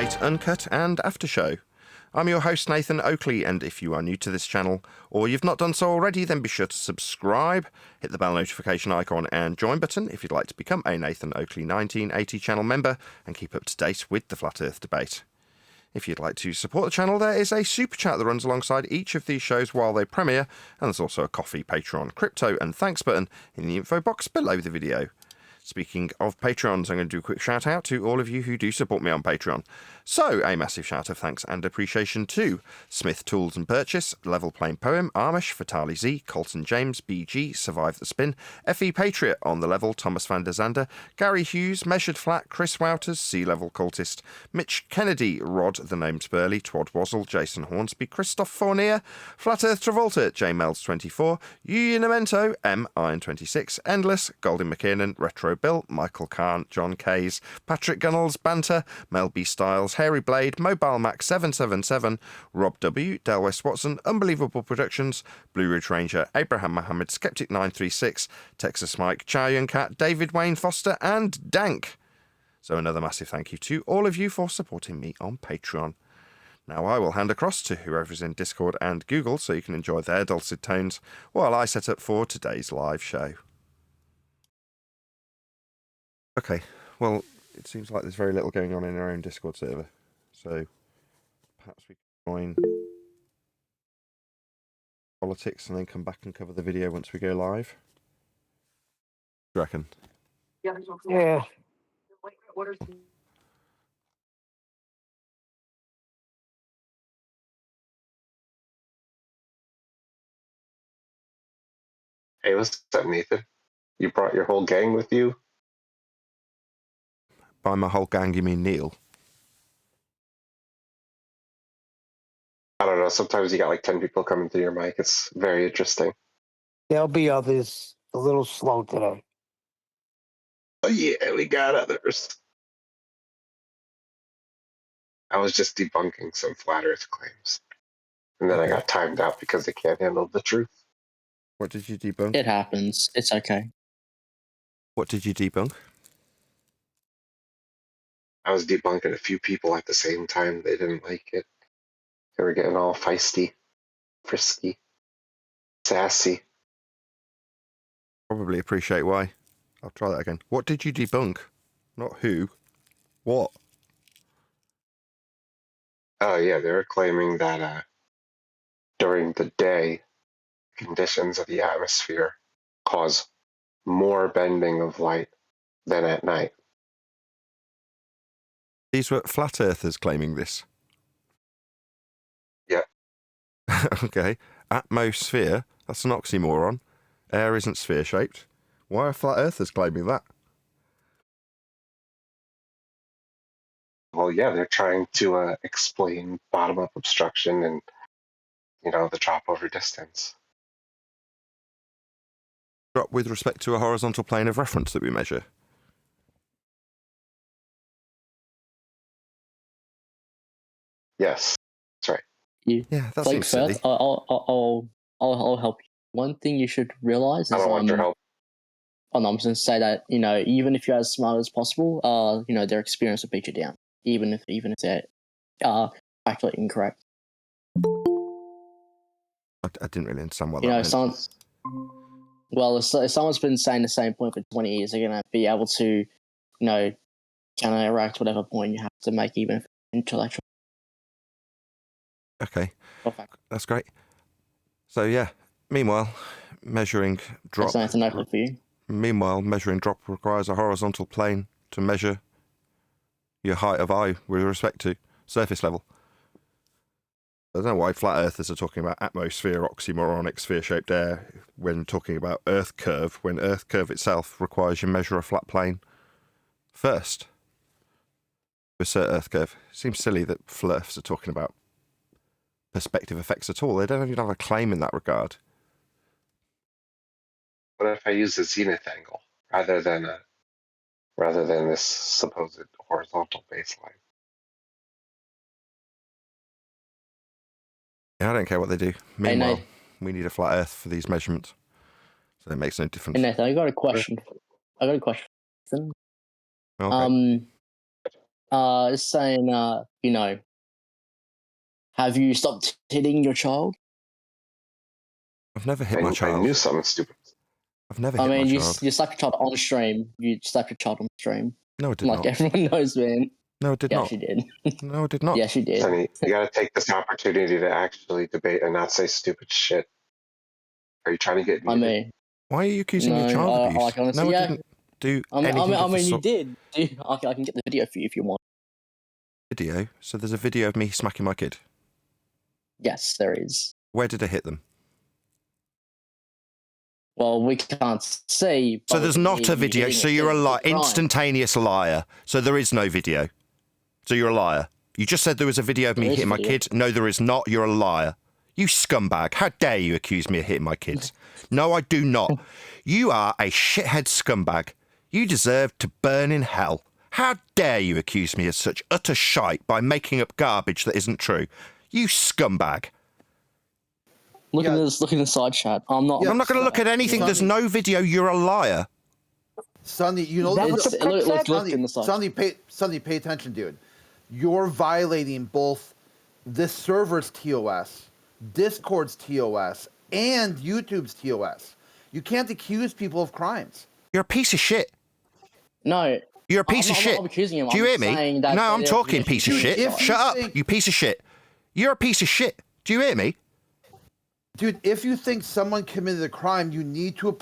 Lite, Uncut and After Show. I'm your host Nathan Oakley, and if you are new to this channel or you've not done so already, then be sure to subscribe, hit the bell notification icon and join button if you'd like to become a Nathan Oakley 1980 channel member and keep up to date with the Flat Earth debate. If you'd like to support the channel, there is a super chat that runs alongside each of these shows while they premiere, and there's also a coffee, Patreon, crypto and thanks button in the info box below the video. Speaking of Patreons, I'm going to do a quick shout out to all of you who do support me on Patreon. So, a massive shout of thanks and appreciation to Smith Tools and Purchase, Level Plain Poem, Amish, Fatali Z, Colton James, BG, Survive the Spin, FE Patriot, On the Level, Thomas van der Zander, Gary Hughes, Measured Flat, Chris Wouters, Sea Level Cultist, Mitch Kennedy, Rod the Named Burley, Twad Wazzle, Jason Hornsby, Christoph Fournier, Flat Earth Travolta, J Melds 24, Unamento, M Iron 26, Endless, Golden McKiernan, Retro Bill, Michael Kahn, John Kays, Patrick Gunnels, Banter, Mel B Styles, Hairy Blade, Mobile Mac 777, Rob W, Del West Watson, Unbelievable Productions, Blue Ridge Ranger, Abraham Mohammed, Skeptic 936, Texas Mike, Chow Yun Cat, David Wayne Foster, and Dank. So another massive thank you to all of you for supporting me on Patreon. Now I will hand across to whoever's in Discord and Google so you can enjoy their dulcet tones while I set up for today's live show. Okay, well, it seems like there's very little going on in our own Discord server, so perhaps we can join politics and then come back and cover the video once we go live. What do you reckon? Yeah. Hey, what's up, Nathan? You brought your whole gang with you? By my whole gang, you mean Neil? I don't know. Sometimes you got like 10 people coming through your mic. It's very interesting. There'll be others. A little slow today. Oh, yeah, we got others. I was just debunking some flat Earth claims. And then I got timed out because they can't handle the truth. What did you debunk? It happens. It's okay. What did you debunk? I was debunking a few people at the same time. They didn't like it. They were getting all feisty, frisky, sassy. Probably appreciate why. I'll try that again. What did you debunk? Not who. What? Oh, yeah, they were claiming that during the day, conditions of the atmosphere cause more bending of light than at night. These were flat earthers claiming this. Yeah. Okay. Atmosphere, that's an oxymoron. Air isn't sphere-shaped. Why are flat earthers claiming that? Well, yeah, they're trying to explain bottom-up obstruction and, you know, the drop over distance. Drop with respect to a horizontal plane of reference that we measure. Yes, that's right. Yeah, that Like seems silly. first, I'll help you. One thing you should realize is I don't want your help. I'm just gonna say that even if you're as smart as possible, their experience will beat you down, even if they're actually incorrect. I didn't really understand what You that know, meant. if someone's been saying the same point for 20 years, they're gonna be able to, counteract whatever point you have to make, even if it's intellectual. Okay, that's great. So yeah, meanwhile, measuring drop. That's Nathan Oakley for you. Meanwhile, measuring drop requires a horizontal plane to measure your height of eye with respect to surface level. I don't know why flat earthers are talking about atmosphere, oxymoronic, sphere-shaped air when talking about Earth curve, when Earth curve itself requires you measure a flat plane first to assert Earth curve. It seems silly that flirfs are talking about perspective effects at all. They don't even have a claim in that regard. What if I use a zenith angle rather than this supposed horizontal baseline? Yeah, I don't care what they do. Meanwhile, we need a flat Earth for these measurements, so it makes no difference. Hey Nathan, I got a question. Okay. It's saying, you know, have you stopped hitting your child? I've never hit my I child. knew something stupid. I've never I hit mean, my you child. slapped your child on stream. You slapped your child on stream. No, I did Like not. everyone knows, man. No, I did Yes, not. you did. No, I did not. Yes, you did. Sonny, you gotta take this opportunity to actually debate and not say stupid shit. Are you trying to get I muted? mean, Why are you accusing me of no, child I abuse? honestly, No, I yeah. didn't do I anything mean, of the you sort. did. I can get the video for you if you want. Video? So there's a video of me smacking my kid. Yes, there is. Where did I hit them? Well, we can't see. So but there's we can not hear a you video. hitting So it. you're a It's crime. instantaneous liar. So there is no video. So you're a liar. You just said there was a video of me There is hitting my video. kid. No, there is not. You're a liar. You scumbag. How dare you accuse me of hitting my kids? No, I do not. You are a shithead scumbag. You deserve to burn in hell. How dare you accuse me of such utter shite by making up garbage that isn't true? You scumbag. Look Yeah. at this. Look in the side chat. I'm not. I'm not going to look at anything. There's no video. You're a liar. Sonny, you know It's- what the look- prick look said? in the side. Sonny, pay attention, dude. You're violating both this server's TOS, Discord's TOS, and YouTube's TOS. You can't accuse people of crimes. You're a piece of shit. No. You're a piece of I'm shit. not accusing him. Do you I'm hear me? saying that No, I'm they're- talking piece of Dude, shit. if you Shut up, think- you piece of shit. You're a piece of shit. Do you hear me? Dude, if you think someone committed a crime, you need to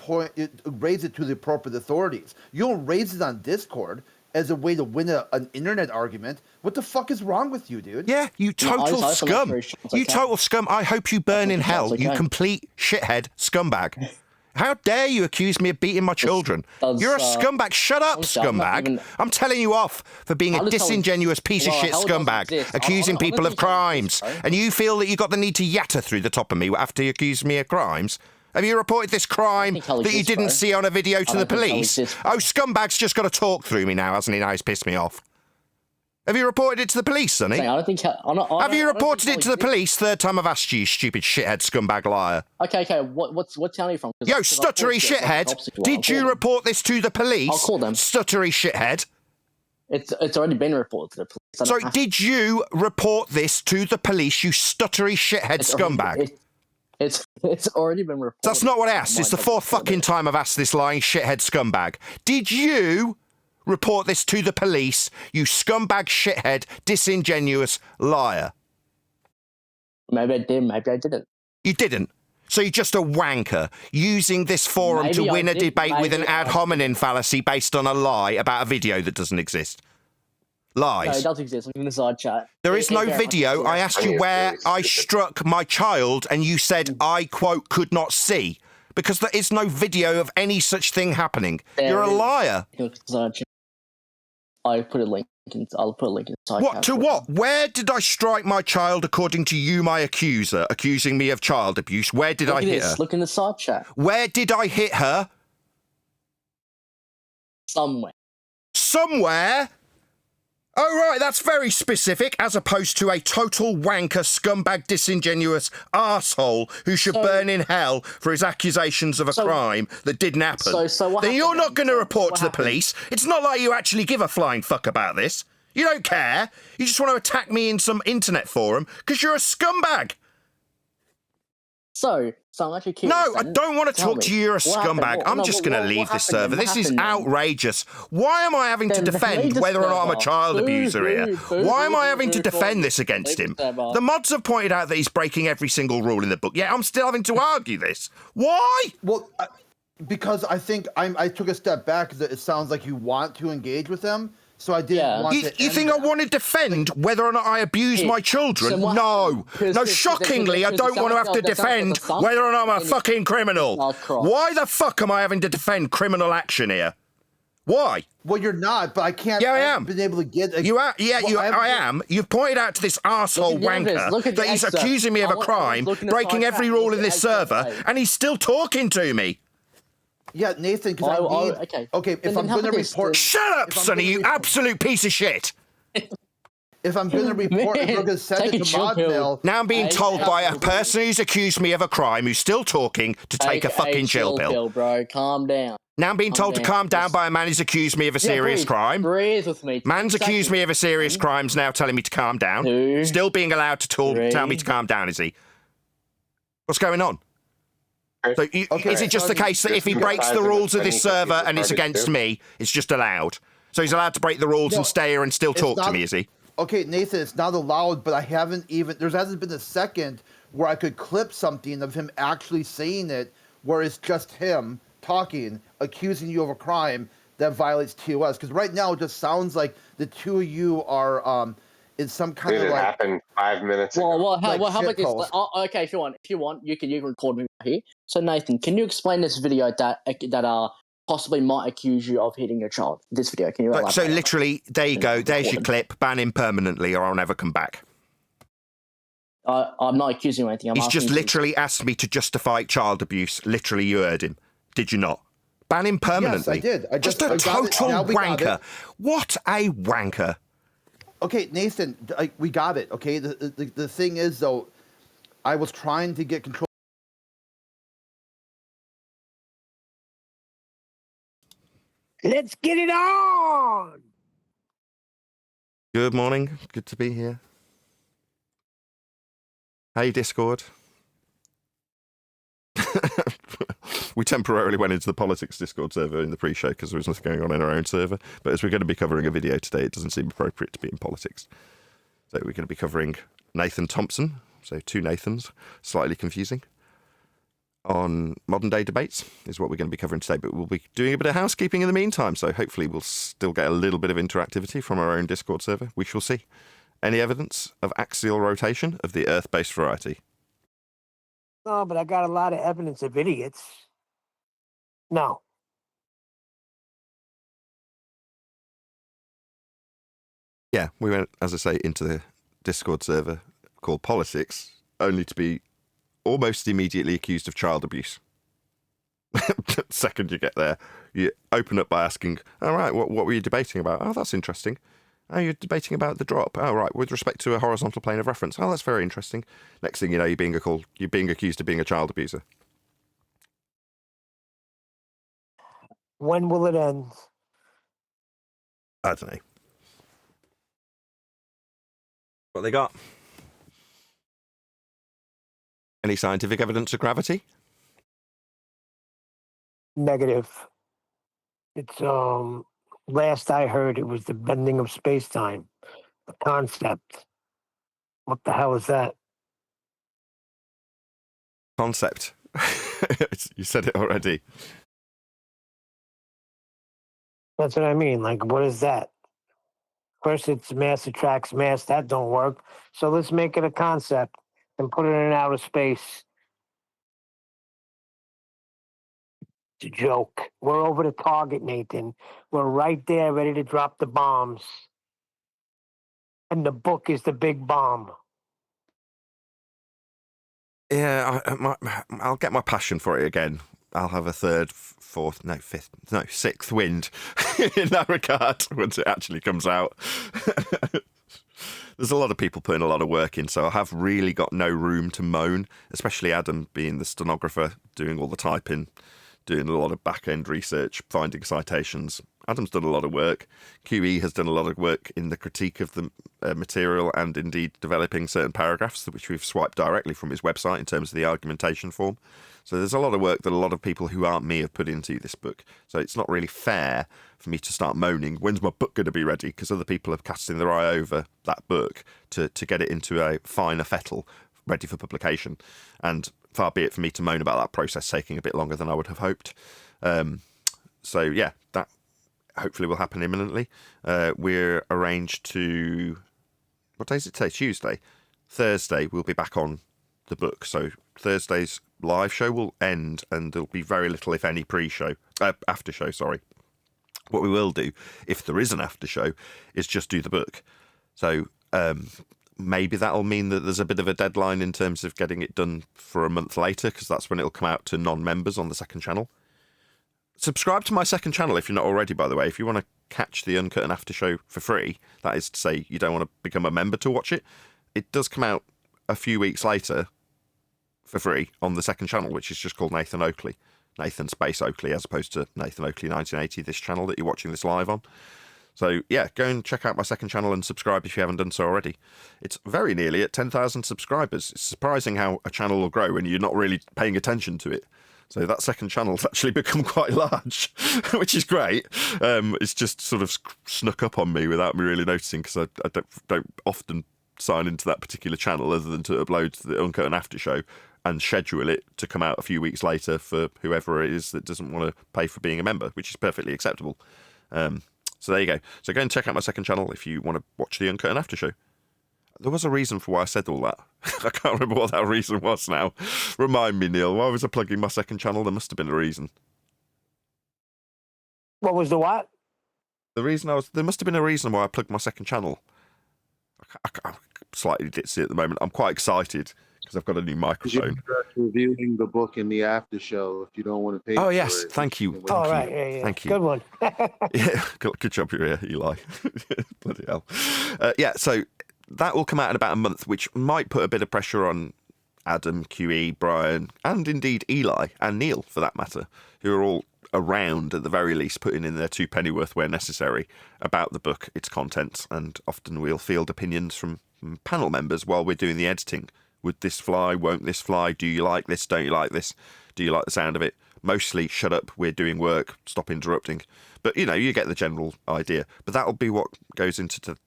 raise it to the appropriate authorities. You don't raise it on Discord as a way to win an internet argument. What the fuck is wrong with you, dude? Yeah, you total I scum. very sure it's You okay. total scum. I hope you burn in It's hell, you okay. complete shithead scumbag. How dare you accuse me of beating my children? does, You're a scumbag. Shut up, honestly, I'm not scumbag. even- I'm telling you off for being a Hell doesn't- disingenuous piece of well, shit hell doesn't scumbag, exist. accusing I don't people of think hell crimes. exists, bro. And you feel that you got the need to yatter through the top of me after you accused me of crimes? Have you reported this crime think hell that you exists, didn't bro. see on a video to I the don't think hell police? exists, bro. Oh, scumbag's just got to talk through me now, hasn't he? Now he's pissed me off. Have you reported it to the police, Sonny? I don't think. Have you reported it to the police? Third time I've asked you, you stupid shithead scumbag liar. Okay. What town are you from? 'Cause Yo, I've called stuttery you, I've shithead, called you, I'll did call you them. report this to the police? I'll call them. Stuttery shithead. It's already been reported to the police. I So don't have- did you report this to the police, you stuttery shithead it's already- scumbag? It's already been reported. That's not what I asked. It's the fourth fucking time I've asked this lying shithead scumbag. Did you report this to the police, you scumbag shithead, disingenuous liar? Maybe I did. Maybe I didn't. You didn't. So you're just a wanker, using this forum to Maybe I win a did, debate with an maybe ad I hominem fallacy based on a lie about a video that doesn't exist. No, Lies. it does exist. Look in the side chat. There is It no very much video. exists. I asked I you mean, where it's I really stupid. struck my child, and you said I, quote, could not see. Because there is no video of any such thing happening. There You're a is. liar. Look at the side chat. I'll put a link in the side What chat to for what? you. Where did I strike my child according to you, my accuser, accusing me of child abuse? Where did Look I at hit this. her? Look in the side chat. Where did I hit her? Somewhere. Somewhere? Oh, right, that's very specific, as opposed to a total wanker, scumbag, disingenuous arsehole who should So- burn in hell for his accusations of a So- crime that didn't happen. So what Then you're happened not then? going to So report what to the happened? police. It's not like you actually give a flying fuck about this. You don't care. You just want to attack me in some internet forum because you're a scumbag. So I'm actually curious. No, I then. don't want to Tell talk me, to you. You're a what happened? scumbag. What- I'm no, just what- going to what leave this happened server. then? This What is happened then? outrageous. Why am I having to Then defend leave the whether or not I'm a server. child Boo, abuser boo, here? boo, Why am boo, I having to boo, defend boo. this against Leave him? the server. The mods have pointed out that he's breaking every single rule in the book, yet I'm still having to argue this. Why? Well, because I think I took a step back because it sounds like you want to engage with them. So I didn't Yeah. want You to. think end I that. want to defend whether or not I abuse Yeah. my children? So what No. happened? 'Cause- No, 'cause- shockingly, I because don't it want to have sounds to like- that sounds like defend the son- whether or not I'm a and fucking criminal. I'll cross. Why the fuck am I having to defend criminal action here? Why? Well, you're not, but I can't. Yeah, I haven't am. Been able to get. You are, yeah, Well, you, haven't I been- am. You've pointed out to this arsehole Look at the evidence. Look wanker at the that he's excerpt. accusing me of I a want- crime, look in the breaking side every chat. rule Look in at this the excerpt, server, mate. and he's still talking to me. Yeah, Nathan. Because I need. okay. Okay, Then if I'm how going to about this, report, then? Shut up, If I'm Sonny, gonna you report- absolute piece of shit. if I'm going to report, if Man, we're going to send take it a to chill pill. Modmail. Now I'm being Hey, told by a hey, person who's accused me of a crime, who's still talking, to take a fucking chill pill. bro. Calm down. Now I'm being told to calm down by a man who's accused me of a serious crime. Breathe with me. Man's accused me of a serious crime's now telling me to calm down. Still being allowed to tell me to calm down, is he? What's going on? So is it just the case that if he breaks the rules of this server and it's against me, it's just allowed? So he's allowed to break the rules and stay here and still talk to me, is he? Okay, Nathan, it's not allowed, but there hasn't been a second where I could clip something of him actually saying it, where it's just him talking, accusing you of a crime that violates TOS. Because right now it just sounds like the two of you are in some kind of it happened 5 minutes ago. Well, how about this? Okay, if you want, you can record me right here. So Nathan, can you explain this video that possibly might accuse you of hitting your child? This video, can you elaborate? So literally, there you go. There's your clip. Ban him permanently, or I'll never come back. I'm not accusing you of anything. He's just literally asked me to justify child abuse. Literally, you heard him. Did you not? Ban him permanently. Yes, I did. Just a total wanker. What a wanker. Okay, Nathan, we got it. Okay, the thing is though, I was trying to get control. Let's get it on. Good morning. Good to be here. Hey, Discord. We temporarily went into the politics Discord server in the pre-show because there was nothing going on in our own server. But as we're going to be covering a video today, it doesn't seem appropriate to be in politics. So we're going to be covering Nathan Thompson, so two Nathans, slightly confusing, on modern day debates is what we're going to be covering today. But we'll be doing a bit of housekeeping in the meantime, so hopefully we'll still get a little bit of interactivity from our own Discord server. We shall see. Any evidence of axial rotation of the Earth-based variety? No, but I got a lot of evidence of idiots. No. Yeah, we went, as I say, into the Discord server called Politics, only to be almost immediately accused of child abuse. The second you get there, you open up by asking, all right, what were you debating about? Oh, that's interesting. Oh, you're debating about the drop. Oh, right, with respect to a horizontal plane of reference. Oh, that's very interesting. Next thing you know, you're being accused of being a child abuser. When will it end? I don't know. What they got? Any scientific evidence of gravity? Negative. It's last I heard it was the bending of space-time. The concept. What the hell is that? Concept. You said it already. That's what I mean. Like, what is that? First, it's mass attracts mass. That don't work. So let's make it a concept and put it in outer space. It's a joke. We're over the target, Nathan. We're right there, ready to drop the bombs. And the book is the big bomb. Yeah, I'll get my passion for it again. I'll have a sixth wind in that regard once it actually comes out. There's a lot of people putting a lot of work in, so I have really got no room to moan, especially Adam being the stenographer, doing all the typing, doing a lot of back-end research, finding citations. Adam's done a lot of work. QE has done a lot of work in the critique of the material and indeed developing certain paragraphs, which we've swiped directly from his website in terms of the argumentation form. So there's a lot of work that a lot of people who aren't me have put into this book. So it's not really fair for me to start moaning, when's my book going to be ready? Because other people have casting their eye over that book to get it into a finer fettle, ready for publication. And far be it for me to moan about that process taking a bit longer than I would have hoped. So yeah, that hopefully will happen imminently. We're arranged to... What day is it today? Tuesday. Thursday, we'll be back on the book. So Thursday's live show will end and there'll be very little, if any, after show, sorry. What we will do, if there is an after show, is just do the book. So maybe that'll mean that there's a bit of a deadline in terms of getting it done for a month later, because that's when it'll come out to non-members on the second channel. Subscribe to my second channel if you're not already, by the way. If you want to catch the Uncut and After Show for free, that is to say you don't want to become a member to watch it, it does come out a few weeks later for free on the second channel, which is just called Nathan Oakley. Nathan Space Oakley as opposed to Nathan Oakley 1980, this channel that you're watching this live on. So yeah, go and check out my second channel and subscribe if you haven't done so already. It's very nearly at 10,000 subscribers. It's surprising how a channel will grow when you're not really paying attention to it. So that second channel's actually become quite large, which is great. It's just sort of snuck up on me without me really noticing, because I don't often sign into that particular channel other than to upload the Uncut and After show and schedule it to come out a few weeks later for whoever it is that doesn't want to pay for being a member, which is perfectly acceptable. So there you go. So go and check out my second channel if you want to watch the Uncut and After show. There was a reason for why I said all that. I can't remember what that reason was now. Remind me, Neil. Why was I plugging my second channel? There must have been a reason. What was the what? The reason there must have been a reason why I plugged my second channel. I'm slightly ditzy at the moment. I'm quite excited because I've got a new microphone. You're reviewing the book in the after show if you don't want to pay. Oh, for yes. it. Thank you. All right. Yeah. Thank you. Good one. Yeah, good job you're here, Eli. Bloody hell. Yeah, so that will come out in about a month, which might put a bit of pressure on Adam, QE, Brian, and indeed Eli and Neil, for that matter, who are all around at the very least, putting in their 2 pennyworth where necessary about the book, its contents, and often we'll field opinions from panel members while we're doing the editing. Would this fly? Won't this fly? Do you like this? Don't you like this? Do you like the sound of it? Mostly, shut up, we're doing work, stop interrupting. But, you get the general idea. But that'll be what goes into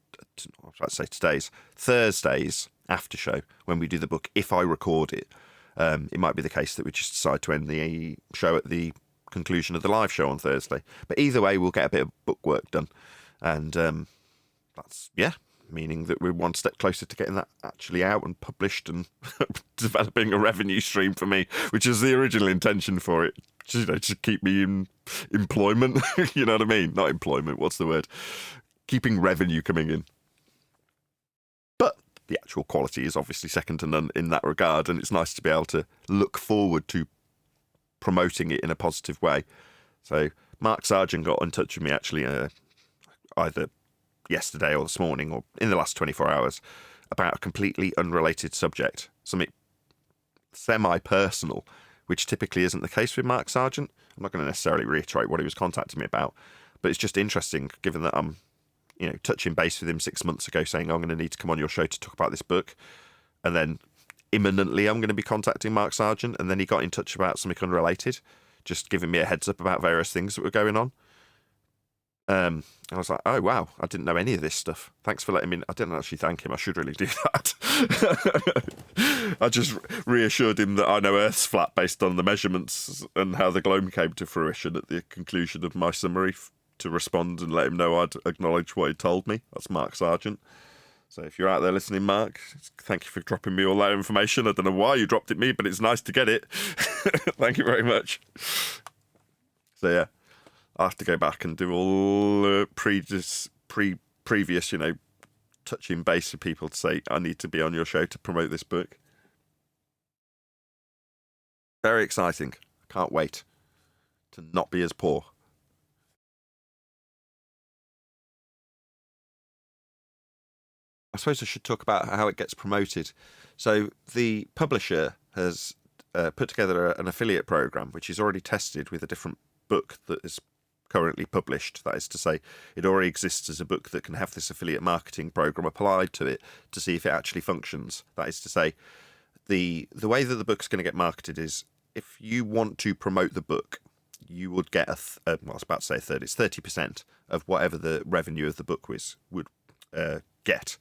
today's Thursday's after show when we do the book. If I record it, it might be the case that we just decide to end the show at the conclusion of the live show on Thursday. But either way, we'll get a bit of book work done. And that's, meaning that we're one step closer to getting that actually out and published and developing a revenue stream for me, which is the original intention for it. To keep me in employment. You know what I mean? Not employment. What's the word? Keeping revenue coming in. But the actual quality is obviously second to none in that regard, and it's nice to be able to look forward to promoting it in a positive way. So Mark Sargent got in touch with me actually either yesterday or this morning or in the last 24 hours about a completely unrelated subject, something semi-personal, which typically isn't the case with Mark Sargent. I'm not going to necessarily reiterate what he was contacting me about, but it's just interesting given that I'm touching base with him 6 months ago saying I'm going to need to come on your show to talk about this book, and then imminently I'm going to be contacting Mark Sargent, and then he got in touch about something unrelated, just giving me a heads up about various things that were going on. I was like, oh, wow, I didn't know any of this stuff. Thanks for letting me know. I didn't actually thank him. I should really do that. I just reassured him that I know Earth's flat based on the measurements and how the globe came to fruition at the conclusion of my summary to respond and let him know I'd acknowledge what he told me. That's Mark Sargent. So if you're out there listening, Mark, thank you for dropping me all that information. I don't know why you dropped it me, but it's nice to get it. Thank you very much. So, yeah. I have to go back and do all previous, touching base with people to say, I need to be on your show to promote this book. Very exciting. I can't wait to not be as poor. I suppose I should talk about how it gets promoted. So the publisher has put together an affiliate program, which is already tested with a different book that is currently published. That is to say, it already exists as a book that can have this affiliate marketing program applied to it to see if it actually functions. That is to say, the way that the book's going to get marketed is if you want to promote the book, you would get I was about to say a third. It's 30% of whatever the revenue of the book would get.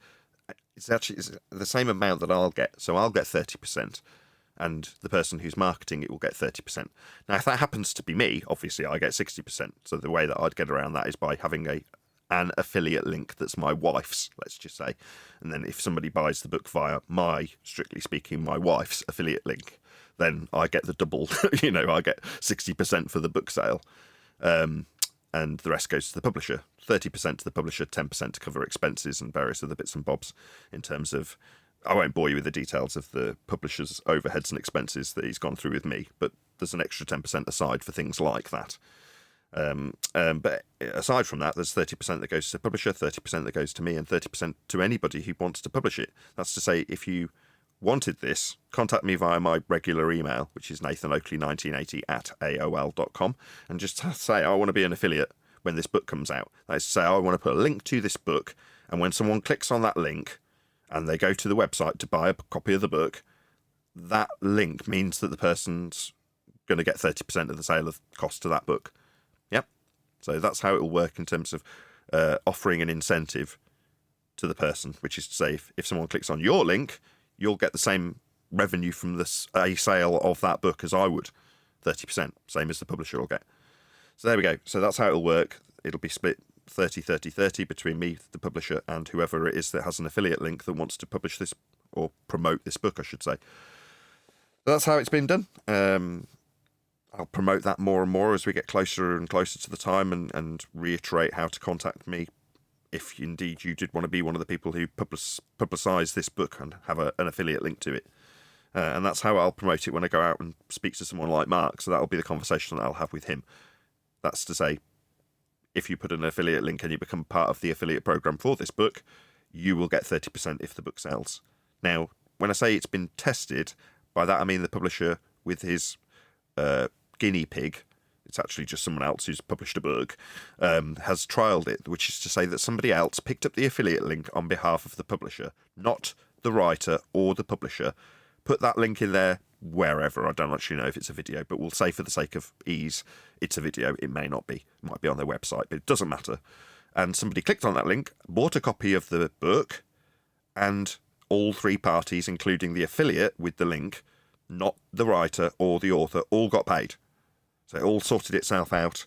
It's actually the same amount that I'll get. So I'll get 30%. And the person who's marketing it will get 30%. Now, if that happens to be me, obviously I get 60%. So the way that I'd get around that is by having an affiliate link that's my wife's, let's just say. And then if somebody buys the book via strictly speaking, my wife's affiliate link, then I get the double. I get 60% for the book sale. And the rest goes to the publisher. 30% to the publisher, 10% to cover expenses and various other bits and bobs in terms of... I won't bore you with the details of the publisher's overheads and expenses that he's gone through with me, but there's an extra 10% aside for things like that. But aside from that, there's 30% that goes to the publisher, 30% that goes to me, and 30% to anybody who wants to publish it. That's to say, if you wanted this, contact me via my regular email, which is nathanoakley1980@aol.com, and just say, I want to be an affiliate when this book comes out. That is to say, I want to put a link to this book, and when someone clicks on that link and they go to the website to buy a copy of the book, that link means that the person's going to get 30% of the sale of cost to that book. Yep. So that's how it will work in terms of offering an incentive to the person, which is to say, if someone clicks on your link, you'll get the same revenue from a sale of that book as I would, 30%, same as the publisher will get. So there we go. So that's how it'll work. It'll be split 30-30-30 between me, the publisher, and whoever it is that has an affiliate link that wants to publish this or promote this book, I should say. That's how it's been done. I'll promote that more and more as we get closer and closer to the time, and reiterate how to contact me if indeed you did want to be one of the people who publicise this book and have an affiliate link to it. And that's how I'll promote it when I go out and speak to someone like Mark. So that'll be the conversation that I'll have with him. That's to say, if you put an affiliate link and you become part of the affiliate program for this book, you will get 30% if the book sells. Now, when I say it's been tested, by that I mean the publisher with his guinea pig, it's actually just someone else who's published a book, has trialled it, which is to say that somebody else picked up the affiliate link on behalf of the publisher, not the writer or the publisher, put that link in there wherever. I don't actually know if it's a video, but we'll say for the sake of ease, it's a video. It may not be. It might be on their website, but it doesn't matter. And somebody clicked on that link, bought a copy of the book, and all three parties, including the affiliate with the link, not the writer or the author, all got paid. So it all sorted itself out.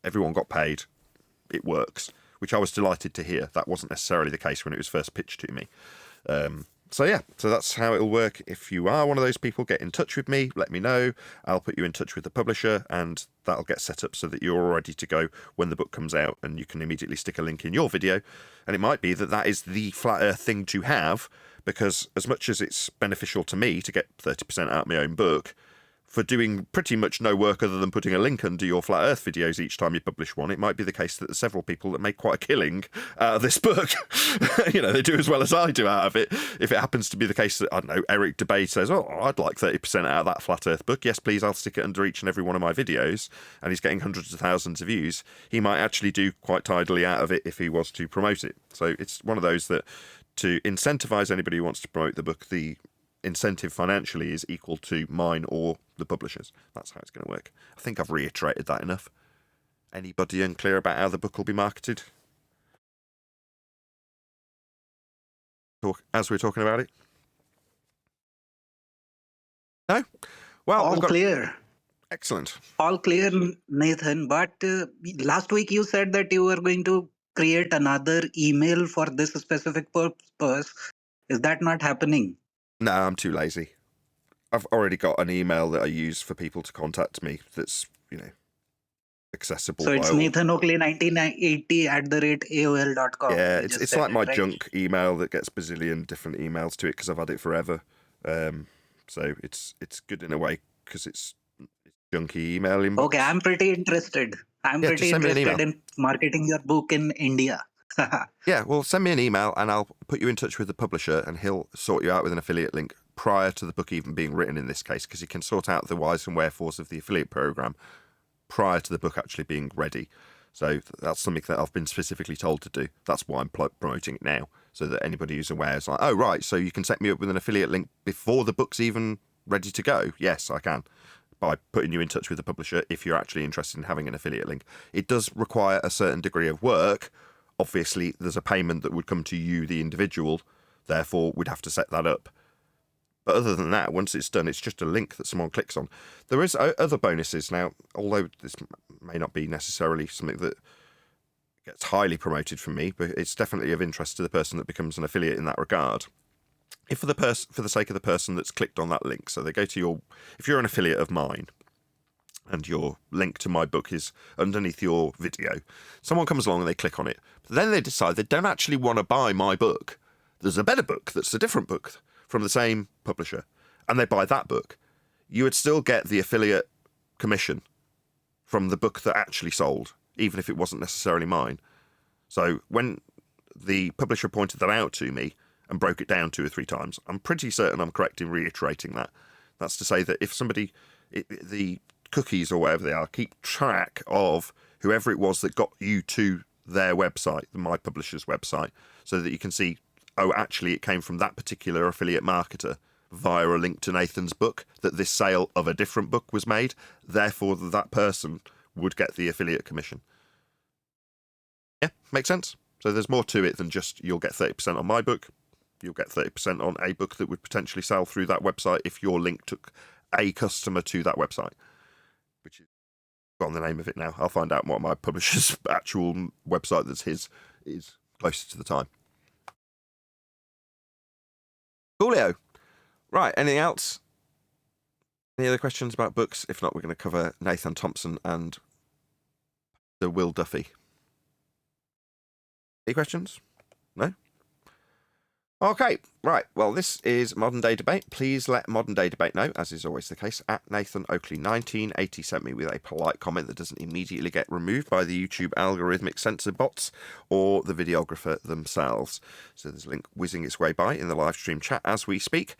Everyone got paid. It works, which I was delighted to hear. That wasn't necessarily the case when it was first pitched to me. So that's how it'll work. If you are one of those people, get in touch with me, let me know. I'll put you in touch with the publisher, and that'll get set up so that you're all ready to go when the book comes out, and you can immediately stick a link in your video. And it might be that is the flat earth thing to have, because as much as it's beneficial to me to get 30% out of my own book, for doing pretty much no work other than putting a link under your flat earth videos each time you publish one, it might be the case that there's several people that make quite a killing out of this book. They do as well as I do out of it. If it happens to be the case that, I don't know, Eric Debay says, I'd like 30% out of that flat earth book, yes please, I'll stick it under each and every one of my videos, and he's getting hundreds of thousands of views, he might actually do quite tidily out of it if he was to promote it. So it's one of those that, to incentivise anybody who wants to promote the book, the incentive financially is equal to mine or the publishers. That's how it's going to work. I think I've reiterated that enough. Anybody unclear about how the book will be marketed? As we're talking about it? No? Well, all clear. Excellent. All clear, Nathan. But last week you said that you were going to create another email for this specific purpose. Is that not happening? No, I'm too lazy. I've already got an email that I use for people to contact me that's, accessible. So it's Nathan Oakley 1980@AOL.com. Yeah, it's like my right? junk email that gets bazillion different emails to it because I've had it forever. So it's good in a way because it's junky email inbox. Okay, I'm pretty interested. I'm pretty interested in marketing your book in India. Yeah, well, send me an email and I'll put you in touch with the publisher and he'll sort you out with an affiliate link prior to the book even being written in this case, because he can sort out the whys and wherefores of the affiliate program prior to the book actually being ready. So that's something that I've been specifically told to do. That's why I'm promoting it now, so that anybody who's aware is like, oh, right, so you can set me up with an affiliate link before the book's even ready to go. Yes, I can, by putting you in touch with the publisher if you're actually interested in having an affiliate link. It does require a certain degree of work. Obviously, there's a payment that would come to you, the individual, therefore we'd have to set that up. But other than that, once it's done, it's just a link that someone clicks on. There is other bonuses now, although this may not be necessarily something that gets highly promoted from me, but it's definitely of interest to the person that becomes an affiliate in that regard. If for the sake of the person that's clicked on that link, so they go to if you're an affiliate of mine, and your link to my book is underneath your video, someone comes along and they click on it. But then they decide they don't actually want to buy my book. There's a better book that's a different book from the same publisher, and they buy that book. You would still get the affiliate commission from the book that actually sold, even if it wasn't necessarily mine. So when the publisher pointed that out to me, and broke it down 2 or 3 times. I'm pretty certain I'm correct in reiterating that. That's to say that if somebody, the cookies or whatever they are, keep track of whoever it was that got you to their website, my publisher's website, so that you can see, oh, actually it came from that particular affiliate marketer via a link to Nathan's book, that this sale of a different book was made, therefore that person would get the affiliate commission. Yeah, makes sense? So there's more to it than just you'll get 30% on my book, you'll get 30% on a book that would potentially sell through that website if your link took a customer to that website, which is on the name of it now. I'll find out what my publisher's actual website that's his is closer to the time. Coolio. Right, anything else? Any other questions about books? If not, we're going to cover Nathan Thompson and the Will Duffy. Any questions? No? Okay, right. Well, this is Modern Day Debate. Please let Modern Day Debate know, as is always the case, at Nathan Oakley 1980 sent me with a polite comment that doesn't immediately get removed by the YouTube algorithmic censor bots or the videographer themselves. So there's a link whizzing its way by in the live stream chat as we speak.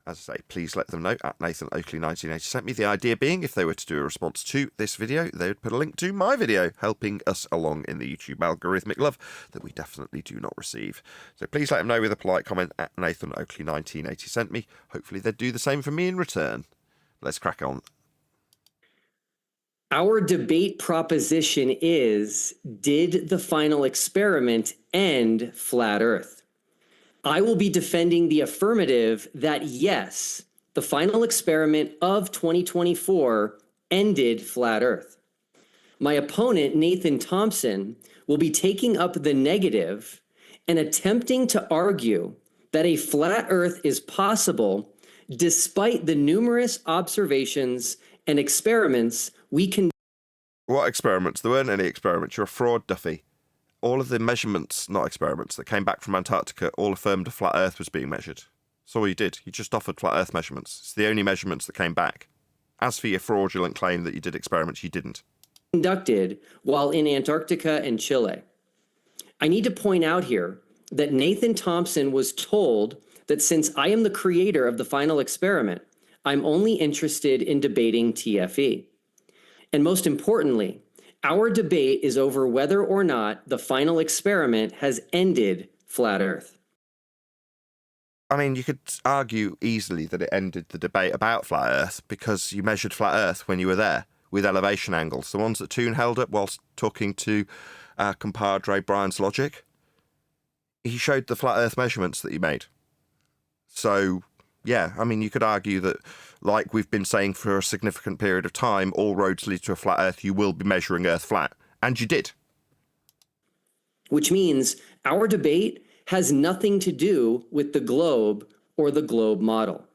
As I say, please let them know at Nathan Oakley 1980 sent me. The idea being, if they were to do a response to this video, they would put a link to my video, helping us along in the YouTube algorithmic love that we definitely do not receive. So please let them know with a polite comment at Nathan Oakley 1980 sent me. Hopefully they'd do the same for me in return. Let's crack on. Our debate proposition is, did the final experiment end flat Earth? I will be defending the affirmative that yes, the final experiment of 2024 ended flat Earth. My opponent, Nathan Thompson, will be taking up the negative and attempting to argue that a flat Earth is possible despite the numerous observations and experiments we can. What experiments? There weren't any experiments. You're a fraud, Duffy. All of the measurements, not experiments, that came back from Antarctica all affirmed a flat Earth was being measured. That's all you did. You just offered flat Earth measurements. It's the only measurements that came back. As for your fraudulent claim that you did experiments, you didn't. Conducted while in Antarctica and Chile. I need to point out here that Nathan Thompson was told that since I am the creator of the final experiment, I'm only interested in debating TFE. And most importantly, our debate is over whether or not the final experiment has ended flat Earth. I mean, you could argue easily that it ended the debate about flat Earth because you measured flat Earth when you were there with elevation angles. The ones that Toon held up whilst talking to compadre Brian's Logic. He showed the flat Earth measurements that he made. So, yeah, I mean, you could argue that, like we've been saying for a significant period of time, all roads lead to a flat Earth, you will be measuring Earth flat. And you did. Which means our debate has nothing to do with the globe or the globe model.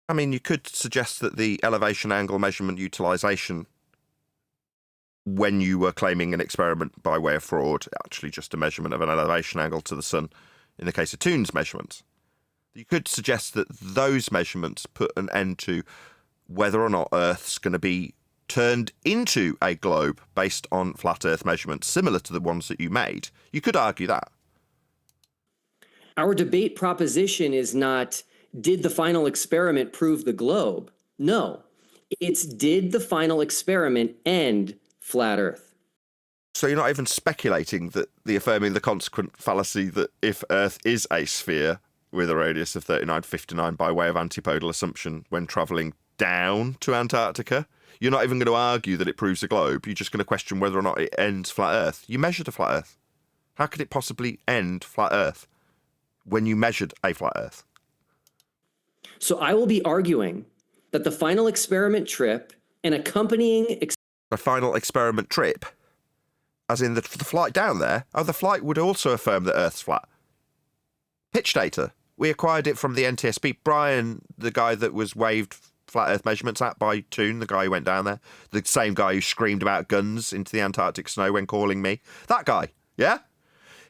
I mean, you could suggest that the elevation angle measurement utilization, when you were claiming an experiment by way of fraud, actually just a measurement of an elevation angle to the sun, in the case of Toon's measurements. You could suggest that those measurements put an end to whether or not Earth's going to be turned into a globe based on flat Earth measurements similar to the ones that you made. You could argue that. Our debate proposition is not, did the final experiment prove the globe? No, it's did the final experiment end flat Earth? So you're not even speculating that the affirming the consequent fallacy that if Earth is a sphere with a radius of 3959 by way of antipodal assumption when travelling down to Antarctica, you're not even going to argue that it proves a globe. You're just going to question whether or not it ends flat Earth. You measured a flat Earth. How could it possibly end flat Earth when you measured a flat Earth? So I will be arguing that the final experiment trip and accompanying A final experiment trip? As in the flight down there? Oh, the flight would also affirm that Earth's flat. Pitch data. We acquired it from the NTSB. Brian, the guy that was waved flat Earth measurements at by Toon, the guy who went down there, the same guy who screamed about guns into the Antarctic snow when calling me. That guy, yeah?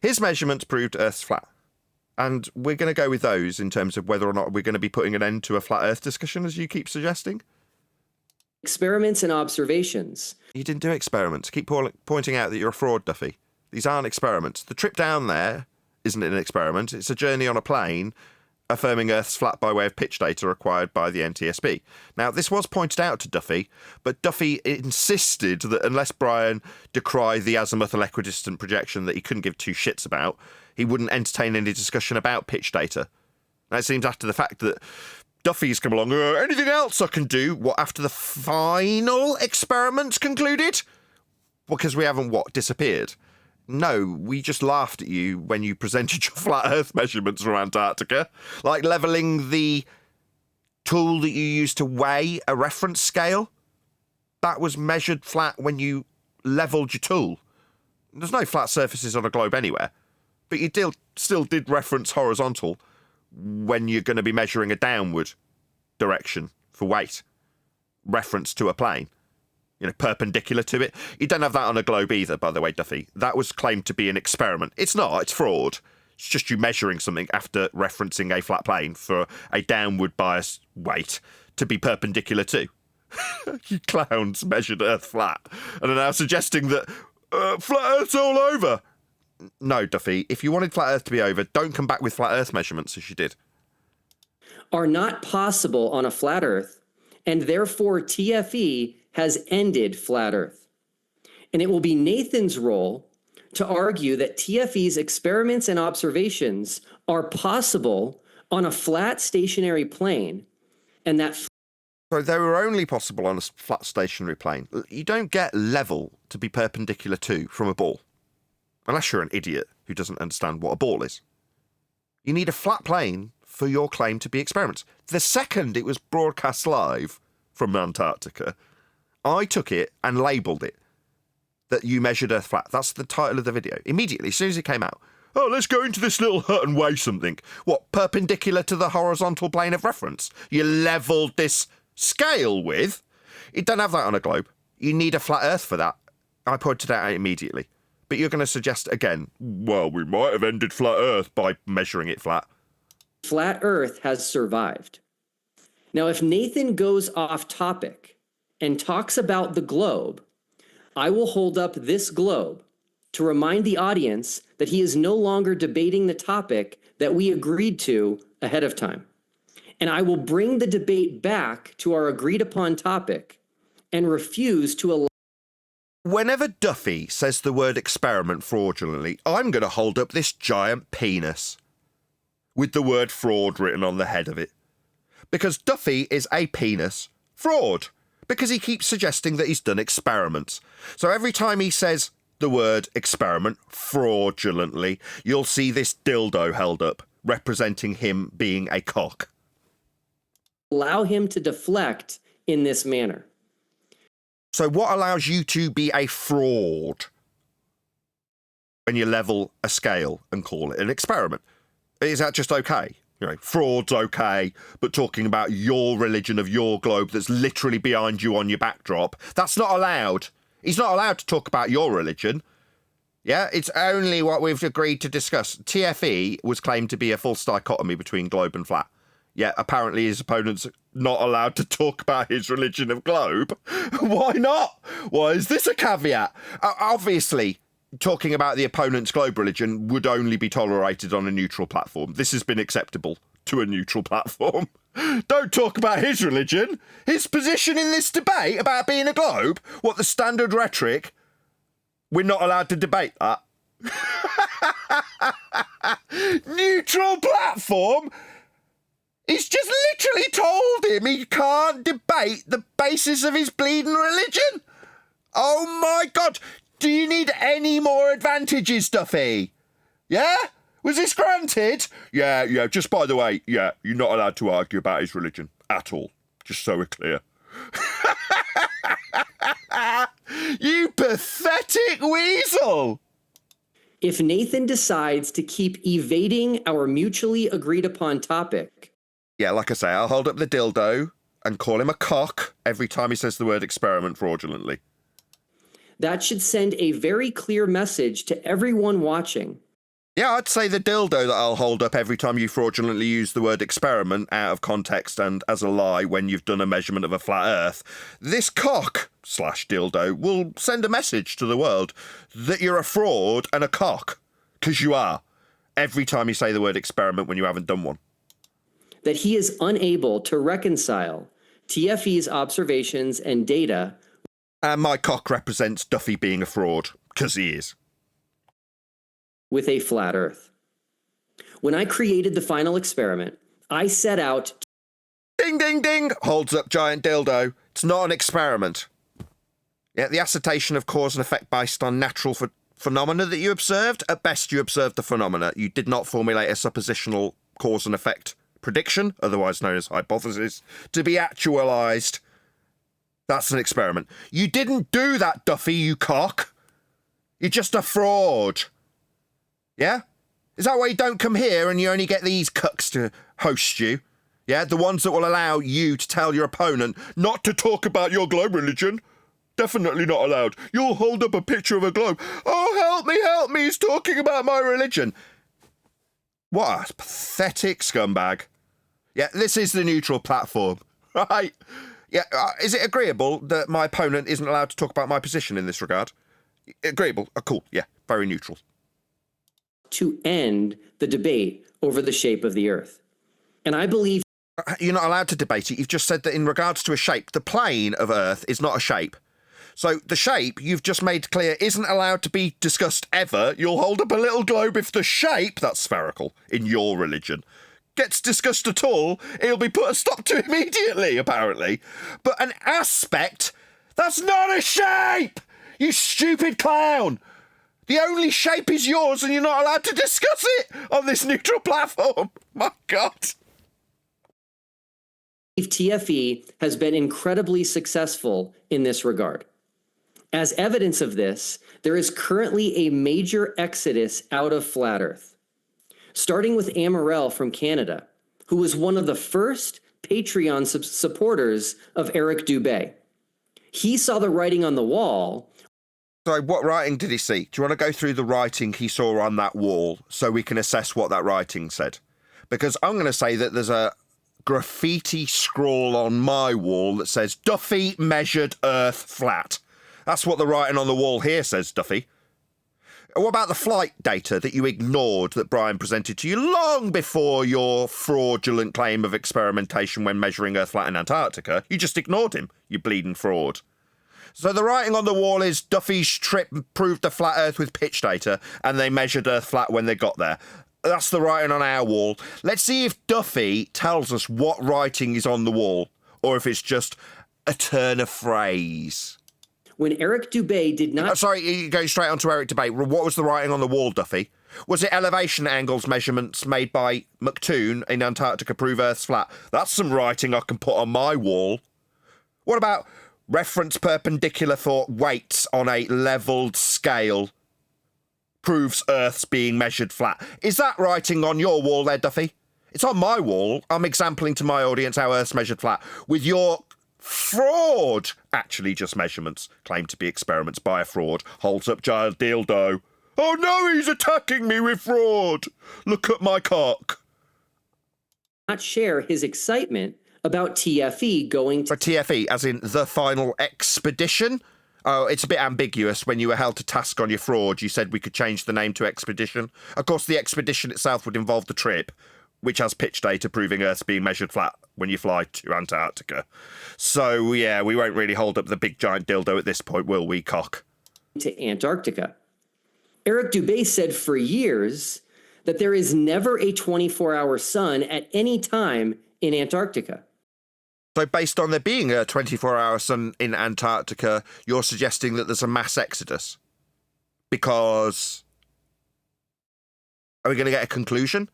His measurements proved Earth's flat. And we're going to go with those in terms of whether or not we're going to be putting an end to a flat Earth discussion, as you keep suggesting. experiments and observations. You didn't do experiments. Keep pointing out that you're a fraud, Duffy. These aren't experiments. The trip down there isn't it an experiment? It's a journey on a plane affirming Earth's flat by way of pitch data acquired by the NTSB. Now, this was pointed out to Duffy, but Duffy insisted that unless Brian decried the azimuthal equidistant projection that he couldn't give two shits about, he wouldn't entertain any discussion about pitch data. Now, it seems after the fact that Duffy's come along, anything else I can do? What, after the final experiment's concluded? Because we haven't, disappeared? No, we just laughed at you when you presented your flat Earth measurements from Antarctica. Like levelling the tool that you use to weigh a reference scale. That was measured flat when you levelled your tool. There's no flat surfaces on a globe anywhere. But you still did reference horizontal when you're going to be measuring a downward direction for weight. Reference to a plane. Perpendicular to it. You don't have that on a globe either, by the way, Duffy. That was claimed to be an experiment. It's not, it's fraud. It's just you measuring something after referencing a flat plane for a downward bias weight to be perpendicular to. You clowns measured Earth flat and are now suggesting that flat Earth's all over. No, Duffy, if you wanted flat Earth to be over, don't come back with flat Earth measurements as you did. Are not possible on a flat Earth, and therefore TFE has ended flat Earth. And it will be Nathan's role to argue that TFE's experiments and observations are possible on a flat stationary plane, and that... So they were only possible on a flat stationary plane. You don't get level to be perpendicular to from a ball. Unless you're an idiot who doesn't understand what a ball is. You need a flat plane for your claim to be experiments. The second it was broadcast live from Antarctica, I took it and labelled it that you measured Earth flat. That's the title of the video. Immediately, as soon as it came out. Oh, let's go into this little hut and weigh something. What, perpendicular to the horizontal plane of reference? You levelled this scale with? It don't have that on a globe. You need a flat Earth for that. I pointed it out immediately. But you're going to suggest again, well, we might have ended flat Earth by measuring it flat. Flat Earth has survived. Now, if Nathan goes off topic and talks about the globe, I will hold up this globe to remind the audience that he is no longer debating the topic that we agreed to ahead of time. And I will bring the debate back to our agreed upon topic and refuse to allow... Whenever Duffy says the word experiment fraudulently, I'm going to hold up this giant penis with the word fraud written on the head of it. Because Duffy is a penis fraud. Because he keeps suggesting that he's done experiments. So every time he says the word experiment fraudulently, you'll see this dildo held up, representing him being a cock. Allow him to deflect in this manner. So what allows you to be a fraud when you level a scale and call it an experiment? Is that just okay? Fraud's okay, but talking about your religion of your globe that's literally behind you on your backdrop, that's not allowed. He's not allowed to talk about your religion. Yeah, it's only what we've agreed to discuss. TFE was claimed to be a false dichotomy between globe and flat. Yet apparently his opponent's not allowed to talk about his religion of globe. Why not? Why is this a caveat? Obviously, talking about the opponent's globe religion would only be tolerated on a neutral platform. This has been acceptable to a neutral platform. Don't talk about his religion. His position in this debate about being a globe. What, the standard rhetoric? We're not allowed to debate that. Neutral platform? He's just literally told him he can't debate the basis of his bleeding religion. Oh my God. Do you need any more advantages, Duffy? Yeah? Was this granted? Yeah, just by the way, yeah, you're not allowed to argue about his religion at all. Just so we're clear. You pathetic weasel! If Nathan decides to keep evading our mutually agreed upon topic... Yeah, like I say, I'll hold up the dildo and call him a cock every time he says the word experiment fraudulently. That should send a very clear message to everyone watching. Yeah, I'd say the dildo that I'll hold up every time you fraudulently use the word experiment out of context and as a lie when you've done a measurement of a flat Earth. This cock/dildo will send a message to the world that you're a fraud and a cock, because you are. every time you say the word experiment when you haven't done one. That he is unable to reconcile TFE's observations and data. And my cock represents Duffy being a fraud, because he is. With a flat Earth. When I created the final experiment, I set out. Ding, ding, ding! Holds up giant dildo. It's not an experiment. Yeah, the assertion of cause and effect based on natural phenomena that you observed. At best, you observed the phenomena. You did not formulate a suppositional cause and effect prediction, otherwise known as hypothesis, to be actualized. That's an experiment. You didn't do that, Duffy, you cock. You're just a fraud. Yeah? Is that why you don't come here and you only get these cucks to host you? Yeah, the ones that will allow you to tell your opponent not to talk about your globe religion? Definitely not allowed. You'll hold up a picture of a globe. Oh, help me, he's talking about my religion. What a pathetic scumbag. Yeah, this is the neutral platform, right? Yeah, is it agreeable that my opponent isn't allowed to talk about my position in this regard? Agreeable? Cool, yeah, very neutral. To end the debate over the shape of the Earth. And I believe... You're not allowed to debate it. You've just said that in regards to a shape, the plane of Earth is not a shape. So the shape you've just made clear isn't allowed to be discussed ever. You'll hold up a little globe if the shape, that's spherical, in your religion, gets discussed at all, it'll be put a stop to immediately, apparently. But an aspect, that's not a shape! You stupid clown! The only shape is yours and you're not allowed to discuss it on this neutral platform. My God. TFE has been incredibly successful in this regard. As evidence of this, there is currently a major exodus out of Flat Earth, starting with Amarel from Canada, who was one of the first Patreon supporters of Eric Dubé. He saw the writing on the wall. So what writing did he see? Do you want to go through the writing he saw on that wall so we can assess what that writing said? Because I'm going to say that there's a graffiti scrawl on my wall that says, Duffy measured Earth flat. That's what the writing on the wall here says, Duffy. What about the flight data that you ignored that Brian presented to you long before your fraudulent claim of experimentation when measuring Earth flat in Antarctica? You just ignored him, you bleeding fraud. So the writing on the wall is Duffy's trip proved a flat Earth with pitch data and they measured Earth flat when they got there. That's the writing on our wall. Let's see if Duffy tells us what writing is on the wall or if it's just a turn of phrase. When Eric Dubé did not... Sorry, you're going straight on to Eric Dubé. What was the writing on the wall, Duffy? Was it elevation angles measurements made by McToon in Antarctica prove Earth's flat? That's some writing I can put on my wall. What about reference perpendicular for weights on a levelled scale proves Earth's being measured flat? Is that writing on your wall there, Duffy? It's on my wall. I'm exempling to my audience how Earth's measured flat. With your fraud, actually just measurements, claimed to be experiments by a fraud, holds up giant dildo. Oh no, he's attacking me with fraud. Look at my cock. Not share his excitement about TFE going to... For TFE, as in the final expedition? Oh, it's a bit ambiguous. When you were held to task on your fraud, you said we could change the name to expedition. Of course, the expedition itself would involve the trip, which has pitch data proving Earth's being measured flat when you fly to Antarctica. So, yeah, we won't really hold up the big giant dildo at this point, will we, cock? To Antarctica. Eric Dubé said for years that there is never a 24-hour sun at any time in Antarctica. So based on there being a 24-hour sun in Antarctica, you're suggesting that there's a mass exodus? Because... Are we going to get a conclusion?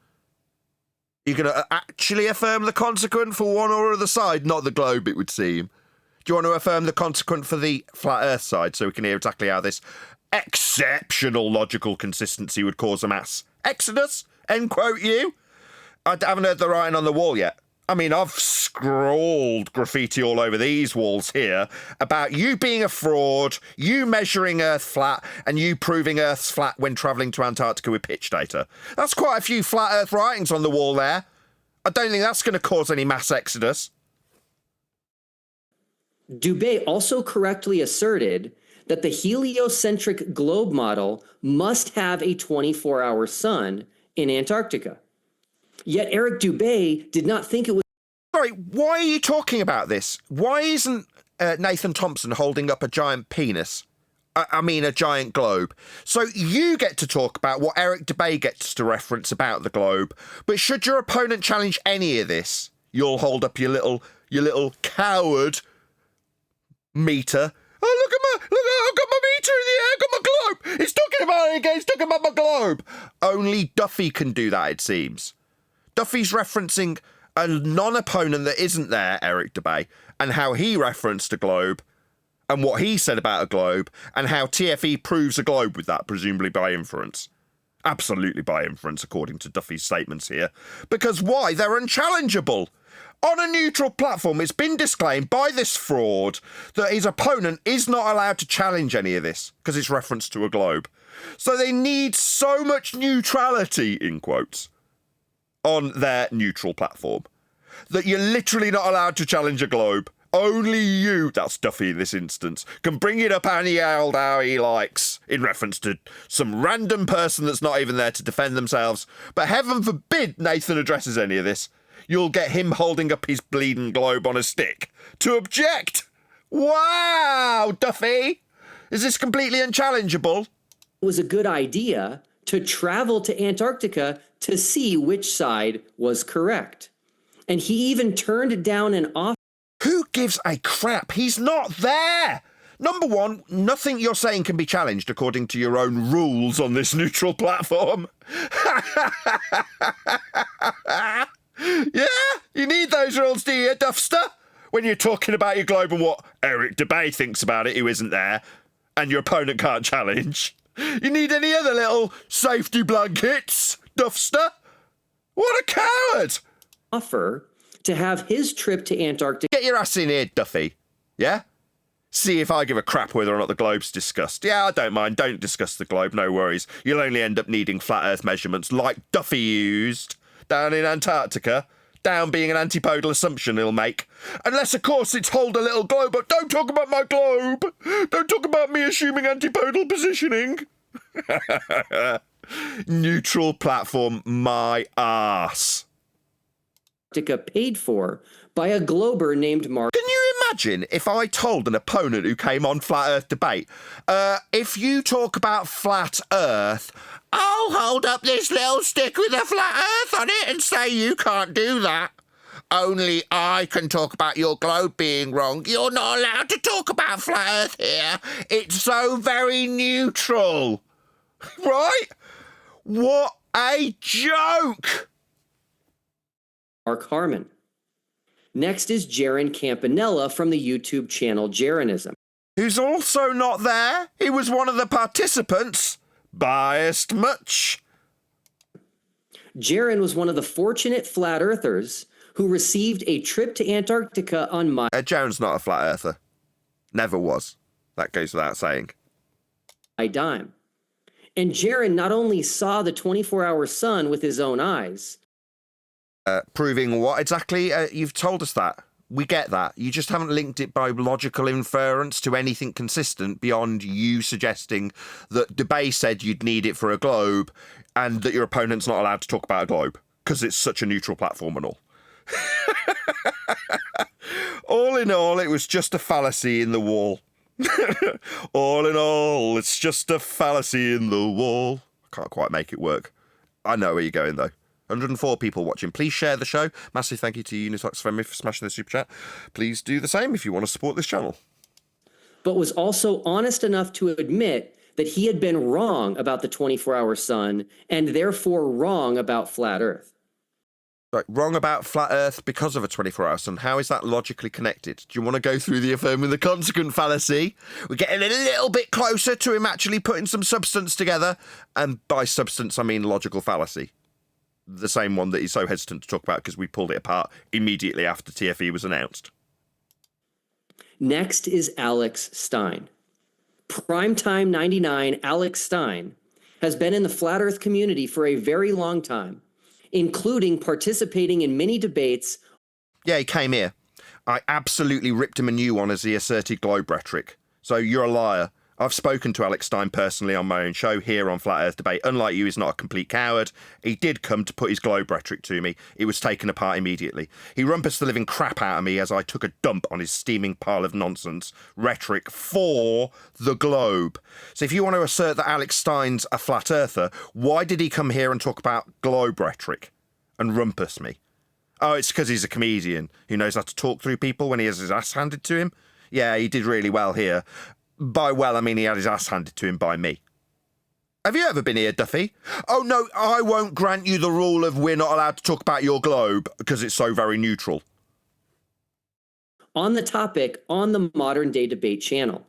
You're going to actually affirm the consequent for one or other side, not the globe, it would seem. Do you want to affirm the consequent for the flat Earth side so we can hear exactly how this exceptional logical consistency would cause a mass exodus? End quote you? I haven't heard the writing on the wall yet. I mean, I've scrawled graffiti all over these walls here about you being a fraud, you measuring Earth flat, and you proving Earth's flat when travelling to Antarctica with pitch data. That's quite a few flat Earth writings on the wall there. I don't think that's going to cause any mass exodus. Dubé also correctly asserted that the heliocentric globe model must have a 24-hour sun in Antarctica. Yet Eric Dubay did not think it was. Sorry, why are you talking about this? Why isn't Nathan Thompson holding up a giant penis? I mean, a giant globe. So you get to talk about what Eric Dubay gets to reference about the globe, but should your opponent challenge any of this, you'll hold up your little coward meter. Oh, look, I've got my meter in the air, I've got my globe. It's talking about it again, it's talking about my globe. Only Duffy can do that, it seems. Duffy's referencing a non-opponent that isn't there, Eric Dubay, and how he referenced a globe, and what he said about a globe, and how TFE proves a globe with that, presumably by inference. Absolutely by inference, according to Duffy's statements here. Because why? They're unchallengeable. On a neutral platform, it's been disclaimed by this fraud that his opponent is not allowed to challenge any of this, because it's referenced to a globe. So they need so much neutrality, in quotes, on their neutral platform, that you're literally not allowed to challenge a globe. Only you, that's Duffy in this instance, can bring it up any old how he likes, in reference to some random person that's not even there to defend themselves. But heaven forbid Nathan addresses any of this. You'll get him holding up his bleeding globe on a stick to object. Wow, Duffy! Is this completely unchallengeable? It was a good idea to travel to Antarctica to see which side was correct. And he even turned down an offer. Who gives a crap? He's not there! Number one, nothing you're saying can be challenged according to your own rules on this neutral platform. Yeah, you need those rules, do you, Duffster? When you're talking about your globe and what Eric Dubay thinks about it, who isn't there, and your opponent can't challenge. You need any other little safety blankets, Duffster? What a coward! Offer to have his trip to Antarctica. Get your ass in here, Duffy. Yeah? See if I give a crap whether or not the globe's discussed. Yeah, I don't mind. Don't discuss the globe, no worries. You'll only end up needing flat Earth measurements like Duffy used down in Antarctica. Down being an antipodal assumption he'll make. Unless, of course, it's hold a little globe, but don't talk about my globe. Don't talk about me assuming antipodal positioning. Neutral platform, my ass. Paid for by a glober named Mark. Can you imagine if I told an opponent who came on Flat Earth Debate, if you talk about Flat Earth, I'll hold up this little stick with a flat Earth on it and say you can't do that. Only I can talk about your globe being wrong. You're not allowed to talk about Flat Earth here. It's so very neutral. Right? What a joke! Mark Harmon. Next is Jaron Campanella from the YouTube channel Jaronism. Who's also not there. He was one of the participants. Biased much. Jaron was one of the fortunate flat earthers who received a trip to Antarctica on my Jaron's not a flat earther. Never was. That goes without saying. dime. And Jaron not only saw the 24-hour sun with his own eyes. Proving what exactly? You've told us that. We get that. You just haven't linked it by logical inference to anything consistent beyond you suggesting that Dubay said you'd need it for a globe and that your opponent's not allowed to talk about a globe because it's such a neutral platform and all. All in all, it was just a fallacy in the wall. All in all, it's just a fallacy in the wall. I can't quite make it work. I know where you're going, though. 104 people watching. Please share the show. Massive thank you to Unitox Family for smashing the super chat. Please do the same if you want to support this channel. But was also honest enough to admit that he had been wrong about the 24-hour sun and therefore wrong about flat Earth. Right, wrong about flat Earth because of a 24-hour sun. How is that logically connected? Do you want to go through the affirming the consequent fallacy? We're getting a little bit closer to him actually putting some substance together. And by substance, I mean logical fallacy. The same one that he's so hesitant to talk about because we pulled it apart immediately after TFE was announced. Next is Alex Stein. Primetime 99 Alex Stein has been in the flat Earth community for a very long time, including participating in many debates. Yeah, he came here. I absolutely ripped him a new one as he asserted globe rhetoric. So you're a liar. I've spoken to Alex Stein personally on my own show here on Flat Earth Debate. Unlike you, he's not a complete coward. He did come to put his globe rhetoric to me. It was taken apart immediately. He rumpused the living crap out of me as I took a dump on his steaming pile of nonsense rhetoric for the globe. So if you want to assert that Alex Stein's a flat earther, why did he come here and talk about globe rhetoric and rumpus me? Oh, it's because he's a comedian who knows how to talk through people when he has his ass handed to him? Yeah, he did really well here. By well, I mean he had his ass handed to him by me. Have you ever been here, Duffy? Oh, no, I won't grant you the rule of we're not allowed to talk about your globe because it's so very neutral. On the topic on the Modern Day Debate channel,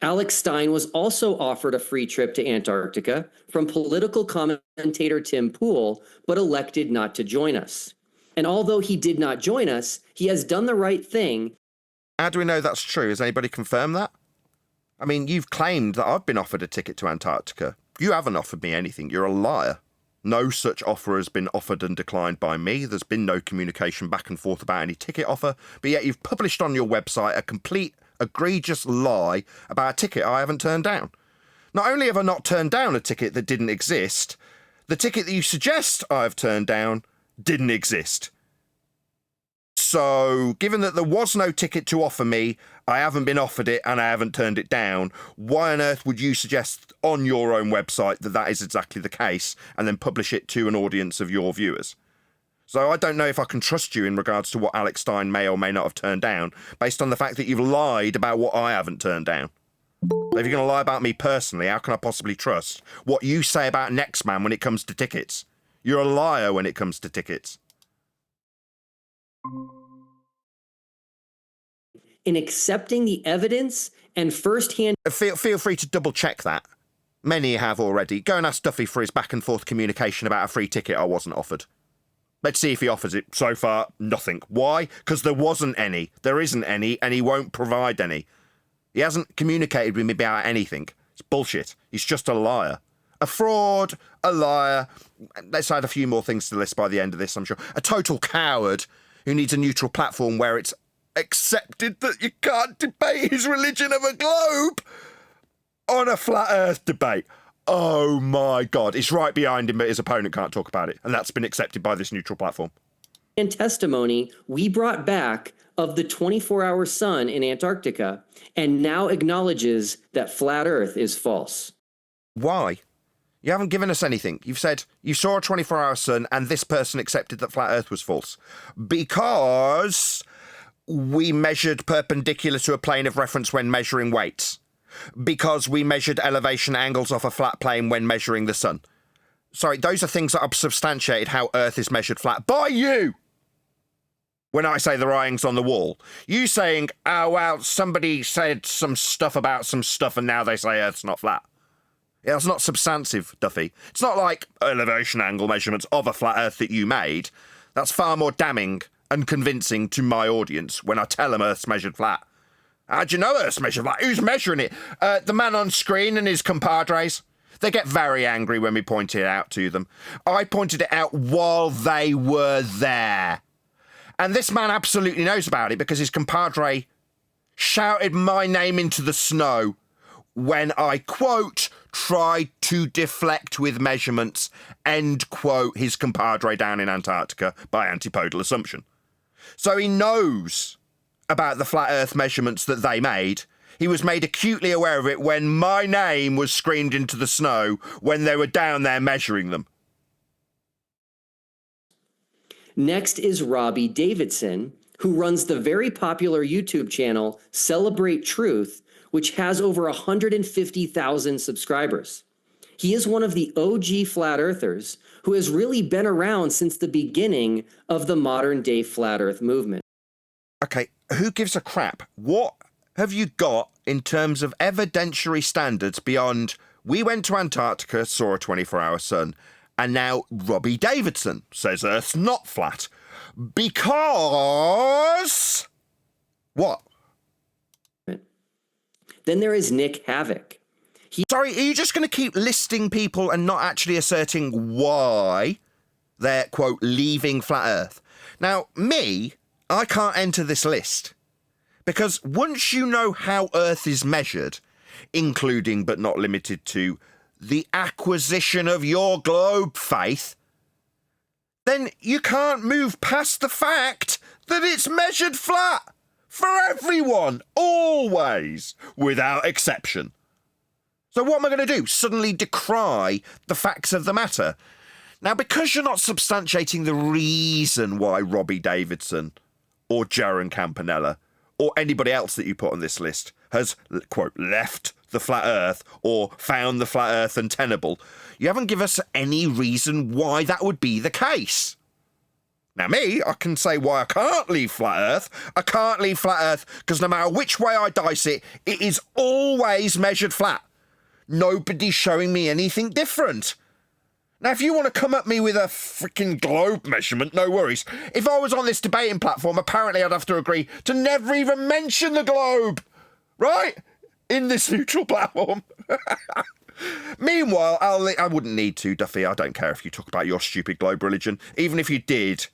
Alex Stein was also offered a free trip to Antarctica from political commentator Tim Pool, but elected not to join us. And although he did not join us, he has done the right thing. How do we know that's true? Has anybody confirmed that? I mean, you've claimed that I've been offered a ticket to Antarctica. You haven't offered me anything. You're a liar. No such offer has been offered and declined by me. There's been no communication back and forth about any ticket offer, but yet you've published on your website a complete, egregious lie about a ticket I haven't turned down. Not only have I not turned down a ticket that didn't exist, the ticket that you suggest I've turned down didn't exist. So, given that there was no ticket to offer me, I haven't been offered it and I haven't turned it down, why on earth would you suggest on your own website that that is exactly the case and then publish it to an audience of your viewers? So I don't know if I can trust you in regards to what Alex Stein may or may not have turned down, based on the fact that you've lied about what I haven't turned down. If you're going to lie about me personally, how can I possibly trust what you say about Next Man when it comes to tickets? You're a liar when it comes to tickets. In accepting the evidence and firsthand... Feel free to double check that. Many have already. Go and ask Duffy for his back and forth communication about a free ticket I wasn't offered. Let's see if he offers it. So far, nothing. Why? Because there wasn't any. There isn't any, and he won't provide any. He hasn't communicated with me about anything. It's bullshit. He's just a liar. A fraud, a liar. Let's add a few more things to the list by the end of this, I'm sure. A total coward who needs a neutral platform where it's accepted that you can't debate his religion of a globe on a flat earth debate. Oh my God, it's right behind him, but his opponent can't talk about it. And that's been accepted by this neutral platform. And testimony we brought back of the 24-hour sun in Antarctica and now acknowledges that flat earth is false. Why? You haven't given us anything. You've said you saw a 24-hour sun and this person accepted that flat earth was false. Because we measured perpendicular to a plane of reference when measuring weights. Because we measured elevation angles off a flat plane when measuring the sun. Sorry, those are things that have substantiated how Earth is measured flat by you. When I say the writing's on the wall, you saying, oh, well, somebody said some stuff about some stuff and now they say Earth's not flat. Yeah, that's not substantive, Duffy. It's not like elevation angle measurements of a flat Earth that you made. That's far more damning and convincing to my audience when I tell them Earth's measured flat. How do you know Earth's measured flat? Who's measuring it? The man on screen and his compadres. They get very angry when we point it out to them. I pointed it out while they were there. And this man absolutely knows about it because his compadre shouted my name into the snow when I, quote, tried to deflect with measurements, end quote, his compadre down in Antarctica by antipodal assumption. So he knows about the flat earth measurements that they made. He was made acutely aware of it when my name was screamed into the snow when they were down there measuring them. Next is Robby Davidson, who runs the very popular YouTube channel Celebrate Truth, which has over 150,000 subscribers. He is one of the OG flat earthers who has really been around since the beginning of the modern day flat earth movement. Okay, who gives a crap? What have you got in terms of evidentiary standards beyond we went to Antarctica, saw a 24-hour sun, and now Robby Davidson says Earth's not flat because... What? Then there is Nick Havoc. Sorry, are you just going to keep listing people and not actually asserting why they're, quote, leaving flat Earth? Now, me, I can't enter this list because once you know how Earth is measured, including but not limited to the acquisition of your globe faith, then you can't move past the fact that it's measured flat for everyone, always, without exception. So what am I going to do? Suddenly decry the facts of the matter? Now, because you're not substantiating the reason why Robby Davidson or Jaron Campanella or anybody else that you put on this list has, quote, left the flat earth or found the flat earth untenable, you haven't given us any reason why that would be the case. Now, me, I can say why I can't leave flat earth. I can't leave flat earth because no matter which way I dice it, it is always measured flat. Nobody's showing me anything different. Now, if you want to come at me with a freaking globe measurement, no worries. If I was on this debating platform, apparently I'd have to agree to never even mention the globe, right? In this neutral platform. Meanwhile, I wouldn't need to, Duffy. I don't care if you talk about your stupid globe religion. Even if you did,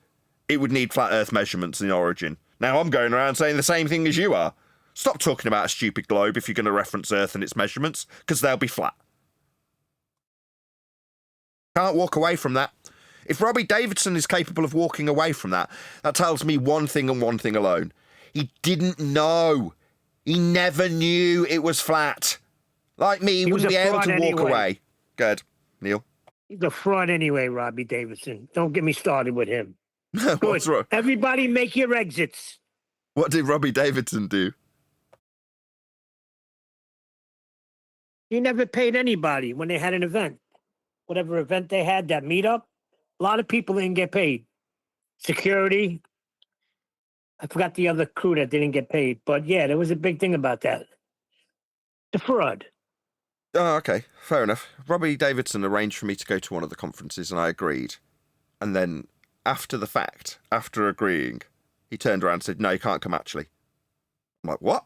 it would need flat earth measurements in origin. Now, I'm going around saying the same thing as you are. Stop talking about a stupid globe if you're going to reference Earth and its measurements, because they'll be flat. Can't walk away from that. If Robby Davidson is capable of walking away from that, that tells me one thing and one thing alone. He didn't know. He never knew it was flat. Like me, he wouldn't be able to walk away. Good. Neil? He's a fraud anyway, Robby Davidson. Don't get me started with him. What's wrong? Everybody make your exits. What did Robby Davidson do? He never paid anybody when they had an event. Whatever event they had, that meetup, a lot of people didn't get paid. Security. I forgot the other crew that didn't get paid. But yeah, there was a big thing about that. The fraud. Oh, okay. Fair enough. Robby Davidson arranged for me to go to one of the conferences and I agreed. And then after the fact, after agreeing, he turned around and said, no, you can't come actually. I'm like, what?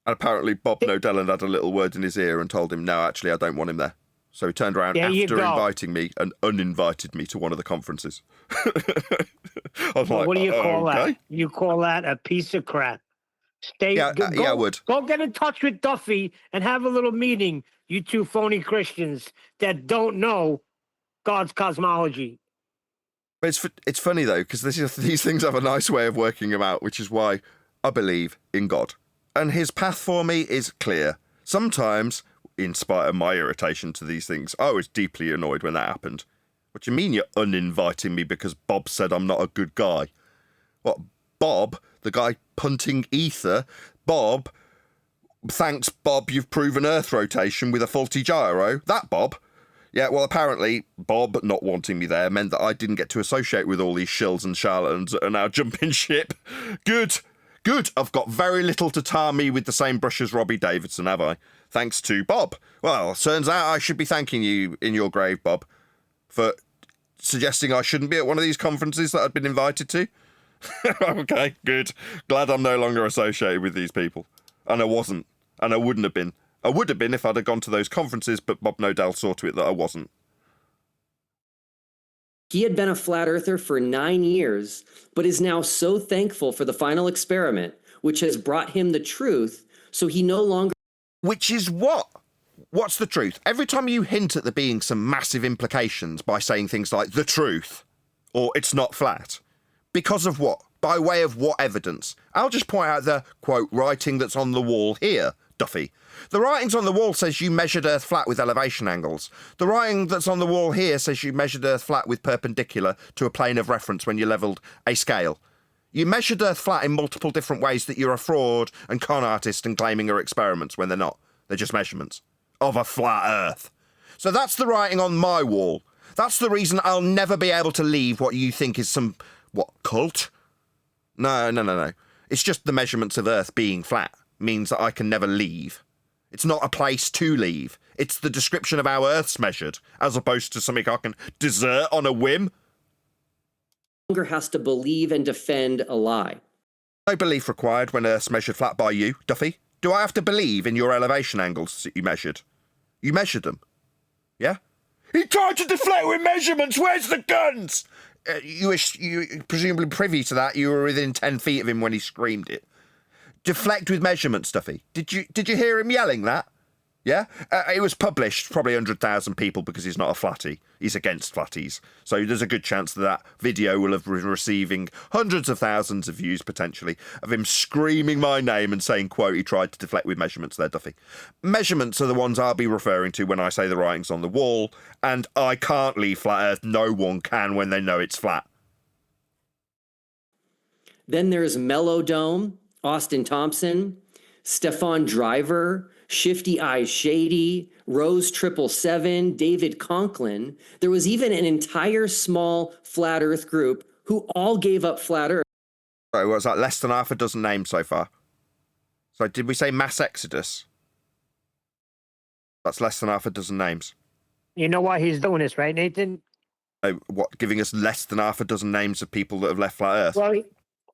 And apparently Bob Nodelland had a little word in his ear and told him, no, actually, I don't want him there. So he turned around after inviting me and uninvited me to one of the conferences. I was like, what do you call that? You call that a piece of crap. Yeah, I would. Go get in touch with Duffy and have a little meeting, you two phony Christians that don't know God's cosmology. But it's funny, though, because these things have a nice way of working them out, which is why I believe in God. And his path for me is clear. Sometimes, in spite of my irritation to these things, I was deeply annoyed when that happened. What do you mean you're uninviting me because Bob said I'm not a good guy? What, Bob, the guy punting ether? Bob, thanks Bob, you've proven Earth rotation with a faulty gyro? That Bob? Yeah, well, apparently Bob not wanting me there meant that I didn't get to associate with all these shills and charlatans that are now jumping ship. Good. I've got very little to tar me with the same brush as Robby Davidson, have I? Thanks to Bob. Well, turns out I should be thanking you in your grave, Bob, for suggesting I shouldn't be at one of these conferences that I'd been invited to. Okay, good. Glad I'm no longer associated with these people. And I wasn't. And I wouldn't have been. I would have been if I'd have gone to those conferences, but Bob Nodell saw to it that I wasn't. He had been a flat earther for 9 years, but is now so thankful for the final experiment, which has brought him the truth, so he no longer... Which is what? What's the truth? Every time you hint at there being some massive implications by saying things like the truth, or it's not flat, because of what? By way of what evidence? I'll just point out the, quote, writing that's on the wall here, Duffy. The writings on the wall says you measured Earth flat with elevation angles. The writing that's on the wall here says you measured Earth flat with perpendicular to a plane of reference when you levelled a scale. You measured Earth flat in multiple different ways that you're a fraud and con artist and claiming are experiments when they're not. They're just measurements of a flat Earth. So that's the writing on my wall. That's the reason I'll never be able to leave what you think is some, what, cult? No. It's just the measurements of Earth being flat means that I can never leave. It's not a place to leave. It's the description of how Earth's measured, as opposed to something I can desert on a whim. Longer has to believe and defend a lie. No belief required when Earth's measured flat by you, Duffy. Do I have to believe in your elevation angles that you measured? You measured them. Yeah? He tried to deflect with measurements! Where's the guns? You presumably privy to that. You were within 10 feet of him when he screamed it. Deflect with measurement, Stuffy. Did you hear him yelling that? Yeah? It was published, probably 100,000 people, because he's not a flatty. He's against flatties. So there's a good chance that that video will have been receiving hundreds of thousands of views, potentially, of him screaming my name and saying, quote, he tried to deflect with measurements there, Duffy. Measurements are the ones I'll be referring to when I say the writing's on the wall, and I can't leave flat Earth. No one can when they know it's flat. Then there's Melodome, Austin Thompson, Stefan Driver, Shifty Eyes Shady, Rose 777, David Conklin. There was even an entire small flat Earth group who all gave up flat Earth. Sorry, what was that? Less than half a dozen names so far. So did we say mass exodus? That's less than half a dozen names. You know why he's doing this, right, Nathan? What, giving us less than half a dozen names of people that have left flat Earth? Well,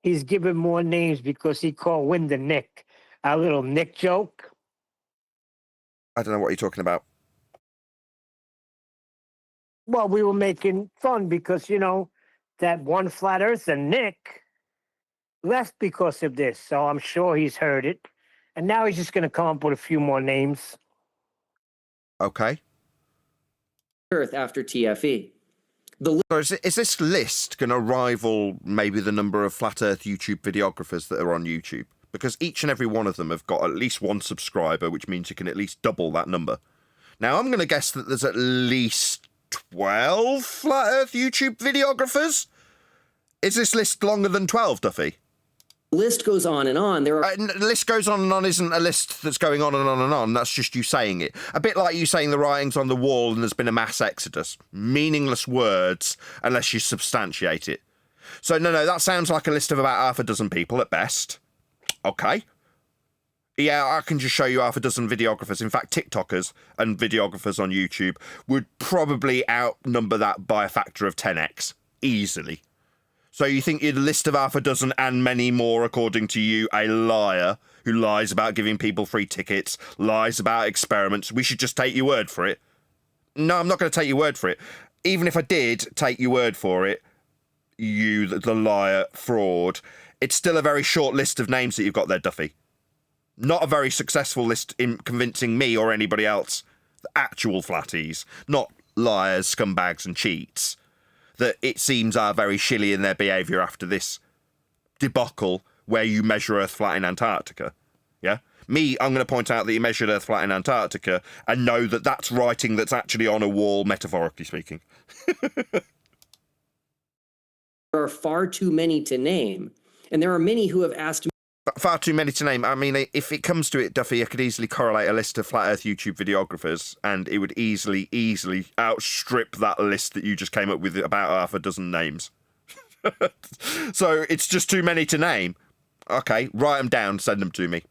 he's giving more names because he called Wyndham Nick. Our little Nick joke. I don't know what you're talking about. Well, we were making fun because, you know, that one flat earther, Nick, left because of this. So I'm sure he's heard it. And now he's just going to come up with a few more names. Okay. Earth after TFE. So is this list going to rival maybe the number of flat Earth YouTube videographers that are on YouTube? Because each and every one of them have got at least one subscriber, which means you can at least double that number. Now, I'm going to guess that there's at least 12 flat Earth YouTube videographers. Is this list longer than 12, Duffy? The list goes on and on. There are The list goes on and on isn't a list that's going on and on and on. That's just you saying it. A bit like you saying the writing's on the wall and there's been a mass exodus. Meaningless words unless you substantiate it. So, no, that sounds like a list of about half a dozen people at best. Okay. Yeah, I can just show you half a dozen videographers. In fact, TikTokers and videographers on YouTube would probably outnumber that by a factor of 10x. Easily. So you think you'd list of half a dozen and many more, according to you, a liar who lies about giving people free tickets, lies about experiments. We should just take your word for it. No, I'm not going to take your word for it. Even if I did take your word for it, you, the liar, fraud, it's still a very short list of names that you've got there, Duffy. Not a very successful list in convincing me or anybody else, the actual flatties, not liars, scumbags and cheats, that it seems are very shilly in their behaviour after this debacle where you measure Earth flat in Antarctica. Yeah? Me, I'm going to point out that you measured Earth flat in Antarctica and know that that's writing that's actually on a wall, metaphorically speaking. There are far too many to name. And there are many who have asked me. Far too many to name. I mean, if it comes to it, Duffy, I could easily correlate a list of flat Earth YouTube videographers, and it would easily outstrip that list that you just came up with about half a dozen names. So it's just too many to name. Okay, write them down, send them to me.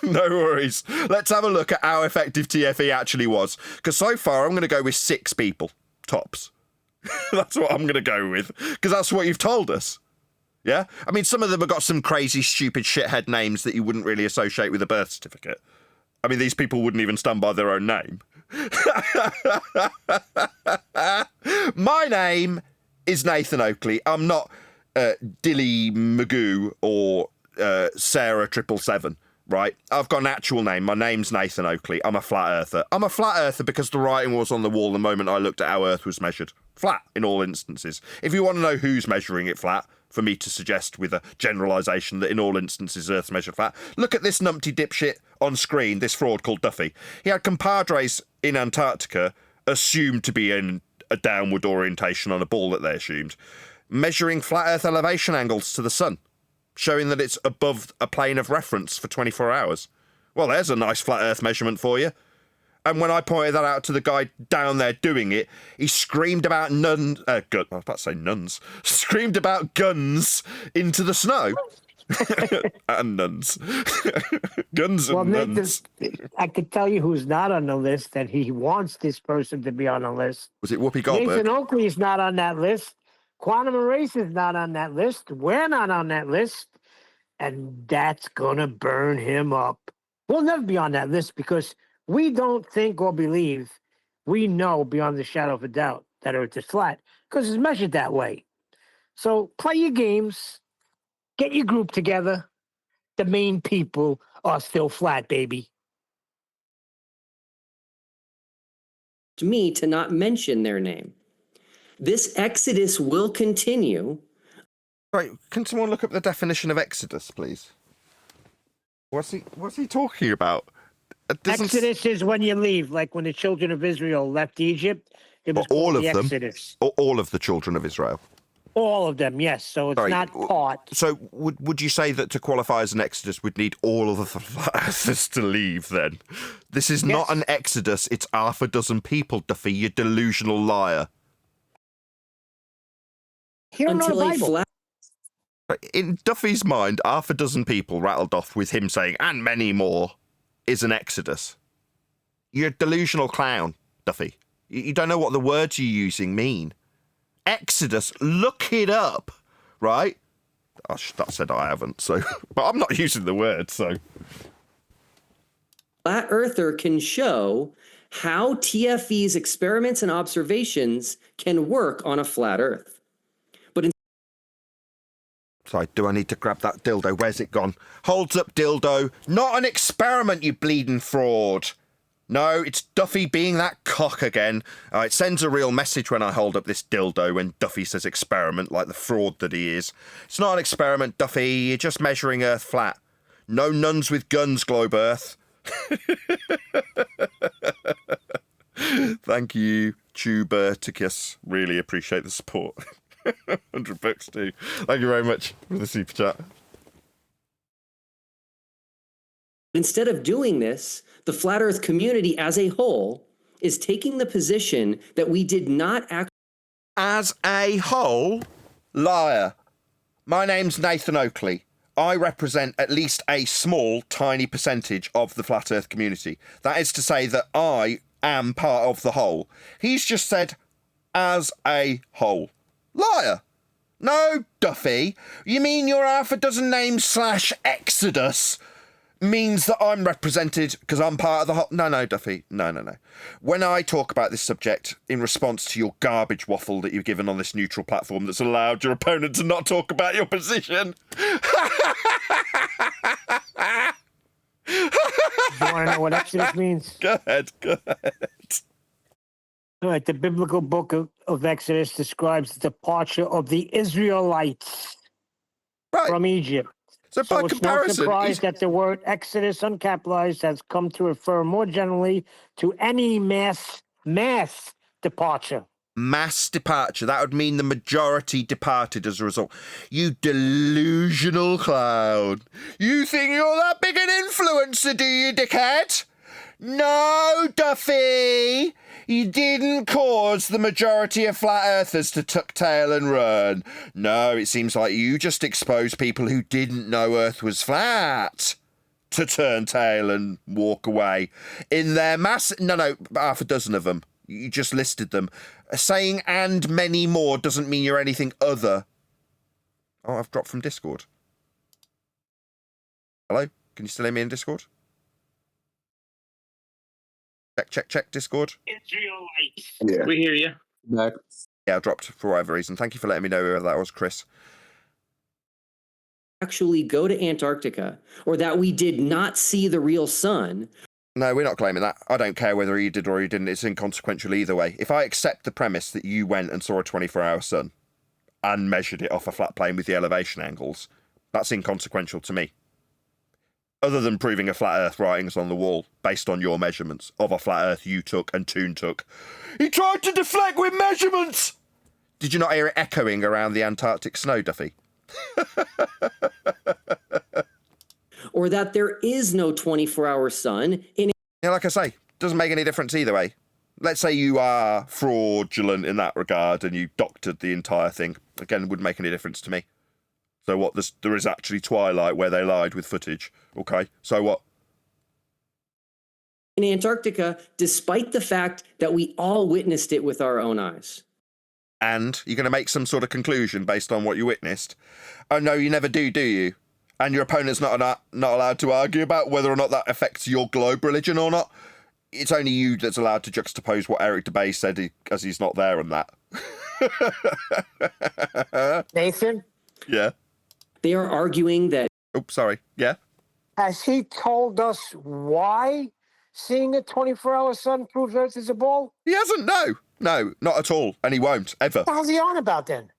No worries. Let's have a look at how effective TFE actually was. Because so far, I'm going to go with 6 people, tops. That's what I'm going to go with, because that's what you've told us. Yeah? I mean, some of them have got some crazy, stupid shithead names that you wouldn't really associate with a birth certificate. I mean, these people wouldn't even stand by their own name. My name is Nathan Oakley. I'm not Dilly Magoo or Sarah 777, right? I've got an actual name. My name's Nathan Oakley. I'm a flat earther. I'm a flat earther because the writing was on the wall the moment I looked at how Earth was measured. Flat, in all instances. If you want to know who's measuring it flat, for me to suggest with a generalisation that in all instances Earth's measured flat, look at this numpty dipshit on screen, this fraud called Duffy. He had compadres in Antarctica assumed to be in a downward orientation on a ball that they assumed, measuring flat Earth elevation angles to the sun, showing that it's above a plane of reference for 24 hours. Well, there's a nice flat Earth measurement for you. And when I pointed that out to the guy down there doing it, he screamed about nuns. I was about to say nuns. Screamed about guns into the snow. And nuns. Guns and nuns. I could tell you who's not on the list, and he wants this person to be on the list. Was it Whoopi Goldberg? Nathan Oakley is not on that list. Quantum Erase is not on that list. We're not on that list. And that's going to burn him up. We'll never be on that list because we don't think or believe, we know beyond the shadow of a doubt that Earth is flat because it's measured that way. So play your games, get your group together, the main people are still flat, baby. Me to not mention their name. This exodus will continue. Right, can someone look up the definition of exodus, please? What's he talking about? Exodus is when you leave, like when the children of Israel left Egypt. It was all called of the them? Exodus. All of the children of Israel. All of them, yes. So it's Sorry, not part. So would you say that to qualify as an exodus, we'd need all of the flat earthers to leave then? This is not an exodus, it's half a dozen people, Duffy, you delusional liar. You don't know the Bible. In Duffy's mind, half a dozen people rattled off with him saying, and many more, is an exodus. You're a delusional clown, Duffy. You don't know what the words you're using mean. Exodus, look it up, right? That said I haven't, so... But I'm not using the word, so... Flat earther can show how TFE's experiments and observations can work on a flat earth. But Sorry, do I need to grab that dildo? Where's it gone? Holds up, dildo. Not an experiment, you bleeding fraud. No, it's Duffy being that cock again. It sends a real message when I hold up this dildo when Duffy says experiment, like the fraud that he is. It's not an experiment, Duffy. You're just measuring Earth flat. No nuns with guns, Globe Earth. Thank you, Tuberticus. Really appreciate the support. $100 too. Thank you very much for the super chat. instead of doing this, the flat earth community as a whole is taking the position that we did not act as a whole. Liar. My name's Nathan Oakley. I represent at least a small, tiny percentage of the flat earth community. That is to say that I am part of the whole. He's just said as a whole. Liar. No, Duffy. You mean your half a dozen names / Exodus means that I'm represented because I'm part of the whole? No, Duffy. No. When I talk about this subject in response to your garbage waffle that you've given on this neutral platform that's allowed your opponent to not talk about your position. You want to know what Exodus means? Go ahead. All right, the biblical book of Exodus describes the departure of the Israelites from Egypt. So by it's comparison, no surprise that the word Exodus uncapitalized has come to refer more generally to any mass departure. Mass departure. That would mean the majority departed as a result. You delusional clown. You think you're that big an influencer, do you, dickhead? No, Duffy. You didn't cause the majority of flat earthers to tuck tail and run. No, it seems like you just exposed people who didn't know Earth was flat to turn tail and walk away. In their mass... No, half a dozen of them. You just listed them. Saying and many more doesn't mean you're anything other. Oh, I've dropped from Discord. Hello? Can you still hear me in Discord? Check, Discord. Israelites. Yeah. We hear you. Back. Yeah, I dropped for whatever reason. Thank you for letting me know whether that was Chris. actually go to Antarctica, or that we did not see the real sun. No, we're not claiming that. I don't care whether you did or you didn't. It's inconsequential either way. If I accept the premise that you went and saw a 24-hour sun and measured it off a flat plane with the elevation angles, that's inconsequential to me. Other than proving a flat earth writings on the wall based on your measurements of a flat earth you took and Toon took. He tried to deflect with measurements! Did you not hear it echoing around the Antarctic snow, Duffy? Or that there is no 24-hour sun in... Yeah, like I say, doesn't make any difference either way. Let's say you are fraudulent in that regard and you doctored the entire thing. Again, wouldn't make any difference to me. So what, there is actually twilight where they lied with footage. Okay, so what? in Antarctica, despite the fact that we all witnessed it with our own eyes. And you're going to make some sort of conclusion based on what you witnessed? Oh, no, you never do you? And your opponent's not allowed to argue about whether or not that affects your globe religion or not? It's only you that's allowed to juxtapose what Eric DeBay said as he's not there and that. Nathan? Yeah. They are arguing that Oops, sorry. Yeah. Has he told us why seeing a 24-hour sun proves Earth is a ball? He hasn't, no. No, not at all. And he won't, ever. What the hell's he on about then?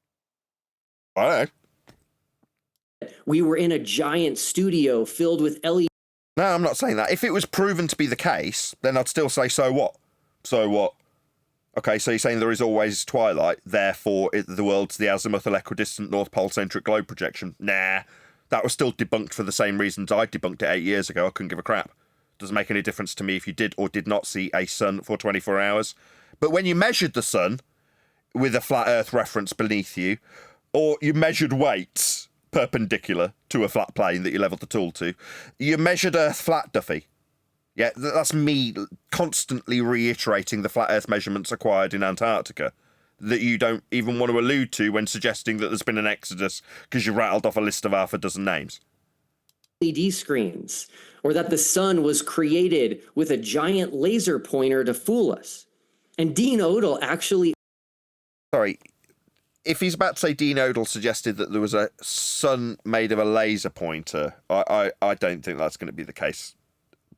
I don't know. We were in a giant studio filled with LED. No, I'm not saying that. If it was proven to be the case, then I'd still say, so what? So what? Okay, so you're saying there is always twilight, therefore the world's the azimuthal equidistant North Pole-centric globe projection. Nah, that was still debunked for the same reasons I debunked it 8 years ago. I couldn't give a crap. Doesn't make any difference to me if you did or did not see a sun for 24 hours. But when you measured the sun with a flat Earth reference beneath you, or you measured weights perpendicular to a flat plane that you levelled the tool to, you measured Earth flat, Duffy. Yeah, that's me constantly reiterating the flat Earth measurements acquired in Antarctica that you don't even want to allude to when suggesting that there's been an exodus because you rattled off a list of half a dozen names. LED screens, or that the sun was created with a giant laser pointer to fool us. And Dean Odell actually... Sorry, if he's about to say Dean Odell suggested that there was a sun made of a laser pointer, I don't think that's going to be the case.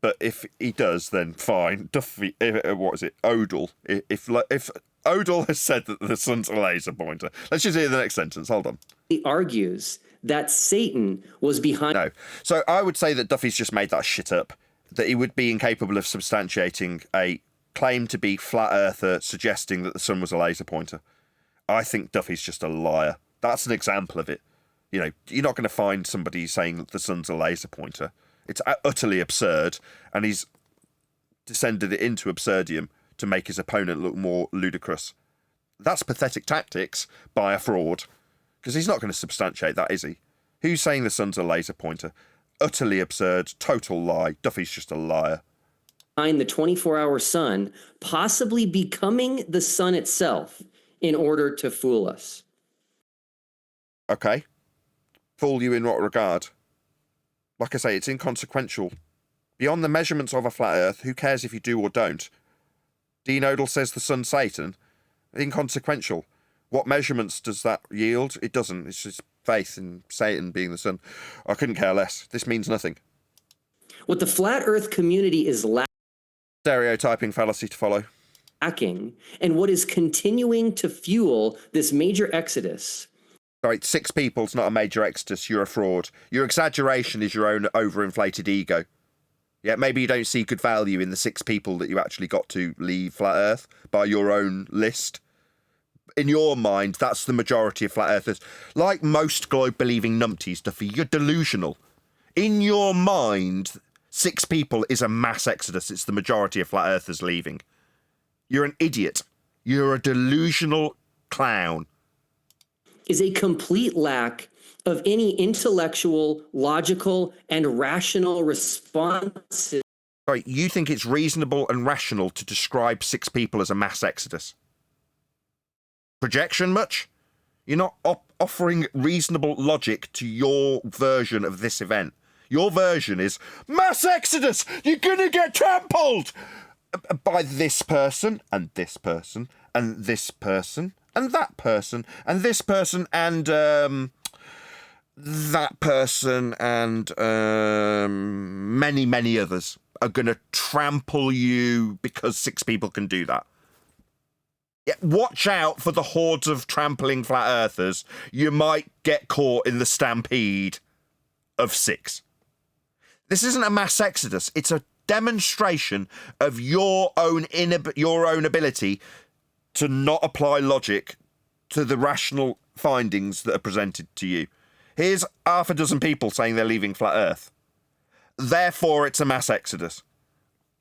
But if he does, then fine. Duffy, what is it? Odell. If Odell has said that the sun's a laser pointer, let's just hear the next sentence. Hold on. He argues that Satan was behind... No. So I would say that Duffy's just made that shit up. That he would be incapable of substantiating a claim to be flat earther suggesting that the sun was a laser pointer. I think Duffy's just a liar. That's an example of it. You know, you're not going to find somebody saying that the sun's a laser pointer. It's utterly absurd, and he's descended it into absurdium to make his opponent look more ludicrous. That's pathetic tactics by a fraud, because he's not going to substantiate that, is he? Who's saying the sun's a laser pointer? Utterly absurd, total lie. Duffy's just a liar. Behind the 24-hour sun, possibly becoming the sun itself in order to fool us. Okay. Fool you in what regard? Like I say, it's inconsequential. Beyond the measurements of a flat Earth, who cares if you do or don't? Dean Odell says the sun's Satan. Inconsequential. What measurements does that yield? It doesn't. It's just faith in Satan being the sun. I couldn't care less. This means nothing. What the flat Earth community is Stereotyping fallacy to follow. lacking, and what is continuing to fuel this major exodus... Sorry, 6 people's not a major exodus. You're a fraud. Your exaggeration is your own overinflated ego. Yeah, maybe you don't see good value in the 6 people that you actually got to leave flat Earth by your own list. In your mind, that's the majority of flat earthers. Like most globe-believing numpties, Duffy, you're delusional. In your mind, 6 people is a mass exodus. It's the majority of flat earthers leaving. You're an idiot. You're a delusional clown. Is a complete lack of any intellectual, logical, and rational responses. Sorry, you think it's reasonable and rational to describe 6 people as a mass exodus? Projection much? You're not offering reasonable logic to your version of this event. Your version is, mass exodus! You're gonna get trampled! By this person, and this person, and this person, and that person, and this person, and that person, and many, many others are going to trample you because 6 people can do that. Yeah, watch out for the hordes of trampling flat earthers. You might get caught in the stampede of 6. This isn't a mass exodus. It's a demonstration of your own ability to not apply logic to the rational findings that are presented to you. Here's half a dozen people saying they're leaving flat Earth. Therefore, it's a mass exodus.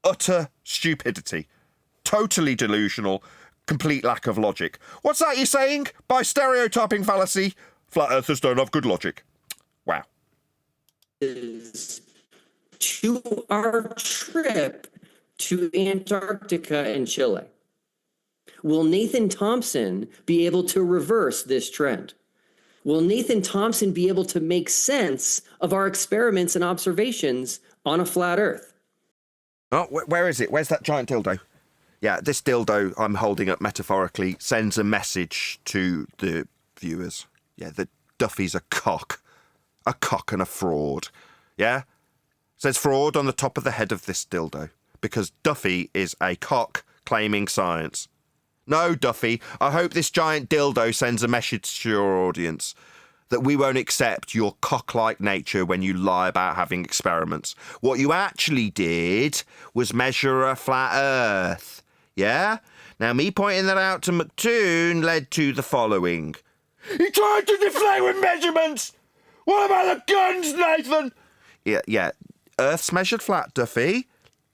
Utter stupidity. Totally delusional. Complete lack of logic. What's that you're saying? By stereotyping fallacy, flat earthers don't have good logic. Wow. To our trip to Antarctica and Chile. Will Nathan Thompson be able to reverse this trend? Will Nathan Thompson be able to make sense of our experiments and observations on a flat Earth? Oh, where is it? Where's that giant dildo? Yeah, this dildo I'm holding up metaphorically sends a message to the viewers. Yeah, that Duffy's a cock. a cock and a fraud. Yeah? Says fraud on the top of the head of this dildo, because Duffy is a cock claiming science. No, Duffy, I hope this giant dildo sends a message to your audience that we won't accept your cock-like nature when you lie about having experiments. What you actually did was measure a flat Earth. Yeah? Now, me pointing that out to McToon led to the following. He tried to deflate with measurements! What about the guns, Nathan? Yeah. Earth's measured flat, Duffy.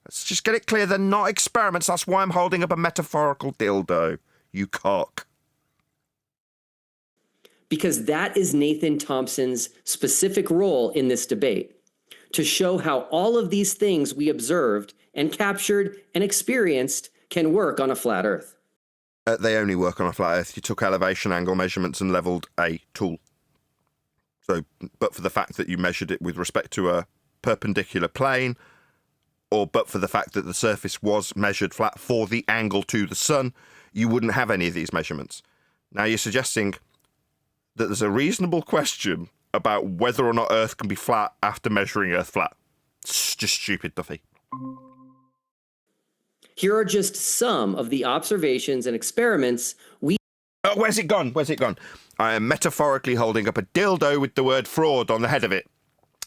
Let's just get it clear, they're not experiments. That's why I'm holding up a metaphorical dildo, you cock. Because that is Nathan Thompson's specific role in this debate, to show how all of these things we observed and captured and experienced can work on a flat Earth. They only work on a flat Earth. You took elevation angle measurements and levelled a tool. So, but for the fact that you measured it with respect to a perpendicular plane, or but for the fact that the surface was measured flat for the angle to the sun, you wouldn't have any of these measurements. Now you're suggesting that there's a reasonable question about whether or not Earth can be flat after measuring Earth flat. It's just stupid, Duffy. Here are just some of the observations and experiments we... Oh, where's it gone? I am metaphorically holding up a dildo with the word fraud on the head of it.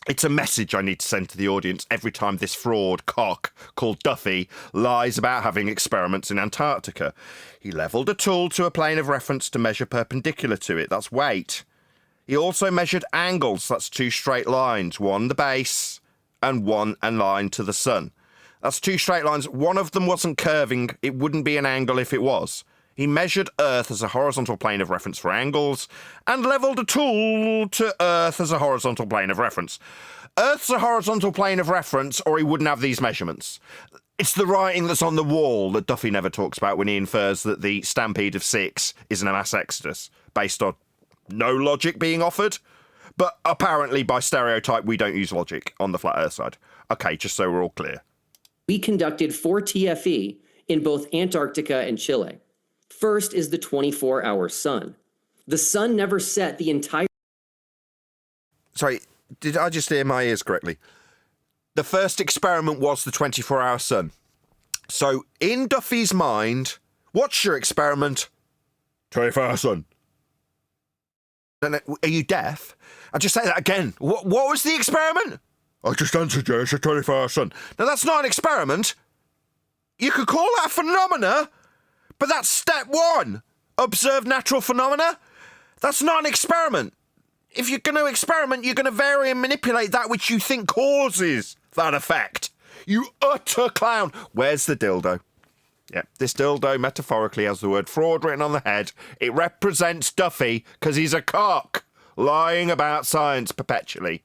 It's a message I need to send to the audience every time this fraud cock called Duffy lies about having experiments in Antarctica. He levelled a tool to a plane of reference to measure perpendicular to it. That's weight. He also measured angles. That's 2 straight lines. One the base and one a line to the sun. That's 2 straight lines. One of them wasn't curving. It wouldn't be an angle if it was. He measured Earth as a horizontal plane of reference for angles and levelled a tool to Earth as a horizontal plane of reference. Earth's a horizontal plane of reference, or he wouldn't have these measurements. It's the writing that's on the wall that Duffy never talks about when he infers that the stampede of 6 isn't a mass exodus, based on no logic being offered. But apparently, by stereotype, we don't use logic on the flat Earth side. Okay, just so we're all clear. We conducted for TFE in both Antarctica and Chile. First is the 24-hour sun. The sun never set the entire... Sorry, did I just hear my ears correctly? The first experiment was the 24-hour sun. So, in Duffy's mind, what's your experiment? 24-hour sun. Are you deaf? I'll just say that again. What was the experiment? I just answered you, it's a 24-hour sun. Now, that's not an experiment. You could call that a phenomena, but that's step 1. Observe natural phenomena. That's not an experiment. If you're going to experiment, you're going to vary and manipulate that which you think causes that effect. You utter clown. Where's the dildo? Yeah, this dildo metaphorically has the word fraud written on the head. It represents Duffy because he's a cock, lying about science perpetually.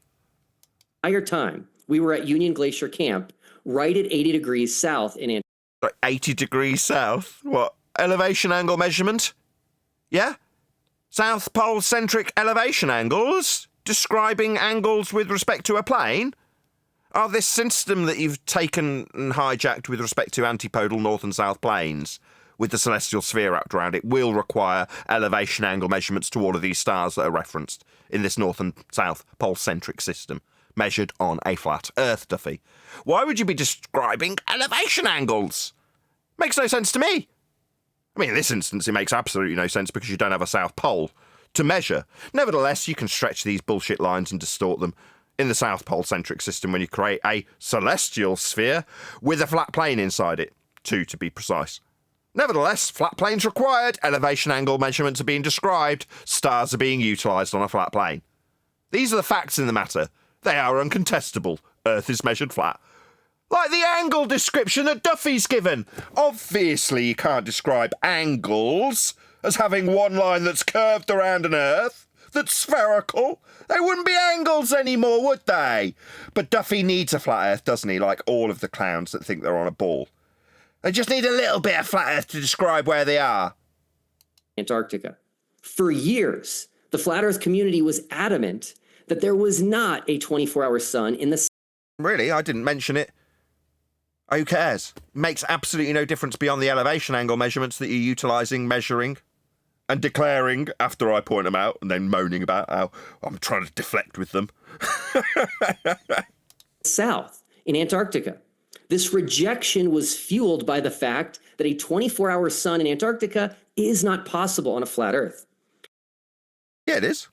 Entire time, we were at Union Glacier Camp, right at 80 degrees south in Antarctica. 80 degrees south? What? Elevation angle measurement? Yeah? South Pole centric elevation angles? Describing angles with respect to a plane? Oh, this system that you've taken and hijacked with respect to antipodal north and south planes, with the celestial sphere wrapped around it, will require elevation angle measurements to all of these stars that are referenced in this north and south pole centric system, measured on a flat Earth, Duffy. Why would you be describing elevation angles? Makes no sense to me. I mean, in this instance, it makes absolutely no sense because you don't have a South Pole to measure. Nevertheless, you can stretch these bullshit lines and distort them in the South Pole-centric system when you create a celestial sphere with a flat plane inside it, 2 to be precise. Nevertheless, flat planes required, elevation angle measurements are being described, stars are being utilised on a flat plane. These are the facts in the matter. They are uncontestable. Earth is measured flat. Like the angle description that Duffy's given. Obviously, you can't describe angles as having one line that's curved around an Earth that's spherical. They wouldn't be angles anymore, would they? But Duffy needs a flat Earth, doesn't he? Like all of the clowns that think they're on a ball. They just need a little bit of flat Earth to describe where they are. Antarctica. For years, the flat Earth community was adamant that there was not a 24-hour sun in the... Really? I didn't mention it. Who cares? Makes absolutely no difference beyond the elevation angle measurements that you're utilising, measuring. and declaring after I point them out and then moaning about how I'm trying to deflect with them. South in Antarctica. This rejection was fueled by the fact that a 24-hour sun in Antarctica is not possible on a flat Earth. Yeah, it is.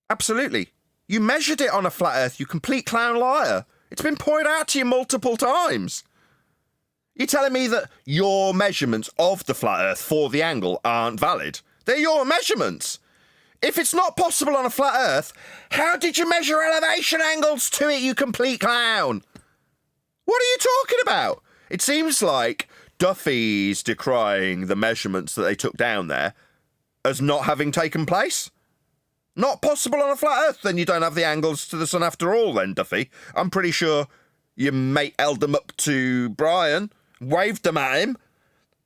Absolutely. You measured it on a flat Earth, you complete clown liar. It's been pointed out to you multiple times. You're telling me that your measurements of the flat Earth for the angle aren't valid? They're your measurements. If it's not possible on a flat Earth, how did you measure elevation angles to it, you complete clown? What are you talking about? It seems like Duffy's decrying the measurements that they took down there as not having taken place. Not possible on a flat Earth, then you don't have the angles to the sun after all then, Duffy. I'm pretty sure your mate held them up to Brian, waved them at him.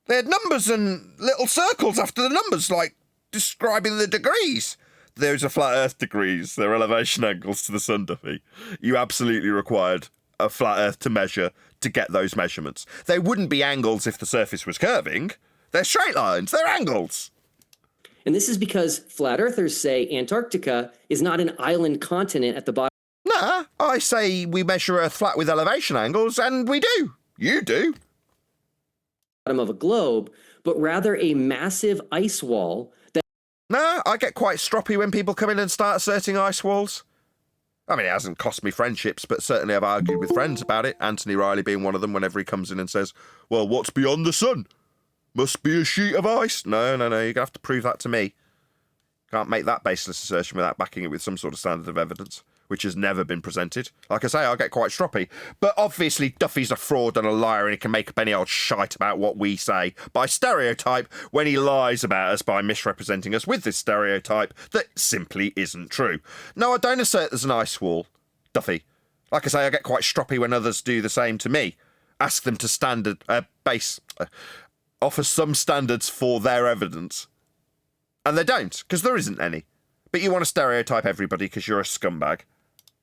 They had numbers and little circles after the numbers, like describing the degrees. There's a flat Earth degrees, they're elevation angles to the sun, Duffy. You absolutely required a flat Earth to measure to get those measurements. They wouldn't be angles if the surface was curving. They're straight lines, they're angles. And this is because flat earthers say Antarctica is not an island continent at the bottom Nah, I say we measure Earth flat with elevation angles, and we do. You do. of a globe, but rather a massive ice wall that... Nah, I get quite stroppy when people come in and start asserting ice walls. I mean, it hasn't cost me friendships, but certainly I've argued with friends about it, Anthony Riley being one of them whenever he comes in and says, well, what's beyond the sun? Must be a sheet of ice. No, you're going to have to prove that to me. Can't make that baseless assertion without backing it with some sort of standard of evidence, which has never been presented. Like I say, I get quite stroppy. But obviously, Duffy's a fraud and a liar, and he can make up any old shite about what we say by stereotype when he lies about us by misrepresenting us with this stereotype that simply isn't true. No, I don't assert there's an ice wall, Duffy. Like I say, I get quite stroppy when others do the same to me. Ask them to offer some standards for their evidence. And they don't, because there isn't any. But you want to stereotype everybody because you're a scumbag.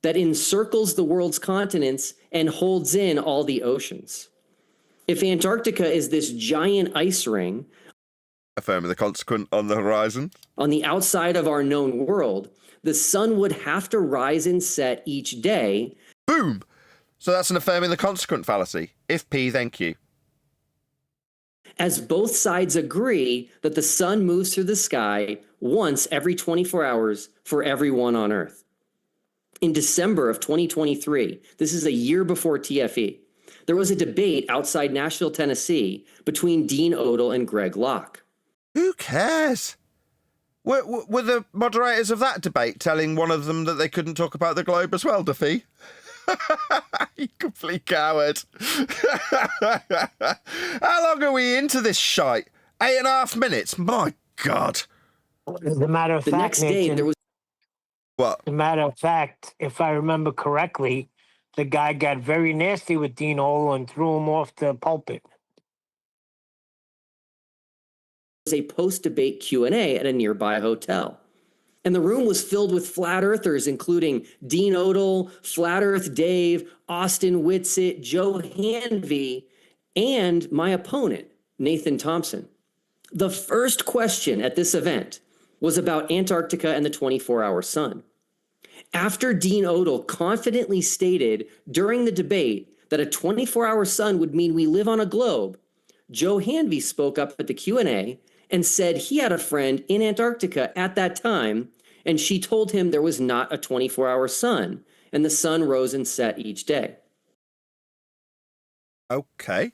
that encircles the world's continents and holds in all the oceans. If Antarctica is this giant ice ring, affirming the consequent on the horizon, on the outside of our known world, the sun would have to rise and set each day. Boom! So that's an affirming the consequent fallacy. If P, then Q. As both sides agree that the sun moves through the sky once every 24 hours for everyone on Earth. In December of 2023, this is a year before TFE, there was a debate outside Nashville, Tennessee, between Dean Odle and Greg Locke. Who cares? Were the moderators of that debate telling one of them that they couldn't talk about the globe as well, Duffy? You complete coward. How long are we into this shite? 8.5 minutes? My God. As a matter of The fact, next day, Nathan, there was... What? as a matter of fact, if I remember correctly, the guy got very nasty with Dean Odle and threw him off the pulpit. a post-debate Q&A at a nearby hotel. And the room was filled with flat earthers, including Dean Odle, Flat Earth Dave, Austin Whitsitt, Joe Hanvey, and my opponent, Nathan Thompson. The first question at this event was about Antarctica and the 24-hour sun. After Dean Odle confidently stated during the debate that a 24-hour sun would mean we live on a globe, Joe Hanvey spoke up at the Q&A and said he had a friend in Antarctica at that time, and she told him there was not a 24-hour sun, and the sun rose and set each day. Okay.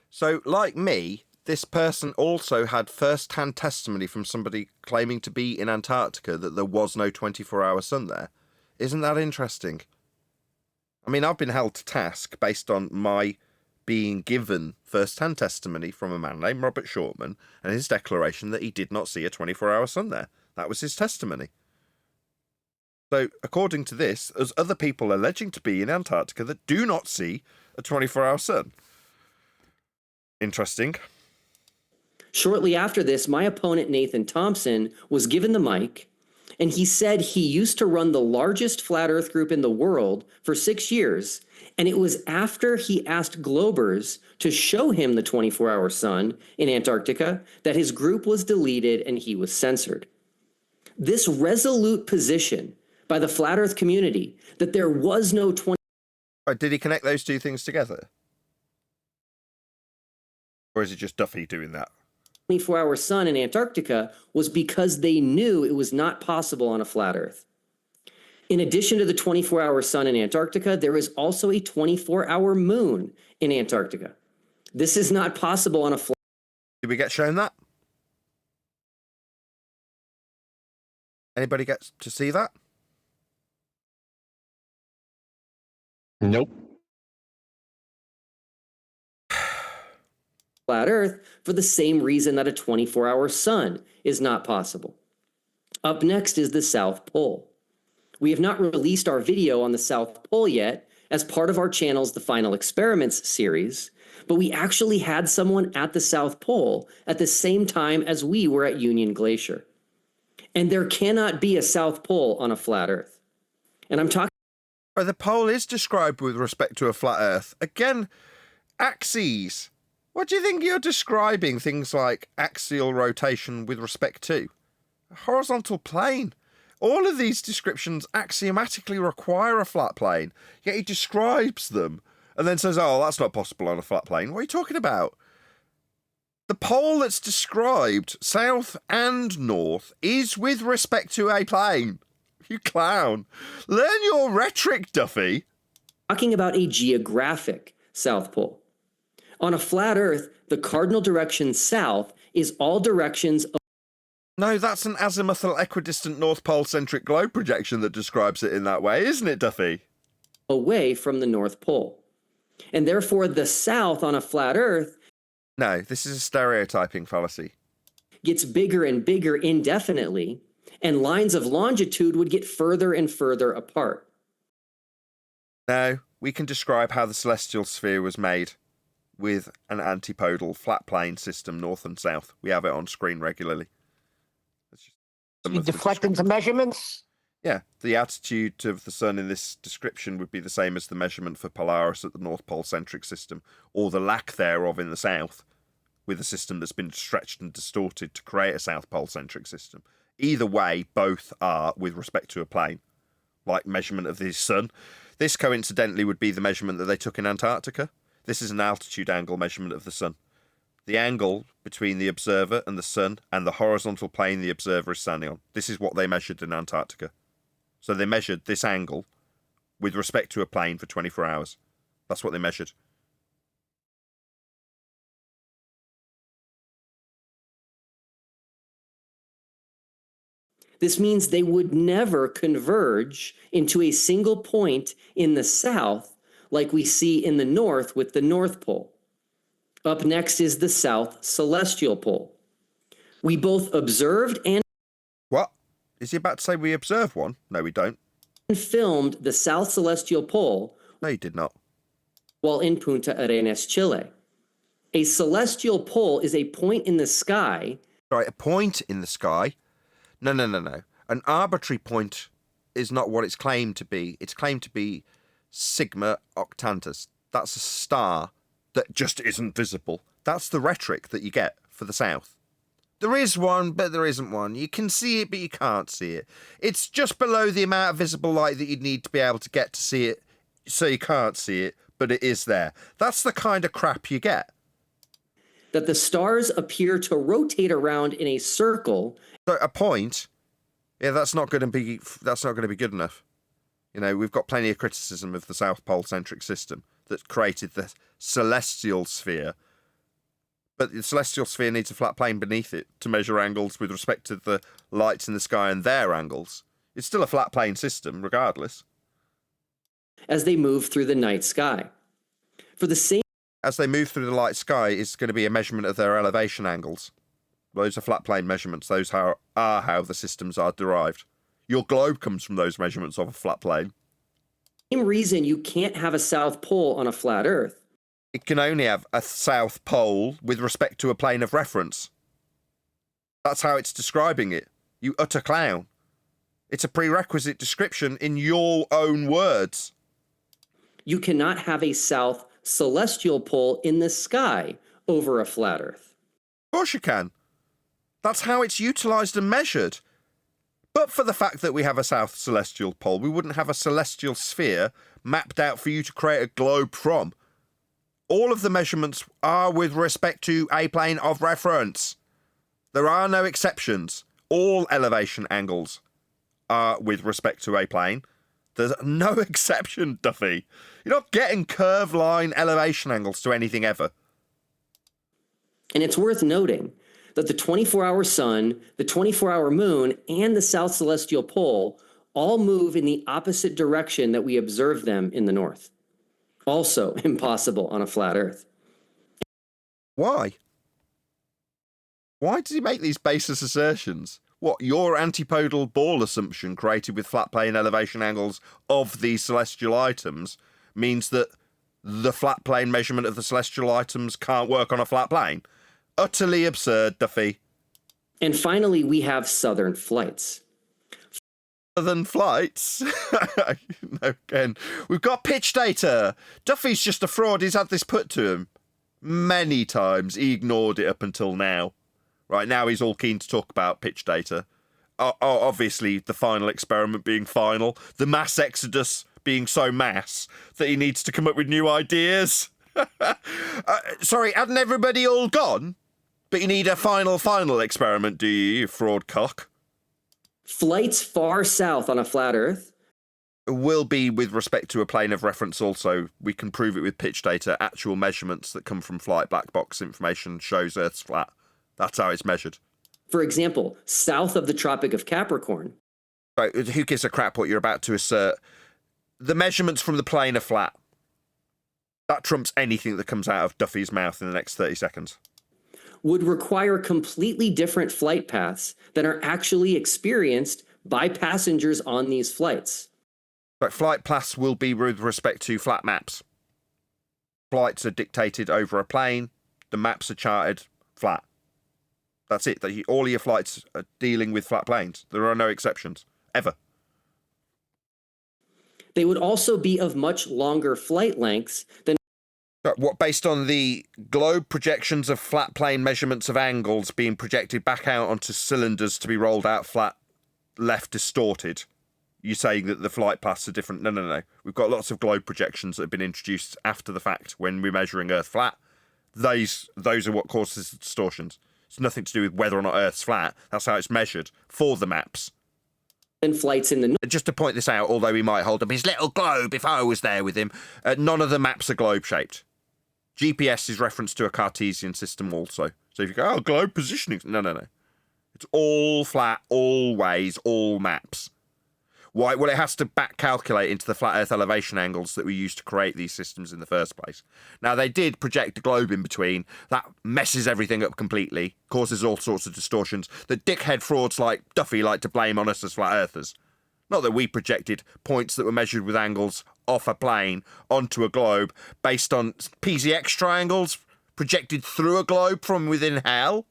So, like me, this person also had first-hand testimony from somebody claiming to be in Antarctica that there was no 24-hour sun there. Isn't that interesting? I mean, I've been held to task based on my being given first-hand testimony from a man named Robert Shortman and his declaration that he did not see a 24-hour sun there. That was his testimony. So, according to this, there's other people alleging to be in Antarctica that do not see a 24-hour sun. Interesting. Shortly after this, my opponent, Nathan Thompson, was given the mic, And he said he used to run the largest flat earth group in the world for 6 years. And it was after he asked Globers to show him the 24-hour sun in Antarctica that his group was deleted and he was censored. This resolute position by the flat earth community that there was no 20. Did he connect those two things together? Or is it just Duffy doing that? 24-hour sun in Antarctica was because they knew it was not possible on a flat earth. In addition to the 24-hour sun in Antarctica, there is also a 24-hour moon in Antarctica. This is not possible on a flat. Did we get shown that? Anybody get to see that? Nope. Flat earth for the same reason that a 24-hour sun is not possible. Up next is the South Pole. We have not released our video on the South Pole yet as part of our channel's The Final Experiments series, but we actually had someone at the South Pole at the same time as we were at Union Glacier. And there cannot be a South Pole on a flat earth. And I'm talking. The pole is described with respect to a flat earth. Again, axes. What do you think you're describing things like axial rotation with respect to? A horizontal plane. All of these descriptions axiomatically require a flat plane, yet he describes them and then says, oh, that's not possible on a flat plane. What are you talking about? The pole that's described, south and north, is with respect to a plane. You clown. Learn your rhetoric, Duffy. Talking about a geographic South Pole. On a flat Earth, the cardinal direction south is all directions. No, that's an azimuthal equidistant North Pole-centric globe projection that describes it in that way, isn't it, Duffy? Away from the North Pole. And therefore, the south on a flat Earth. No, this is a stereotyping fallacy. Gets bigger and bigger indefinitely, and lines of longitude would get further and further apart. No, we can describe how the celestial sphere was made with an antipodal flat plane system north and south. We have it on screen regularly. You deflect into measurements? Yeah, the attitude of the sun in this description would be the same as the measurement for Polaris at the North Pole-centric system, or the lack thereof in the south, with a system that's been stretched and distorted to create a South Pole-centric system. Either way, both are with respect to a plane, like measurement of the sun. This, coincidentally, would be the measurement that they took in Antarctica. This is an altitude angle measurement of the sun. The angle between the observer and the sun and the horizontal plane the observer is standing on. This is what they measured in Antarctica. So they measured this angle with respect to a plane for 24 hours. That's what they measured. This means they would never converge into a single point in the south like we see in the north with the North Pole. Up next is the South Celestial Pole. We both observed and... What? Is he about to say we observe one? No, we don't. ...filmed the South Celestial Pole... No, you did not. ...while in Punta Arenas, Chile. A celestial pole is a point in the sky... Right, a point in the sky? No. An arbitrary point is not what it's claimed to be. It's claimed to be Sigma Octantis. That's a star that just isn't visible. That's the rhetoric that you get for the South. There is one, but there isn't one. You can see it, but you can't see it. It's just below the amount of visible light that you'd need to be able to get to see it, so you can't see it, but it is there. That's the kind of crap you get. That the stars appear to rotate around in a circle. So a point, yeah, that's not going to be good enough. You know, we've got plenty of criticism of the South Pole-centric system that created the celestial sphere. But the celestial sphere needs a flat plane beneath it to measure angles with respect to the lights in the sky and their angles. It's still a flat plane system, regardless. As they move through the night sky. For the same... As they move through the light sky, it's going to be a measurement of their elevation angles. Those are flat plane measurements. Those are how the systems are derived. Your globe comes from those measurements of a flat plane. Same reason you can't have a South Pole on a flat Earth. It can only have a South Pole with respect to a plane of reference. That's how it's describing it. You utter clown. It's a prerequisite description in your own words. You cannot have a south celestial pole in the sky over a flat Earth. Of course you can. That's how it's utilised and measured. But for the fact that we have a south celestial pole, we wouldn't have a celestial sphere mapped out for you to create a globe from. All of the measurements are with respect to a plane of reference. There are no exceptions. All elevation angles are with respect to a plane. There's no exception, Duffy. You're not getting curved line elevation angles to anything ever. And it's worth noting that the 24-hour sun, the 24-hour moon, and the south celestial pole all move in the opposite direction that we observe them in the north. Also impossible on a flat Earth. Why? Why does he make these baseless assertions? What, your antipodal ball assumption created with flat plane elevation angles of these celestial items means that the flat plane measurement of the celestial items can't work on a flat plane? Utterly absurd, Duffy. And finally, we have southern flights. Southern flights? No, again, we've got pitch data. Duffy's just a fraud. He's had this put to him many times. He ignored it up until now. Right now, he's all keen to talk about pitch data. Obviously, the final experiment being final, the mass exodus being so mass that he needs to come up with new ideas. Sorry, hadn't everybody all gone? But you need a final experiment, do you fraud cock? Flights far south on a flat Earth will be with respect to a plane of reference also. We can prove it with pitch data. Actual measurements that come from flight black box information shows Earth's flat. That's how it's measured. For example, south of the Tropic of Capricorn. Right, who gives a crap what you're about to assert? The measurements from the plane are flat. That trumps anything that comes out of Duffy's mouth in the next 30 seconds. Would require completely different flight paths that are actually experienced by passengers on these flights. But flight paths will be with respect to flat maps. Flights are dictated over a plane. The maps are charted flat. That's it. All of your flights are dealing with flat planes. There are no exceptions, ever. They would also be of much longer flight lengths than... What, based on the globe projections of flat plane measurements of angles being projected back out onto cylinders to be rolled out flat, left distorted? You're saying that the flight paths are different? No. We've got lots of globe projections that have been introduced after the fact when we're measuring Earth flat. Those are what causes the distortions. It's nothing to do with whether or not Earth's flat. That's how it's measured for the maps. And flights in the... Just to point this out, although he might hold up his little globe if I was there with him, none of the maps are globe-shaped. GPS is referenced to a Cartesian system also. So if you go, globe positioning... No. It's all flat, all ways, all maps. Why? Well, it has to back calculate into the flat Earth elevation angles that we used to create these systems in the first place. Now, they did project a globe in between. That messes everything up completely, causes all sorts of distortions that dickhead frauds like Duffy like to blame on us as flat earthers. Not that we projected points that were measured with angles off a plane onto a globe based on PZX triangles projected through a globe from within hell.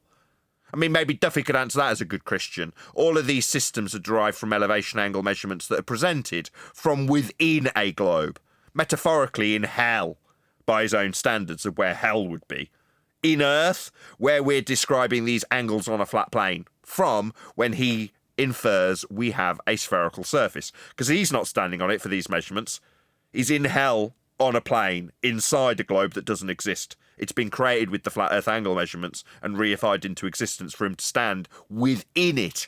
I mean, maybe Duffy could answer that as a good Christian. All of these systems are derived from elevation angle measurements that are presented from within a globe, metaphorically in hell, by his own standards of where hell would be. In Earth, where we're describing these angles on a flat plane, from when he infers we have a spherical surface. Because he's not standing on it for these measurements. He's in hell on a plane, inside a globe that doesn't exist. It's been created with the flat Earth angle measurements and reified into existence for him to stand within it.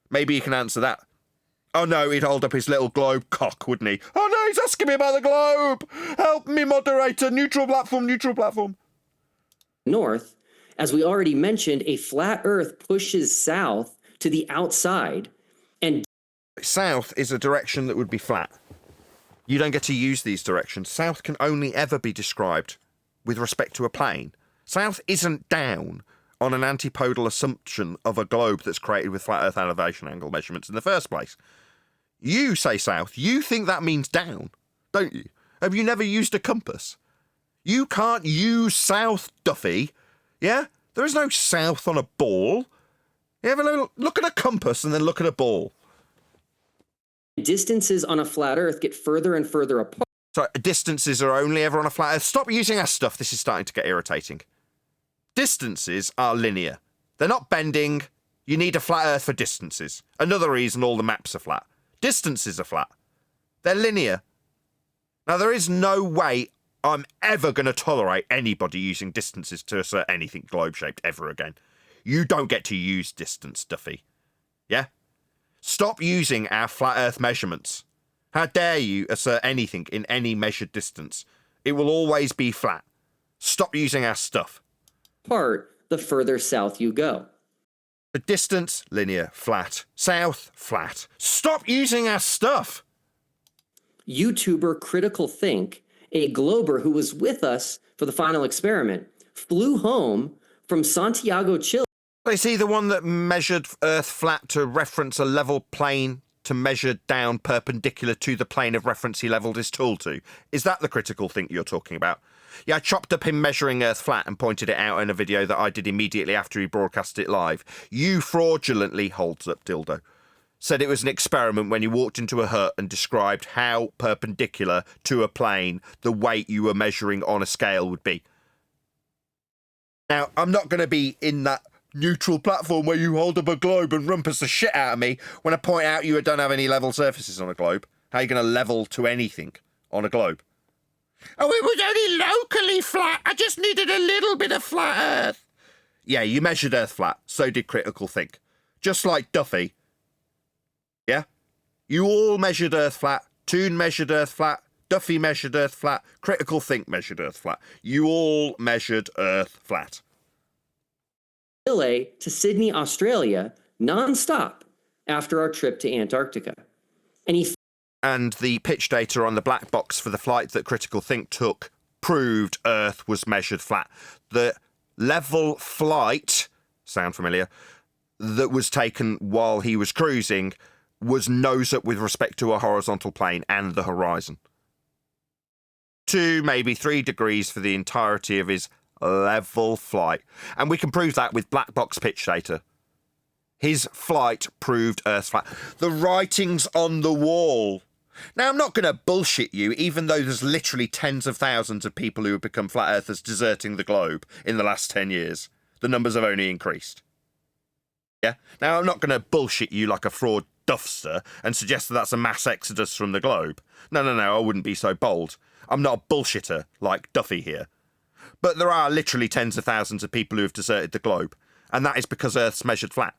Maybe he can answer that. Oh no, he'd hold up his little globe cock, wouldn't he? Oh no, he's asking me about the globe! Help me, moderator! Neutral platform! North, as we already mentioned, a flat Earth pushes south to the outside, and south is a direction that would be flat. You don't get to use these directions. South can only ever be described with respect to a plane. South isn't down on an antipodal assumption of a globe that's created with flat Earth elevation angle measurements in the first place. You say south, you think that means down, don't you? Have you never used a compass? You can't use south, Duffy. Yeah? There is no south on a ball. You ever look at a compass and then look at a ball? distances on a flat Earth get further and further apart. So distances are only ever on a flat Earth. Stop using our stuff. This is starting to get irritating. Distances are linear. They're not bending. You need a flat Earth for distances. Another reason all the maps are flat. Distances are flat. They're linear. Now, there is no way I'm ever going to tolerate anybody using distances to assert anything globe-shaped ever again. You don't get to use distance, Duffy. Yeah? Stop using our flat Earth measurements. How dare you assert anything in any measured distance? It will always be flat. Stop using our stuff. The further south you go. The distance, linear, flat. South, flat. Stop using our stuff! YouTuber Critical Think, a glober who was with us for the final experiment, flew home from Santiago, Chile. Is he the one that measured Earth flat to reference a level plane to measure down perpendicular to the plane of reference he levelled his tool to? Is that the Critical Think you're talking about? Yeah, I chopped up him measuring Earth flat and pointed it out in a video that I did immediately after he broadcast it live. You fraudulently, holds up dildo, said it was an experiment when you walked into a hut and described how perpendicular to a plane the weight you were measuring on a scale would be. Now, I'm not going to be in that neutral platform where you hold up a globe and rumpus the shit out of me when I point out you don't have any level surfaces on a globe. How are you going to level to anything on a globe? Oh, it was only locally flat. I just needed a little bit of flat Earth. Yeah, you measured Earth flat. So did Critical Think. Just like Duffy. Yeah? You all measured Earth flat. Toon measured Earth flat. Duffy measured Earth flat. Critical Think measured Earth flat. You all measured Earth flat. Chile to Sydney, Australia, non-stop after our trip to Antarctica. And the pitch data on the black box for the flight that Critical Think took proved Earth was measured flat. The level flight, sound familiar, that was taken while he was cruising was nose up with respect to a horizontal plane and the horizon. 2, maybe 3 degrees for the entirety of his level flight. And we can prove that with black box pitch data. His flight proved Earth's flat. The writing's on the wall. Now, I'm not going to bullshit you, even though there's literally tens of thousands of people who have become flat earthers deserting the globe in the last 10 years. The numbers have only increased. Yeah? Now, I'm not going to bullshit you like a fraud duffster and suggest that that's a mass exodus from the globe. No, I wouldn't be so bold. I'm not a bullshitter like Duffy here. But there are literally tens of thousands of people who have deserted the globe, and that is because Earth's measured flat.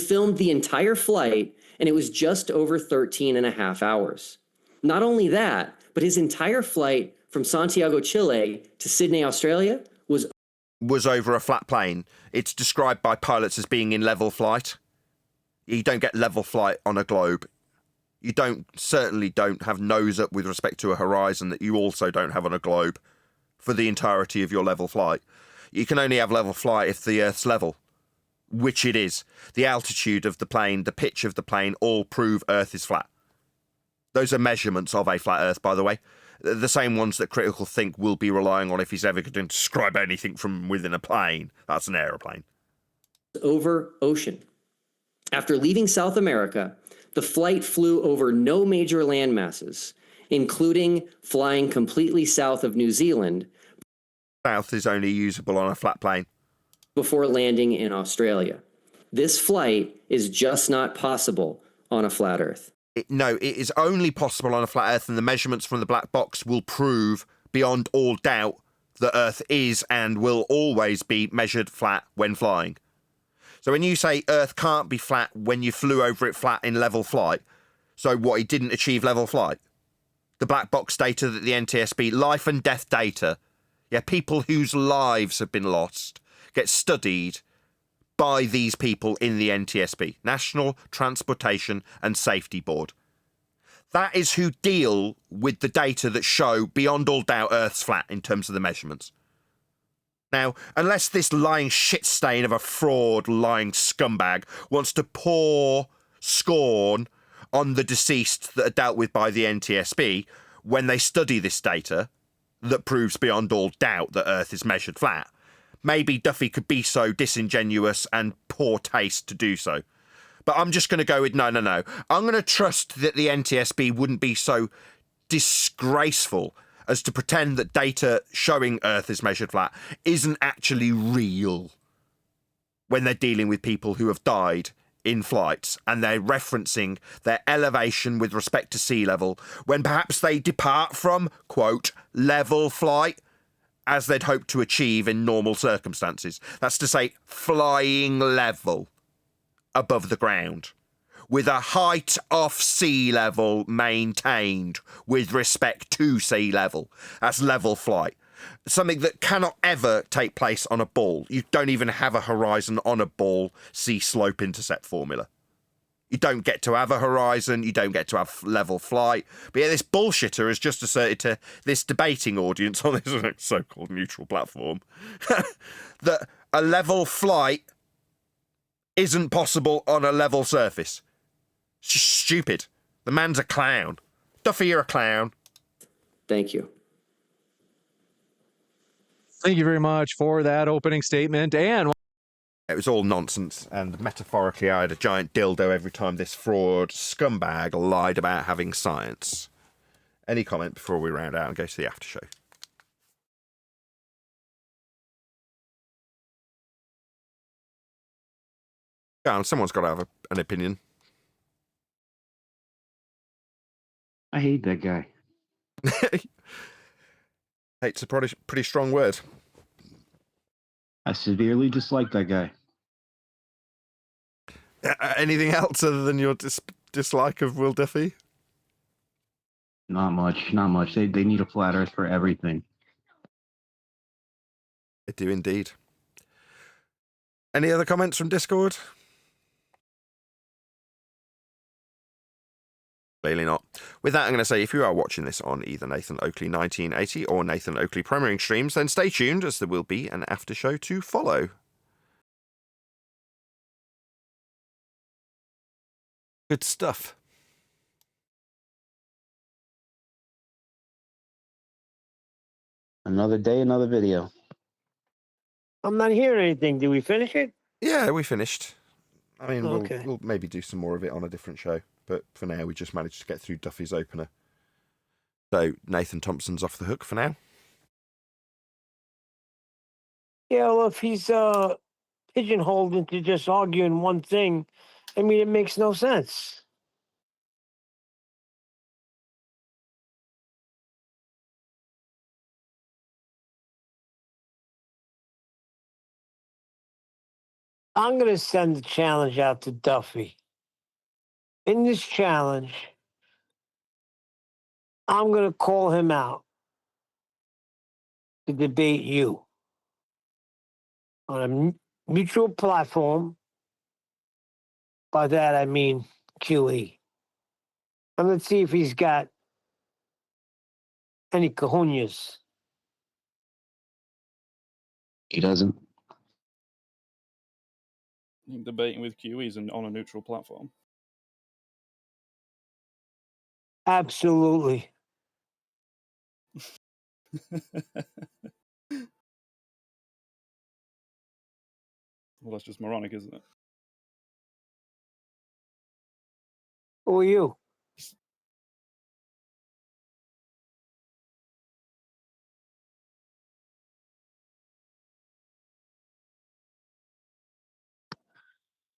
Filmed the entire flight, and it was just over 13 and a half hours. Not only that, but his entire flight from Santiago, Chile to Sydney, Australia was over a flat plane. It's described by pilots as being in level flight. You don't get level flight on a globe. You certainly don't have nose up with respect to a horizon that you also don't have on a globe for the entirety of your level flight. You can only have level flight if the Earth's level, which it is. The altitude of the plane, the pitch of the plane, all prove Earth is flat. Those are measurements of a flat Earth, by the way. The same ones that Critical Think will be relying on if he's ever going to describe anything from within a plane. That's an aeroplane. Over ocean. After leaving South America, the flight flew over no major land masses, including flying completely south of New Zealand. South is only usable on a flat plane. Before landing in Australia. This flight is just not possible on a flat Earth. No, it is only possible on a flat Earth, and the measurements from the black box will prove beyond all doubt that Earth is and will always be measured flat when flying. So when you say Earth can't be flat when you flew over it flat in level flight, so what, he didn't achieve level flight? The black box data that the NTSB, life and death data, yeah, people whose lives have been lost, get studied by these people in the NTSB, National Transportation and Safety Board. That is who deal with the data that show beyond all doubt Earth's flat in terms of the measurements. Now, unless this lying shit stain of a fraud, lying scumbag wants to pour scorn on the deceased that are dealt with by the NTSB when they study this data that proves beyond all doubt that Earth is measured flat, maybe Duffy could be so disingenuous and poor taste to do so. But I'm just going to go with no. I'm going to trust that the NTSB wouldn't be so disgraceful as to pretend that data showing Earth is measured flat isn't actually real when they're dealing with people who have died in flights and they're referencing their elevation with respect to sea level when perhaps they depart from, quote, level flight as they'd hoped to achieve in normal circumstances. That's to say, flying level above the ground, with a height off sea level maintained with respect to sea level. That's level flight. Something that cannot ever take place on a ball. You don't even have a horizon on a ball. See slope intercept formula. You don't get to have a horizon. You don't get to have level flight. But yeah, this bullshitter has just asserted to this debating audience on this so-called neutral platform that a level flight isn't possible on a level surface. It's just stupid. The man's a clown. Duffy, you're a clown. Thank you. Thank you very much for that opening statement. And it was all nonsense, and metaphorically I had a giant dildo every time this fraud scumbag lied about having science. Any comment before we round out and go to the after show? Yeah, someone's got to have an opinion. I hate that guy. Hate's a pretty strong word. I severely dislike that guy. Anything else other than your dislike of Will Duffy? Not much. They need a flat earth for everything. They do indeed. Any other comments from Discord? Clearly not. With that, I'm going to say if you are watching this on either Nathan Oakley 1980 or Nathan Oakley premiering streams, then stay tuned as there will be an after show to follow. Good stuff. Another day, another video. I'm not hearing anything. Did we finish it? Yeah, we finished. I mean, Okay. we'll maybe do some more of it on a different show, but for now we just managed to get through Duffy's opener. So Nathan Thompson's off the hook for now. Yeah, well, if he's pigeonholed into just arguing one thing, I mean, it makes no sense. I'm going to send the challenge out to Duffy. In this challenge, I'm going to call him out to debate you on a mutual platform. By that, I mean QE. And let's see if he's got any cojones. He doesn't. Debating with QEs and on a neutral platform. Absolutely. Well, that's just moronic, isn't it? Who are you?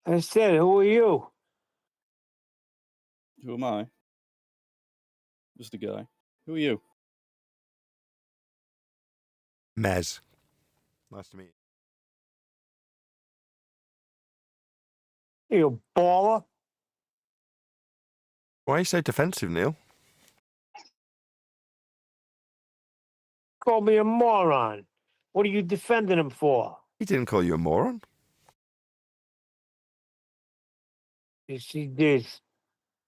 I said, who are you? Who am I? Just a guy. Who are you? Mez. Nice to meet you. You baller? Why are you so defensive, Neil? Call me a moron. What are you defending him for? He didn't call you a moron. Yes, he did.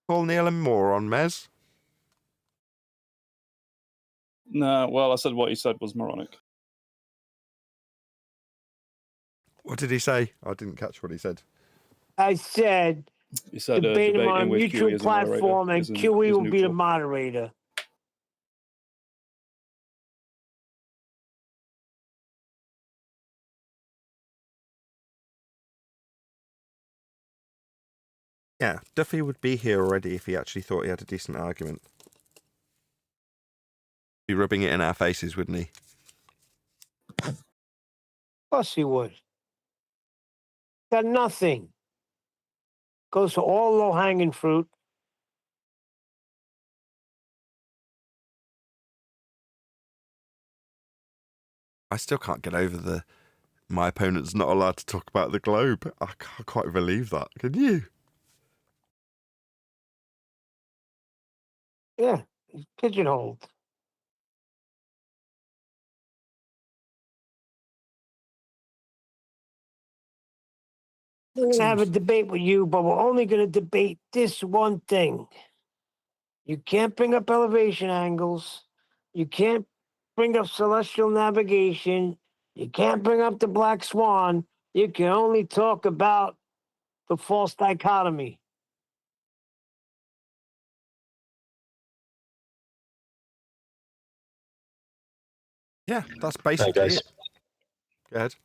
Call Neil a moron, Mez. No, well, I said what he said was moronic. What did he say? I didn't catch what he said. I said, He said debate him on a debating with mutual QE as a moderator platform, and isn't- QE is will be the neutral. moderator. Yeah, Duffy would be here already if he actually thought he had a decent argument. Be rubbing it in our faces, wouldn't he? Of course he would. Got nothing. Goes for all low-hanging fruit. I still can't get over my opponent's not allowed to talk about the globe. I can't quite believe that. Can you? Yeah, he's pigeonholed. We're going to have a debate with you, but we're only going to debate this one thing. You can't bring up elevation angles. You can't bring up celestial navigation. You can't bring up the black swan. You can only talk about the false dichotomy. Yeah, that's basically guys. it. Go ahead.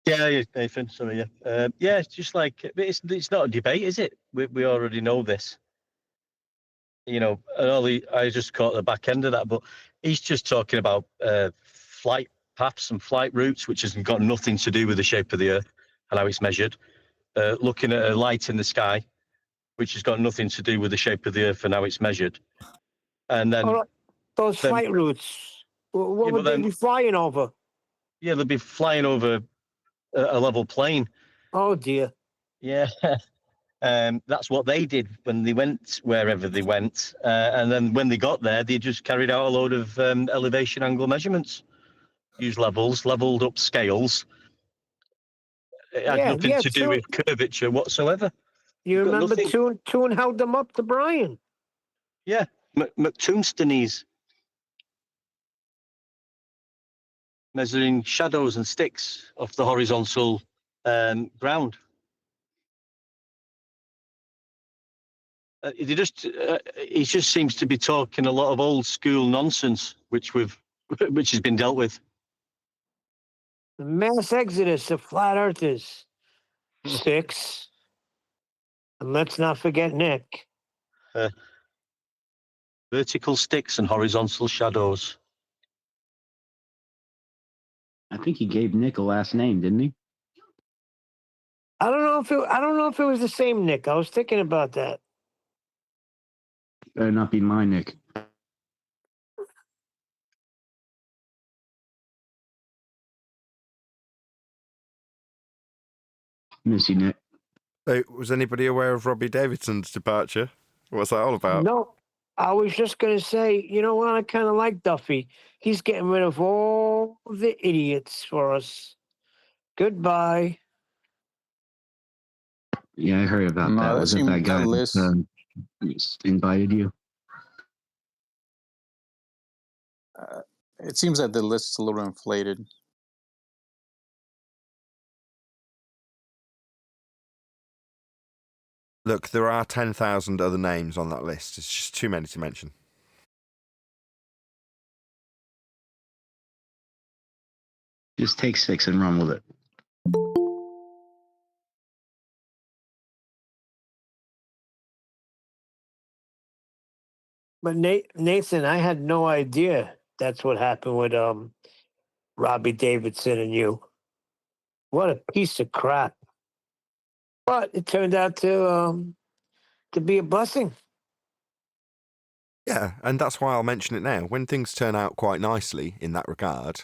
Yeah, Nathan. Sorry, yeah. Yeah, it's just like it's not a debate, is it? We already know this. You know, and I just caught the back end of that, but he's just talking about flight paths and flight routes, which has got nothing to do with the shape of the Earth and how it's measured. Looking at a light in the sky, which has got nothing to do with the shape of the Earth and how it's measured. And then those flight routes, what would they be flying over? Yeah, they'd be flying over a level plane. Oh dear. Yeah. That's what they did when they went wherever they went. And then when they got there, they just carried out a load of elevation angle measurements. Used leveled up scales. It had nothing to do with curvature whatsoever. You remember Toon held them up to Brian? Yeah, McToonstonies. Measuring shadows and sticks off the horizontal ground. He just seems to be talking a lot of old school nonsense, which has been dealt with. The mass exodus of flat earthers. 6. And let's not forget Nick. Vertical sticks and horizontal shadows. I think he gave Nick a last name, didn't he? I don't know if it was the same Nick. I was thinking about that. Better not be my Nick. Miss you, Nick. So, was anybody aware of Robby Davidson's departure? What's that all about? No, I was just going to say, you know what? I kind of like Duffy. He's getting rid of all the idiots for us. Goodbye. Yeah, I heard about that. Was it that guy that invited you? It seems that the list's a little inflated. Look, there are 10,000 other names on that list. It's just too many to mention. Just take 6 and run with it. But Nathan, I had no idea that's what happened with Robby Davidson and you. What a piece of crap. But it turned out to be a blessing. Yeah, and that's why I'll mention it now. When things turn out quite nicely in that regard,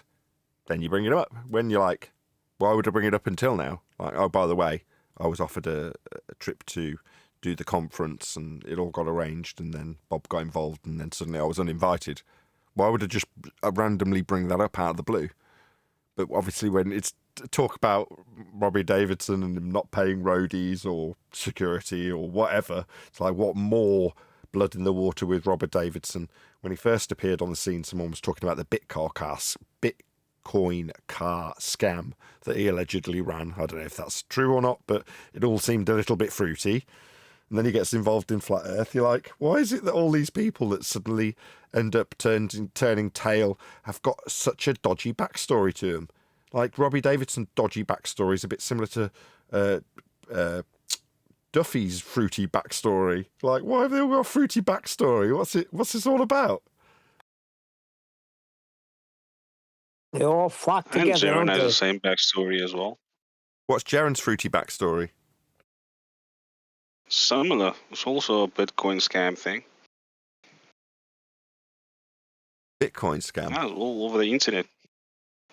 then you bring it up. When you're like, why would I bring it up until now? Like, oh, by the way, I was offered a trip to do the conference and it all got arranged and then Bob got involved and then suddenly I was uninvited. Why would I just randomly bring that up out of the blue? But obviously when it's talk about Robby Davidson and him not paying roadies or security or whatever, it's like, what more blood in the water with Robby Davidson? When he first appeared on the scene, someone was talking about the Bitcoin car scam that he allegedly ran. I don't know if that's true or not, but it all seemed a little bit fruity. And then he gets involved in Flat Earth. You're like, why is it that all these people that suddenly end up turning tail have got such a dodgy backstory to them? Like Robby Davidson's dodgy backstory is a bit similar to Duffy's fruity backstory. Like, why have they all got a fruity backstory? What's this all about? They all flock And together, Jaren don't has they? the same backstory as well. What's Jaren's fruity backstory? Similar. It's also a Bitcoin scam thing. Bitcoin scam. Yeah, all over the internet.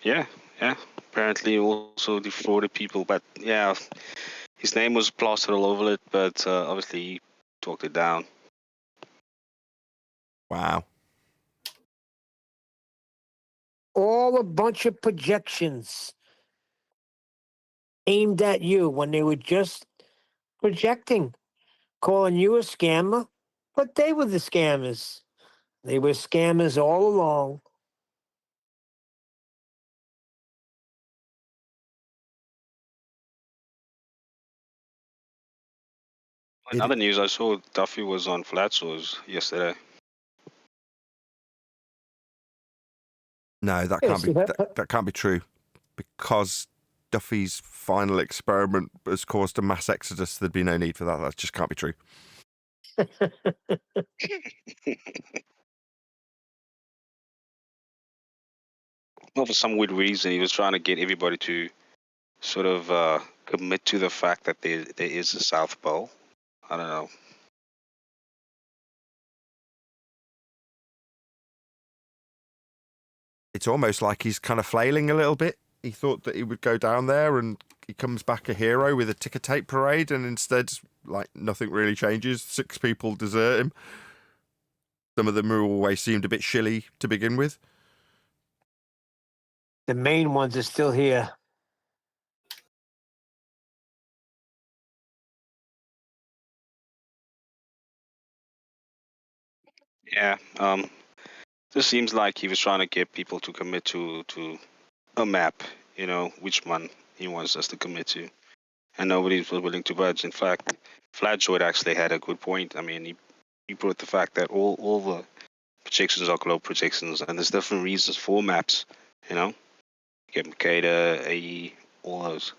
Yeah. Apparently also defrauded people, but yeah, his name was plastered all over it, but obviously he talked it down. Wow. All a bunch of projections aimed at you when they were just projecting, calling you a scammer, but they were the scammers. They were scammers all along. In other news, I saw Duffy was on Flat Source yesterday. No, that Yes, can't be that can't be true, because Duffy's final experiment has caused a mass exodus. There'd be no need for that. That just can't be true. Well, for some weird reason, he was trying to get everybody to sort of commit to the fact that there is a South Pole. I don't know. It's almost like he's kind of flailing a little bit. He thought that he would go down there and he comes back a hero with a ticker tape parade, and instead, like, nothing really changes. 6 people desert him. Some of them always seemed a bit shilly to begin with. The main ones are still here. Yeah. Just seems like he was trying to get people to commit to a map. You know, which one he wants us to commit to, and nobody was willing to budge. In fact, Flatjoy actually had a good point. I mean, he brought the fact that all the projections are globe projections, and there's different reasons for maps. You know, you get Mercator, AE, all those.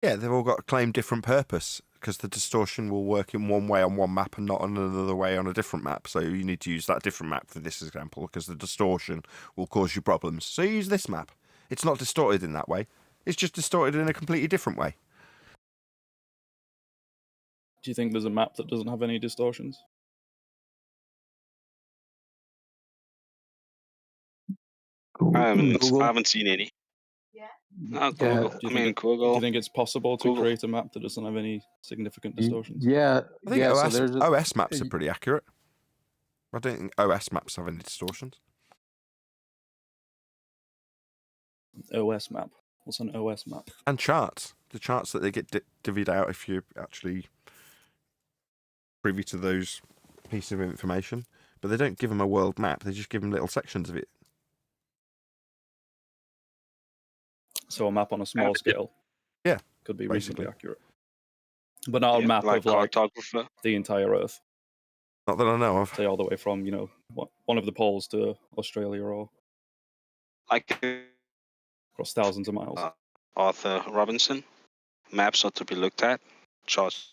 Yeah, they've all got a claim different purpose, because the distortion will work in one way on one map and not on another way on a different map. So you need to use that different map for this example, because the distortion will cause you problems. So you use this map. It's not distorted in that way. It's just distorted in a completely different way. Do you think there's a map that doesn't have any distortions? I haven't seen any. No, Google. Do you Google. think it's possible to Google. create a map that doesn't have any significant distortions? Yeah, I think yeah. OS, So there's OS maps are pretty accurate. I don't think OS maps have any distortions. OS map. What's an OS map? And charts. The charts that they get divvied out if you're actually privy to those pieces of information. But they don't give them a world map. They just give them little sections of it. So a map on a small scale. Yeah, could be basically reasonably accurate, but not a map of like the entire Earth. Not that I know of. Say all the way from one of the poles to Australia, or like across thousands of miles. Arthur Robinson. Maps are to be looked at. Charts.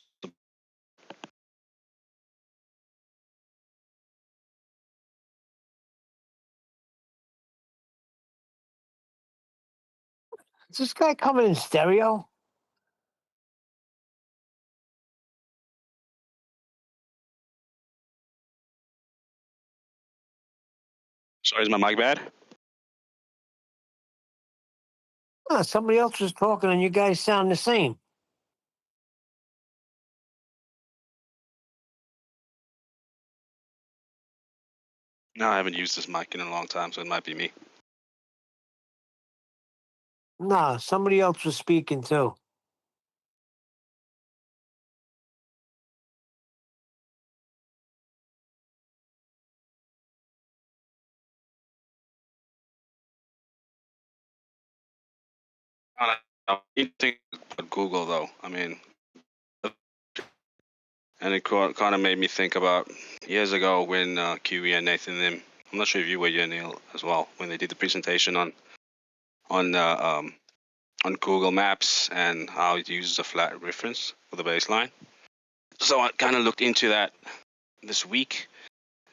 Is this guy coming in stereo? Sorry, is my mic bad? Oh, somebody else was talking and you guys sound the same. No, I haven't used this mic in a long time, so it might be me. Nah, somebody else was speaking too. You think about Google though. I mean, and it kind of made me think about years ago when Kiwi and Nathan them. I'm not sure if you were here, Neil, as well, when they did the presentation on on Google Maps and how it uses a flat reference for the baseline. So I kind of looked into that this week,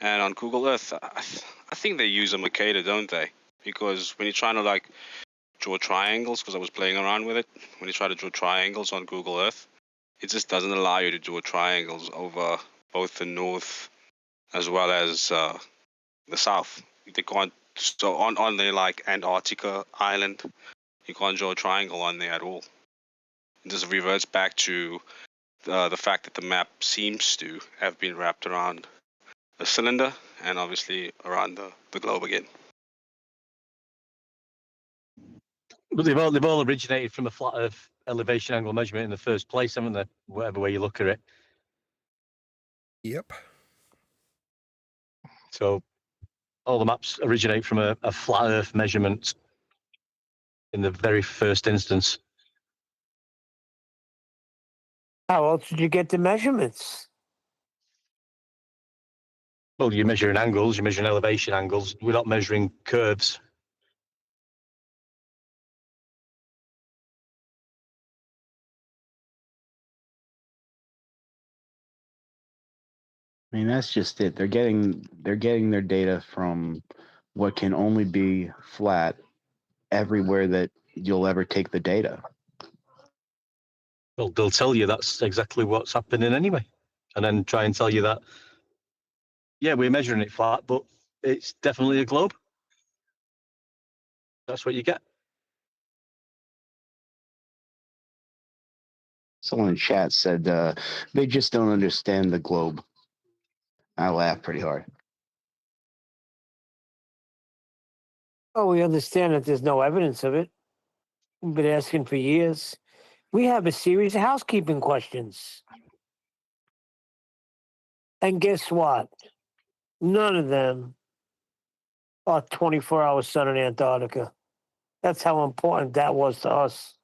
and on Google Earth, I think they use a Mercator, don't they? Because when you're trying to like draw triangles, because I was playing around with it, when you try to draw triangles on Google Earth, it just doesn't allow you to draw triangles over both the north as well as the south. They can't. So on the like Antarctica island, you can't draw a triangle on there at all. It just reverts back to the fact that the map seems to have been wrapped around a cylinder and obviously around the globe again. But they've all originated from a flat Earth elevation angle measurement in the first place, haven't they? Whatever way you look at it. Yep. So all the maps originate from a flat Earth measurement in the very first instance. How else did you get the measurements? Well, you're measuring angles, you're measuring elevation angles. We're not measuring curves. I mean, that's just it. They're getting their data from what can only be flat everywhere that you'll ever take the data. Well, they'll tell you that's exactly what's happening anyway, and then try and tell you that, yeah, we're measuring it flat, but it's definitely a globe. That's what you get. Someone in chat said they just don't understand the globe. I laughed pretty hard. Oh, we understand that there's no evidence of it. We've been asking for years. We have a series of housekeeping questions. And guess what? None of them are 24-hour sun in Antarctica. That's how important that was to us.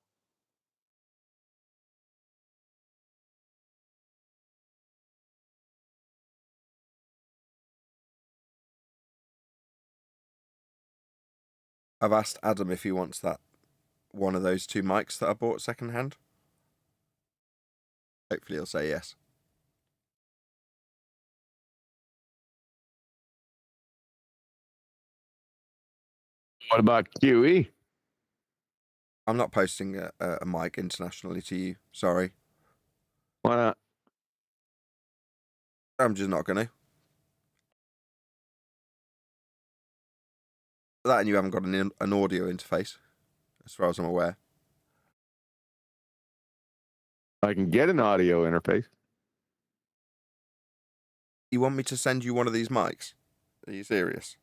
I've asked Adam if he wants that one of those two mics that I bought secondhand. Hopefully he'll say yes. What about QE? I'm not posting a mic internationally to you. Sorry. Why not? I'm just not going to. That and you haven't got an audio interface, as far as I'm aware. I can get an audio interface. You want me to send you one of these mics? Are you serious?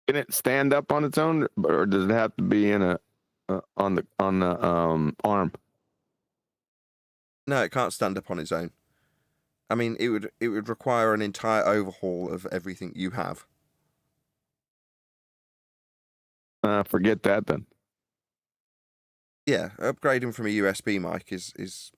Can it stand up on its own, or does it have to be in on the arm? No, it can't stand up on its own. I mean, it would require an entire overhaul of everything you have. Forget that then. Yeah, upgrading from a USB mic is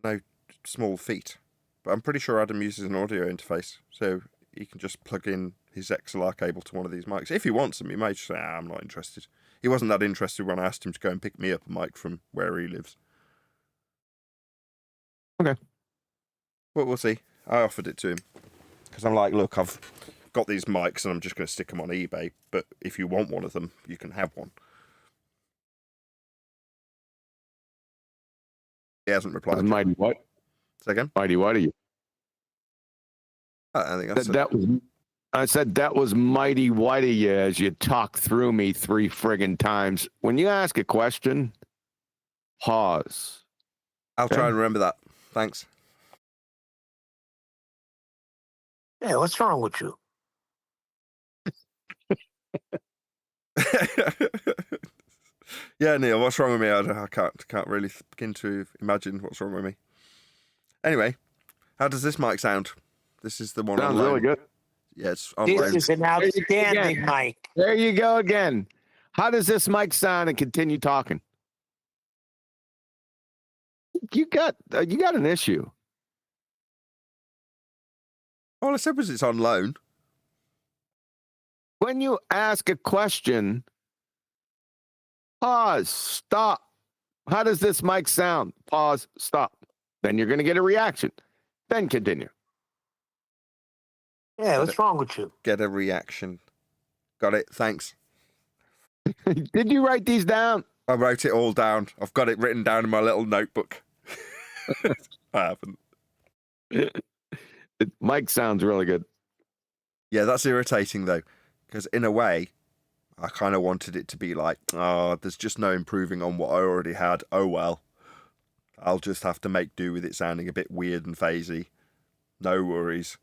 no small feat. But I'm pretty sure Adam uses an audio interface, so he can just plug in his XLR cable to one of these mics. If he wants them, he may just say, I'm not interested. He wasn't that interested when I asked him to go and pick me up a mic from where he lives. Okay. But we'll see. I offered it to him. Because I'm like, look, I've got these mics and I'm just going to stick them on eBay. But if you want one of them, you can have one. He hasn't replied. Mighty what? Say again? Mighty what are you? I think that's I said that was mighty white of you as you talk through me 3 friggin' times. When you ask a question, pause. I'll try and remember that. Thanks. Yeah, what's wrong with you? Yeah, Neil, what's wrong with me? I can't really begin to imagine what's wrong with me. Anyway, how does this mic sound? This is the one. Sounds really good. Yes, this is an outstanding mic. There you go again. How does this mic sound? And continue talking. You got an issue. All I said was it's on loan. When you ask a question, Pause. Stop. How does this mic sound? Pause. Stop. Then you're going to get a reaction. Then continue. Yeah, what's wrong with you? Get a reaction. Got it. Thanks. Did you write these down? I wrote it all down. I've got it written down in my little notebook. I haven't. Mike sounds really good. Yeah, that's irritating though, because in a way, I kind of wanted it to be like, oh, there's just no improving on what I already had. Oh well, I'll just have to make do with it sounding a bit weird and phasey. No worries.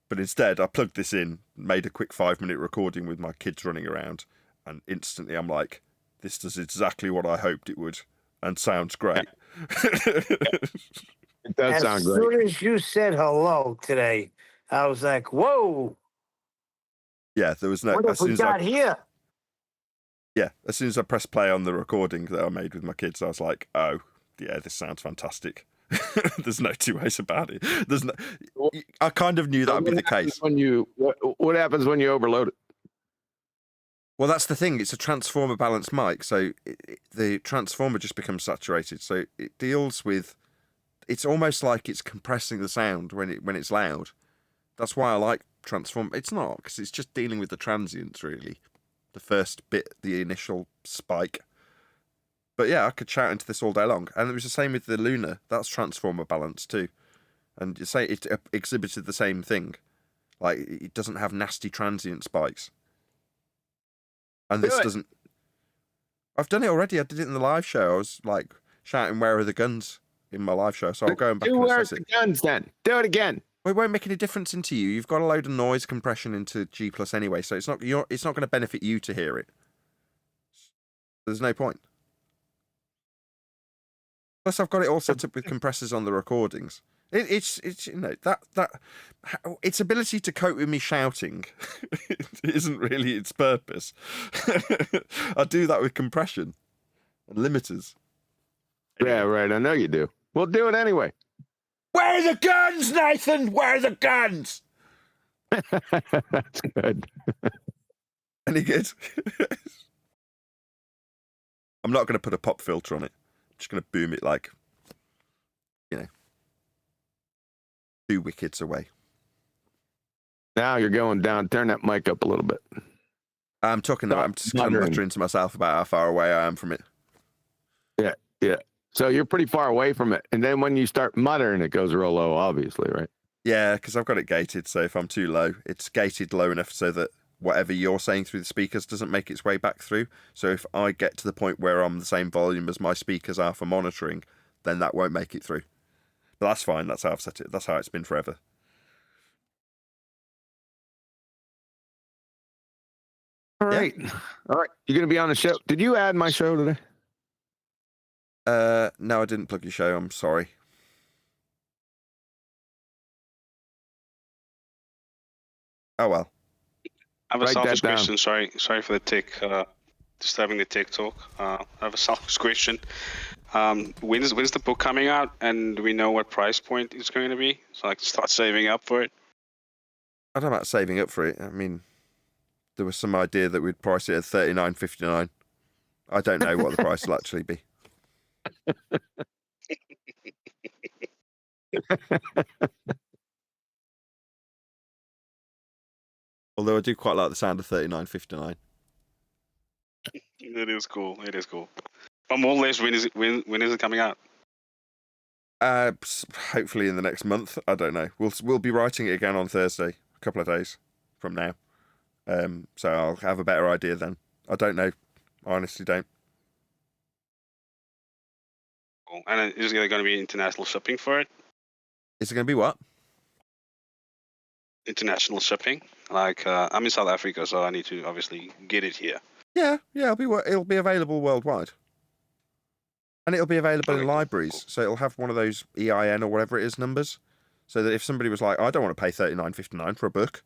But instead, I plugged this in, made a quick 5-minute recording with my kids running around, and instantly I'm like, this does exactly what I hoped it would, and sounds great. It does sound great. As soon as you said hello today, I was like, whoa. Yeah, there was no... What have we got here? Yeah, as soon as I pressed play on the recording that I made with my kids, I was like, oh, yeah, this sounds fantastic. There's no two ways about it. There's no... I kind of knew that would be the case. What happens when you overload it? Well, that's the thing. It's a transformer balanced mic, so the transformer just becomes saturated. So it deals with... It's almost like it's compressing the sound when it's loud. That's why I like transformer. It's not, because it's just dealing with the transients, really. The first bit, the initial spike. But yeah, I could shout into this all day long. And it was the same with the Luna. That's transformer balance too. And you say it exhibited the same thing. Like, it doesn't have nasty transient spikes. And this doesn't... I've done it already. I did it in the live show. I was like shouting, "Where are the guns?" in my live show. So I'll go back and assess it. Where's the guns then? Do it again. Well, it won't make any difference into you. You've got a load of noise compression into G+ anyway, so it's not going to benefit you to hear it. There's no point. Plus, I've got it all set up with compressors on the recordings. It's you know that its ability to cope with me shouting isn't really its purpose. I do that with compression and limiters. Yeah, right. I know you do. We'll do it anyway. Where are the guns, Nathan? Where are the guns? That's good. Any good? I'm not going to put a pop filter on it. I'm just going to boom it like, 2 wickets away. Now you're going down. Turn that mic up a little bit. I'm just kind of muttering to myself about how far away I am from it. Yeah. So you're pretty far away from it. And then when you start muttering, it goes real low, obviously, right? Yeah, because I've got it gated. So if I'm too low, it's gated low enough so that whatever you're saying through the speakers doesn't make its way back through. So if I get to the point where I'm the same volume as my speakers are for monitoring, then that won't make it through. But that's fine. That's how I've set it. That's how it's been forever. All right. You're going to be on the show. Did you add my show today? No, I didn't plug your show. I'm sorry. Oh well. I have a selfish question. Sorry for the tick. Disturbing the TikTok. I have a selfish question. When's the book coming out, and do we know what price point it's going to be, so I can start saving up for it? I don't know about saving up for it. I mean, there was some idea that we'd price it at $39.59. I don't know what the price will actually be. Although I do quite like the sound of $39.59. It is cool. But more or less, when is it coming out? Hopefully in the next month. I don't know. We'll be writing it again on Thursday, a couple of days from now. So I'll have a better idea then. I don't know. I honestly don't. Cool. And is there going to be international shipping for it? Is it going to be what? International shipping. Like I'm in South Africa, so I need to obviously get it here. Yeah. It'll be available worldwide. And it'll be available in libraries, so it'll have one of those EIN or whatever it is numbers, so that if somebody was like, I don't want to pay $39.59 for a book,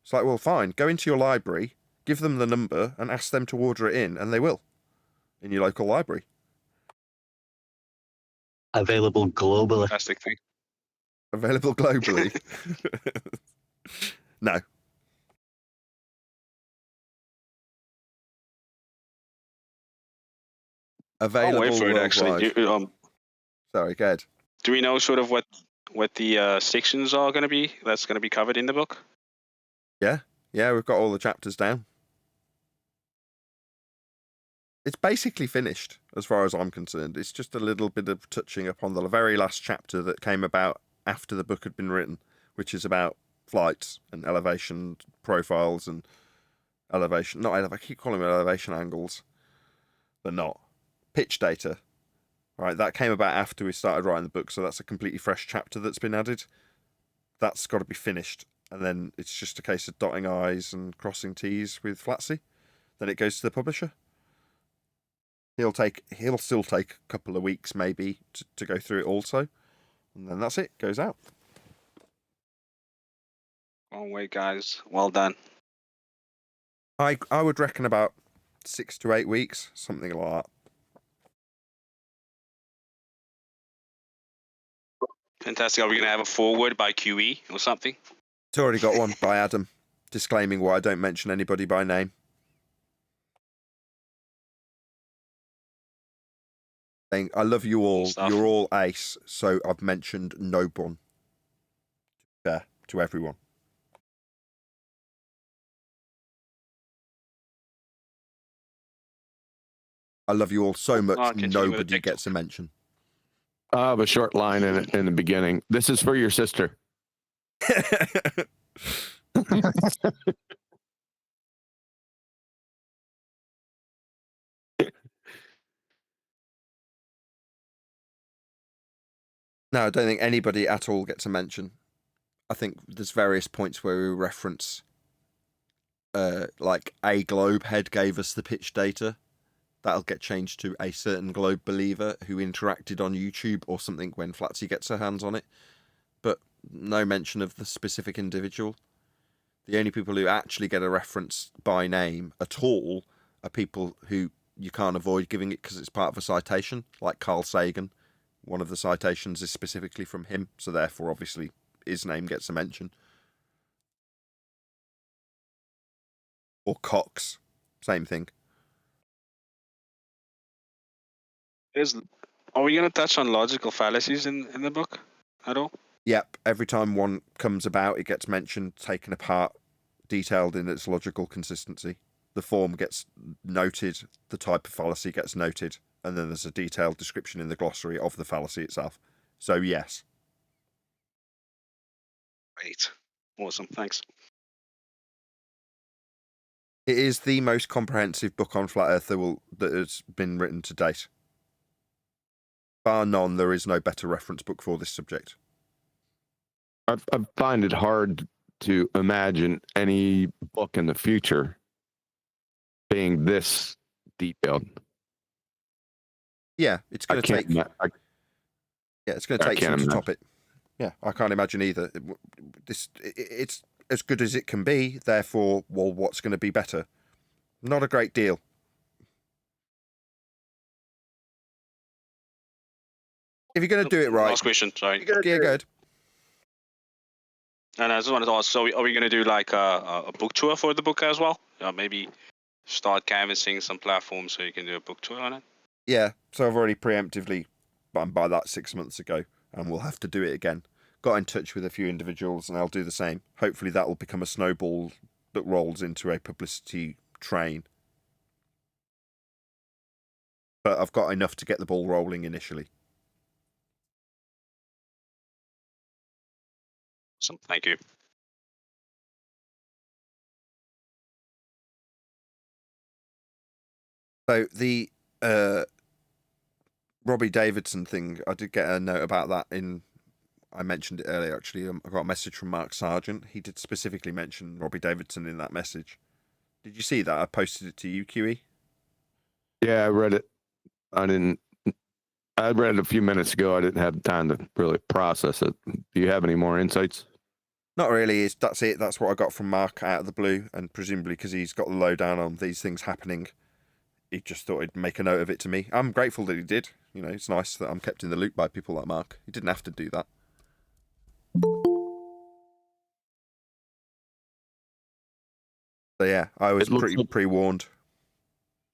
it's like, well, fine, go into your library, give them the number, and ask them to order it in, and they will, in your local library. Available globally. Fantastic thing. Available globally. No. Available I'll wait for it, worldwide. actually. Sorry, go ahead. Do we know sort of what the sections are going to be? That's going to be covered in the book. Yeah, we've got all the chapters down. It's basically finished, as far as I'm concerned. It's just a little bit of touching up on the very last chapter that came about after the book had been written, which is about flights and elevation profiles and elevation. I keep calling them elevation angles. They're not. Pitch data. Right, that came about after we started writing the book, so that's a completely fresh chapter that's been added. That's got to be finished, and then it's just a case of dotting I's and crossing T's with Flatsy. Then it goes to the publisher. He'll still take a couple of weeks maybe to go through it also, and then that's it. Goes out. Long way, guys. Well done. I would reckon about 6 to 8 weeks, something like that. Fantastic. Are we going to have a foreword by QE or something? It's already got one by Adam, disclaiming why I don't mention anybody by name. Saying, I love you all. You're all ace, so I've mentioned no one. Fair to everyone. I love you all so much, nobody gets a mention. I have a short line in the beginning. This is for your sister. No, I don't think anybody at all gets a mention. I think there's various points where we reference, like a globe head gave us the pitch data. That'll get changed to a certain globe believer who interacted on YouTube or something when Flatsy gets her hands on it. But no mention of the specific individual. The only people who actually get a reference by name at all are people who you can't avoid giving it because it's part of a citation, like Carl Sagan. One of the citations is specifically from him, so therefore, obviously, his name gets a mention. Or Cox, same thing. Are we going to touch on logical fallacies in the book at all? Yep, every time one comes about, it gets mentioned, taken apart, detailed in its logical consistency. The form gets noted, the type of fallacy gets noted, and then there's a detailed description in the glossary of the fallacy itself. So, yes. Great. Awesome. Thanks. It is the most comprehensive book on Flat Earth that has been written to date. Bar none, there is no better reference book for this subject. I find it hard to imagine any book in the future being this detailed. Yeah, it's going to take. It's going to take some to top it. Yeah, I can't imagine either. It's as good as it can be. Therefore, well, what's going to be better? Not a great deal. If you're going to do it right. Last question. Sorry. Yeah, go ahead. And I just wanted to ask, so are we going to do like a book tour for the book as well? Maybe start canvassing some platforms so you can do a book tour on it? Yeah, so I've already preemptively by that 6 months ago, and we'll have to do it again. Got in touch with a few individuals, and I'll do the same. Hopefully that will become a snowball that rolls into a publicity train. But I've got enough to get the ball rolling initially. Awesome. Thank you. So the Robby Davidson thing, I did get a note about that I mentioned it earlier actually. I got a message from Mark Sargent. He did specifically mention Robby Davidson in that message. Did you see that? I posted it to you, QE. Yeah, I read it. I read it a few minutes ago. I didn't have time to really process it. Do you have any more insights? Not really. That's it. That's what I got from Mark out of the blue, and presumably because he's got the lowdown on these things happening, he just thought he'd make a note of it to me. I'm grateful that he did. You know, it's nice that I'm kept in the loop by people like Mark. He didn't have to do that. So yeah, I was pretty pre-warned.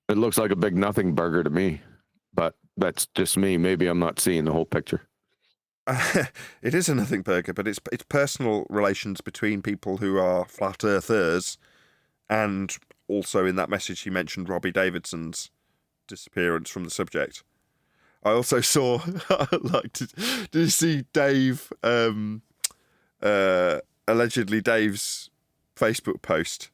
It looks like a big nothing burger to me. but that's just me. Maybe I'm not seeing the whole picture. It is a nothing burger, but it's personal relations between people who are flat earthers, and also in that message he mentioned Robby Davidson's disappearance from the subject. I also saw, did you see Dave, allegedly Dave's Facebook post?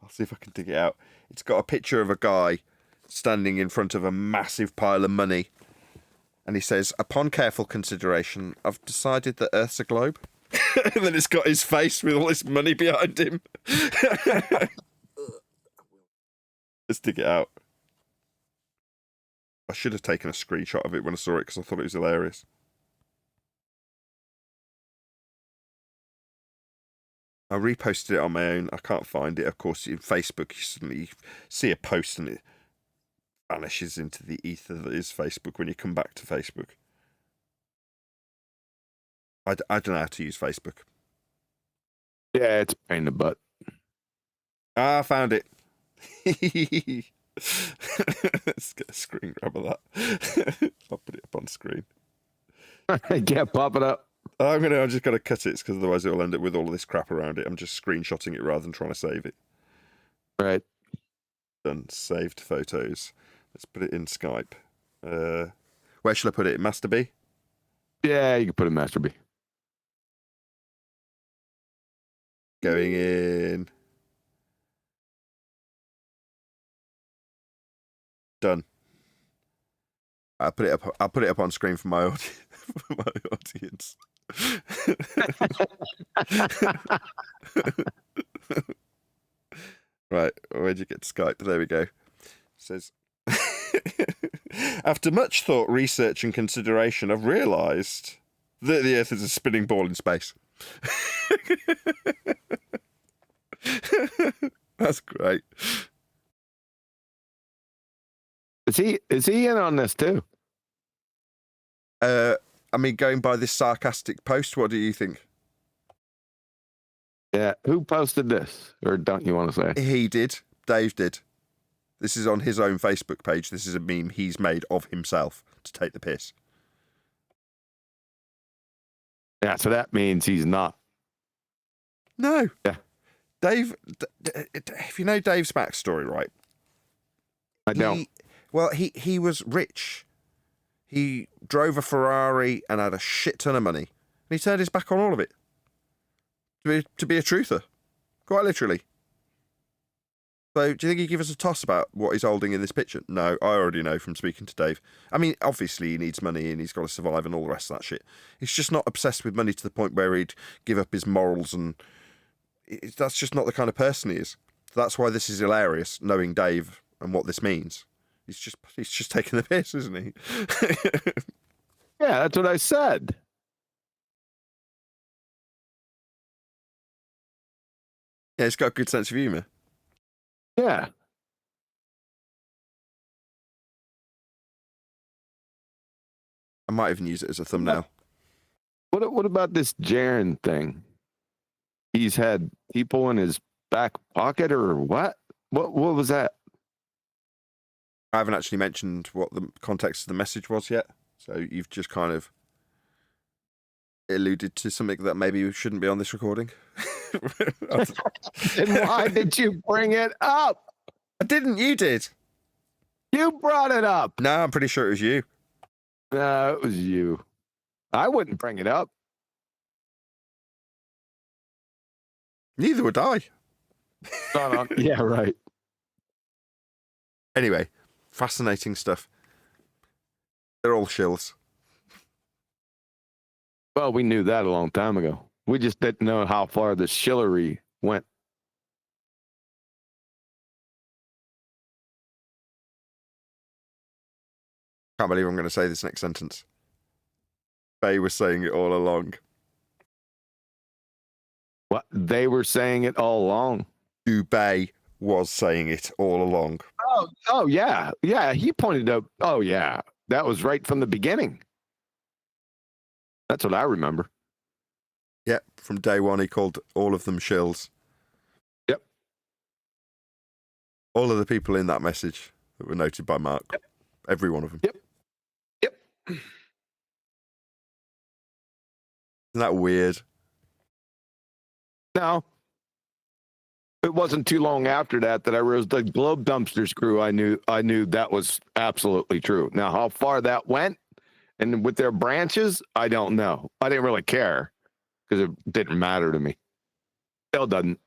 I'll see if I can dig it out. It's got a picture of a guy standing in front of a massive pile of money. And he says, upon careful consideration, I've decided that Earth's a globe. And then it's got his face with all this money behind him. Let's dig it out. I should have taken a screenshot of it when I saw it because I thought it was hilarious. I reposted it on my own. I can't find it. Of course, in Facebook, you suddenly see a post and it vanishes into the ether that is Facebook when you come back to Facebook. I don't know how to use Facebook. Yeah, it's a pain in the butt. Ah, I found it. Let's get a screen grab of that. I'll put it up on screen. Yeah, pop it up. I'm just gonna cut it because otherwise it'll end up with all of this crap around it. I'm just screenshotting it rather than trying to save it. Right. Done. Saved photos. Let's put it in Skype. Where shall I put it? Master B? Yeah, you can put it in Master B. Going in. Done. I'll put it up on screen for my audience. Right, where'd you get Skype? There we go. It says, after much thought, research and consideration, I've realised that the Earth is a spinning ball in space. That's great. Is he in on this too? I mean, going by this sarcastic post, what do you think? Yeah, who posted this? Or don't you want to say? He did. Dave did. This is on his own Facebook page. This is a meme he's made of himself to take the piss. Yeah, so that means he's not. No. Yeah. Dave, if you know Dave's backstory, right? I don't. He was rich. He drove a Ferrari and had a shit ton of money. And he turned his back on all of it. To be a truther. Quite literally. So, do you think he'd give us a toss about what he's holding in this picture? No, I already know from speaking to Dave. I mean, obviously he needs money and he's got to survive and all the rest of that shit. He's just not obsessed with money to the point where he'd give up his morals, and that's just not the kind of person he is. That's why this is hilarious, knowing Dave and what this means. He's just taking the piss, isn't he? Yeah, that's what I said. Yeah, he's got a good sense of humour. Yeah. I might even use it as a thumbnail. What about this Jaren thing? He's had people in his back pocket or what? What was that? I haven't actually mentioned what the context of the message was yet, so you've just kind of alluded to something that maybe shouldn't be on this recording. And why did you bring it up? I didn't. You did. You brought it up. No, I'm pretty sure it was you. No, it was you. I wouldn't bring it up. Neither would I. No. Yeah, right. Anyway, fascinating stuff. They're all shills. Well, we knew that a long time ago. We just didn't know how far the shillery went. Can't believe I'm going to say this next sentence. They were saying it all along. What? They were saying it all along. Dubay was saying it all along. Oh yeah. Yeah, he pointed out. Oh, yeah. That was right from the beginning. That's what I remember. Yep, from day one, he called all of them shills. Yep. All of the people in that message that were noted by Mark. Yep. Every one of them. Yep. Isn't that weird? No. It wasn't too long after that I realized the Globe Dumpsters crew. I knew that was absolutely true. Now, how far that went and with their branches, I don't know. I didn't really care because it didn't matter to me. Still doesn't.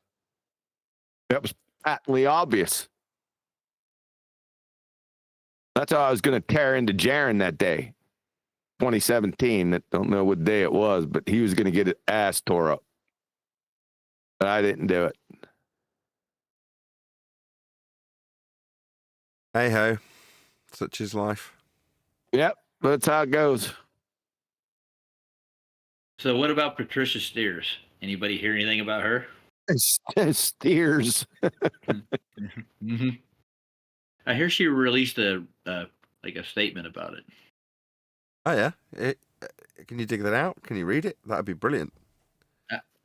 That was patently obvious. That's how I was going to tear into Jaron that day, 2017. I don't know what day it was, but he was going to get his ass tore up. But I didn't do it. Hey ho, such is life. Yep, that's how it goes. So what about Patricia Steers? Anybody hear anything about her? Steers. Mm-hmm. I hear she released a statement about it. Oh yeah, can you dig that out? Can you read it? That'd be brilliant.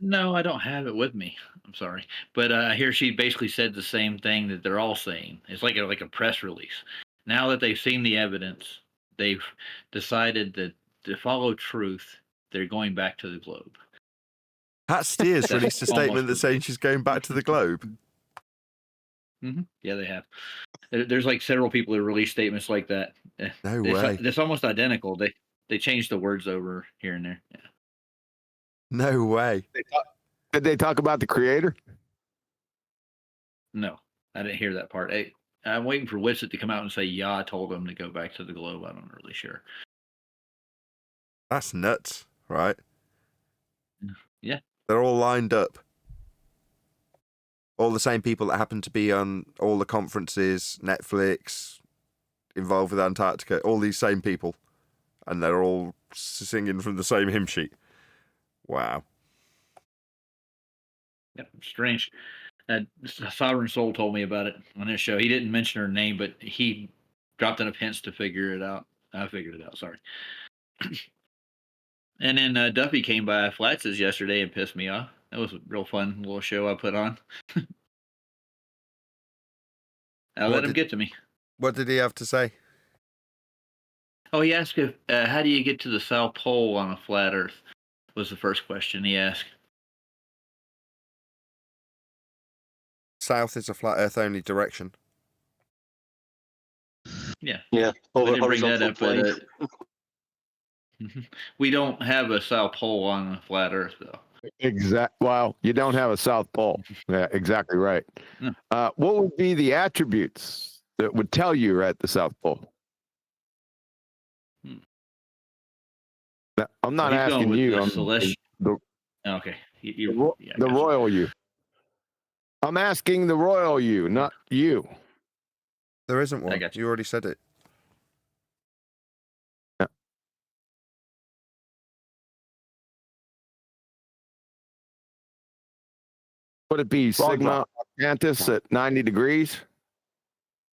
No, I don't have it with me. I'm sorry, but I hear she basically said the same thing that they're all saying. It's like a press release. Now that they've seen the evidence, they've decided that to follow truth, they're going back to the globe. Pat Steers released a statement that's saying she's going back to the globe. Mm-hmm. Yeah, they have. There's like several people who release statements like that. No way. It's almost identical. They changed the words over here and there. Yeah. No way. Did they talk about the creator? No, I didn't hear that part. I'm waiting for Witsit to come out and say, yeah, I told them to go back to the globe. I'm not really sure. That's nuts, right? Yeah. They're all lined up. All the same people that happen to be on all the conferences, Netflix, involved with Antarctica, all these same people. And they're all singing from the same hymn sheet. Wow. Yep, strange. Sovereign Soul told me about it on his show. He didn't mention her name, but he dropped enough hints to figure it out. I figured it out, sorry. And then Duffy came by Flats's yesterday and pissed me off. That was a real fun little show I put on. I let him get to me. What did he have to say? Oh, he asked if, how do you get to the South Pole on a flat Earth? Was the first question he asked. South is a flat Earth only direction. Yeah. Yeah. We didn't bring that up, but we don't have a South Pole on a flat Earth, though. Well, you don't have a South Pole. Yeah, exactly right. What would be the attributes that would tell you you're at the South Pole? Now, I'm not asking you. Okay. The royal you. I'm asking the royal you, not you. There isn't one. You already said it. Yeah. Would it be Sigma Octantis at 90 degrees?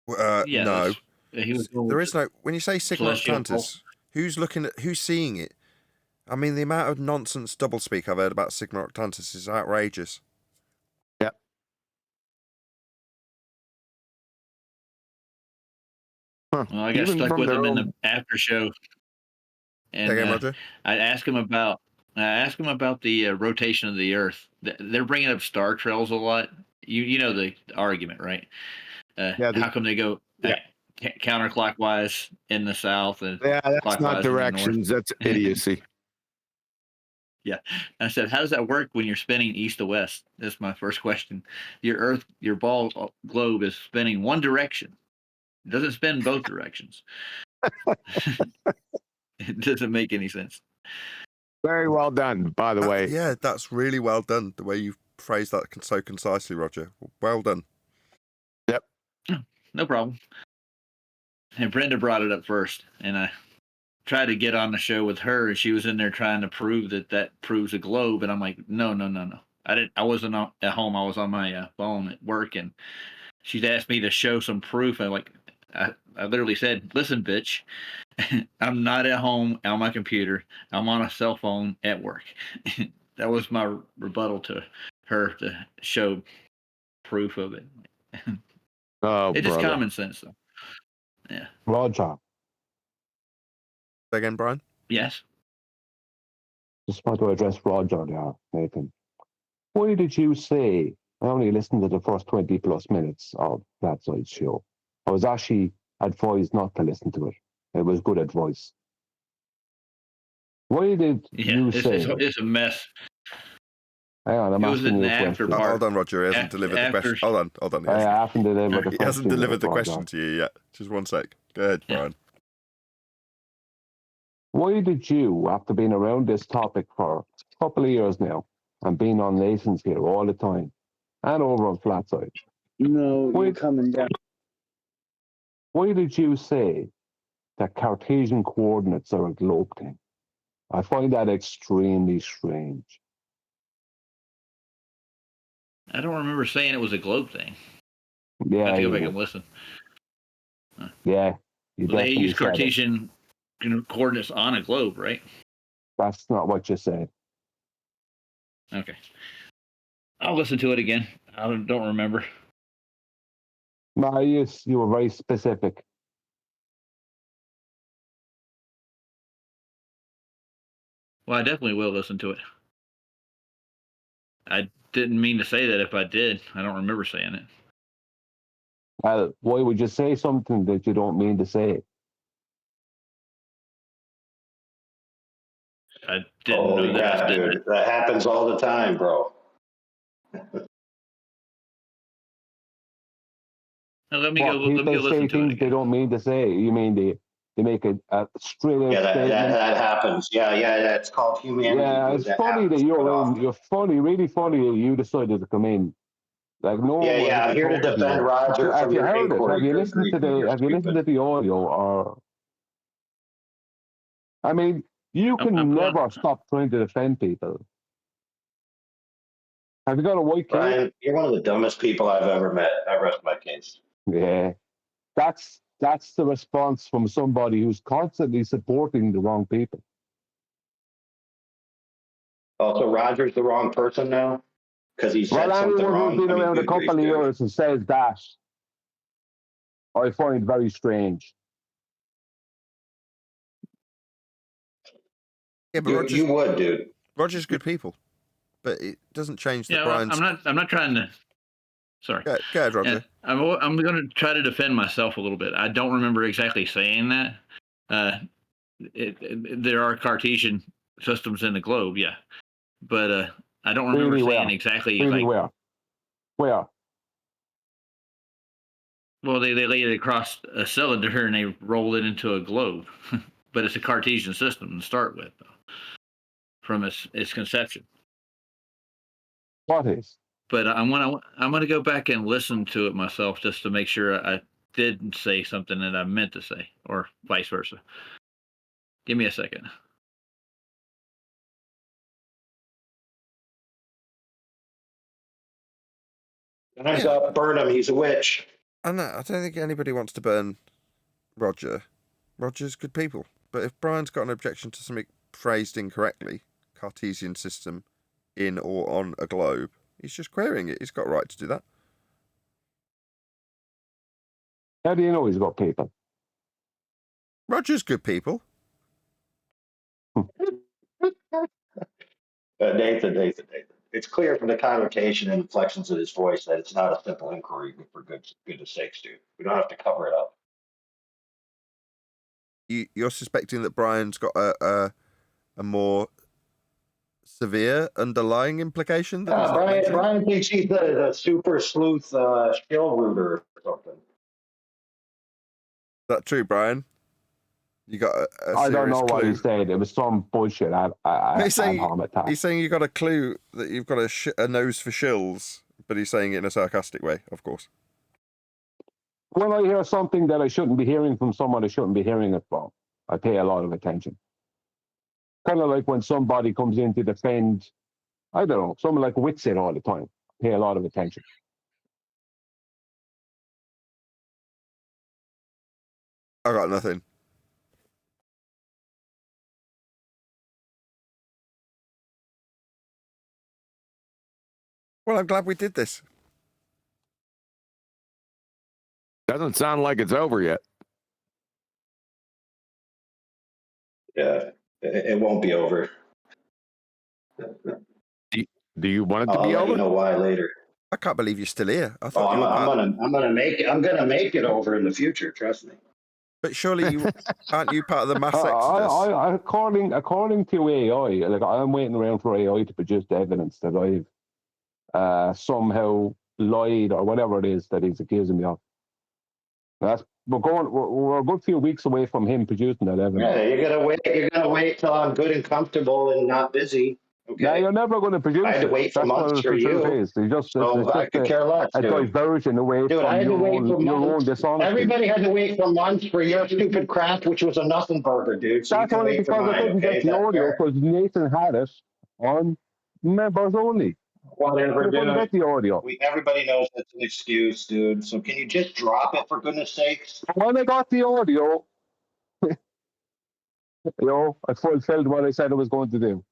No. There is no. When you say Sigma Octantis, who's seeing it? I mean, the amount of nonsense doublespeak I've heard about Sigma Octantis is outrageous. Yep. Well, I got stuck with him in the after show, and Roger? I asked him about the rotation of the Earth. They're bringing up star trails a lot. You know the argument, right? How come they go counterclockwise in the south and that's not directions. That's idiocy. Yeah, I said, how does that work when you're spinning east to west? That's my first question. Your ball globe is spinning one direction. It doesn't spin both directions. It doesn't make any sense. Very well done, by the way. Yeah, that's really well done. The way you phrased that so concisely, Roger. Well done. Yep. No problem. And Brenda brought it up first, and I tried to get on the show with her, and she was in there trying to prove that proves a globe, and I'm like, no. I wasn't at home. I was on my phone at work, and she's asked me to show some proof. I literally said, listen, bitch, I'm not at home on my computer. I'm on a cell phone at work. That was my rebuttal to her to show proof of it. Oh, it's just common sense, though. Yeah. Well, John. Again, Brian? Yes. Just want to address Roger there, Nathan. Why did you say, I only listened to the first 20 plus minutes of that side show. I was actually advised not to listen to it. It was good advice. Why did you say... It's a mess. Hang on, I'm It was asking an you a after question. part. Hold on, Roger. He hasn't delivered the question. Hold on. I haven't delivered the He question. hasn't delivered the yet, question Roger. to you yet. Just one sec. Go ahead, Brian. Why did you, after being around this topic for a couple of years now, and being on Nathan's here all the time, and over on Flatside, No, you're coming down. why did you say that Cartesian coordinates are a globe thing? I find that extremely strange. I don't remember saying it was a globe thing. Yeah, I have to go you back did. and listen. Yeah, you Well, they definitely use said it. Cartesian coordinates on a globe, right? That's not what you said. Okay. I'll listen to it again. I don't remember. No, you were very specific. Well, I definitely will listen to it. I didn't mean to say that if I did. I don't remember saying it. Well, why would you say something that you don't mean to say? I didn't know that I said dude. That happens all the time, bro. Now, let me go People listen say to it things they don't mean to say. You mean they make a straight out Yeah, statement? that happens. Yeah, that's called humanity. Yeah, dude. it's That funny that happens quite you're often. really funny that you decided to come in. Like no one wanted I'm to here to talk defend you. Roger Have from you your heard it? inquiry. Have you listened to the audio? Or I mean, you can never stop trying to defend people. Have you got a white kid? Brian, you're one of the dumbest people I've ever met. I rest my case. Yeah, that's the response from somebody who's constantly supporting the wrong people. Also, Roger's the wrong person now because he said something Anyone wrong. who's been around a couple of dude. years and says that, I find very strange. Yeah, but You would, dude. Roger's good people, but it doesn't change that Yeah, Brian's. I'm not trying to. Sorry. Go ahead, Roger. Yeah, I'm going to try to defend myself a little bit. I don't remember exactly saying that. There are Cartesian systems in the globe, yeah, but I don't remember saying exactly where. Where? Well, they laid it across a cylinder and they rolled it into a globe, but it's a Cartesian system to start with, though, from its conception. What is? But I'm gonna go back and listen to it myself just to make sure I didn't say something that I meant to say, or vice versa. Give me a second. Time's up. Burn him. He's a witch. I don't think anybody wants to burn Roger. Roger's good people. But if Brian's got an objection to something phrased incorrectly, Cartesian system in or on a globe, he's just querying it. He's got a right to do that. How do you know he's got people? Roger's good people. Nathan. It's clear from the connotation and inflections of his voice that it's not a simple inquiry for goodness sakes, dude. We don't have to cover it up. You're suspecting that Brian's got a more severe underlying implication? Brian thinks he's the super sleuth shill rooter or something. Is that true, Brian? You got a I don't know clue. what he said. It was some bullshit. He's saying you got a clue that you've got a nose for shills, but he's saying it in a sarcastic way, of course. When I hear something that I shouldn't be hearing from someone I shouldn't be hearing it from, I pay a lot of attention. Kind of like when somebody comes in to defend, I don't know, someone like Witsit all the time. Pay a lot of attention. I got nothing. Well, I'm glad we did this. Doesn't sound like it's over yet. Yeah, it won't be over. Do you want it to I'll be let over? you know why later. I can't believe you're still here. I Oh, thought you were part. I'm gonna make it over in the future. Trust me. But surely you aren't you part of the mass exodus? According to AI, like I'm waiting around for AI to produce the evidence that I've somehow lied or whatever it is that he's accusing me of. We're a good few weeks away from him producing that evidence. Yeah, you're gonna wait till I'm good and comfortable and not busy. Okay. No, you're never going to produce I had to it. wait for That's months what for the truth you. is. It's So I could care less, a dude. diversion away Dude, I from had to wait for your own months. dishonesty. Everybody had to wait for months for your stupid crap, which was a nothing burger, dude. So you That's can only wait for because I mine, couldn't okay? get Is the that audio fair? because Nathan had it on members only. Whatever, I couldn't get dude. the audio. Everybody knows that's an excuse, dude. So can you just drop it for goodness sakes? When I got the audio, I fulfilled what I said I was going to do.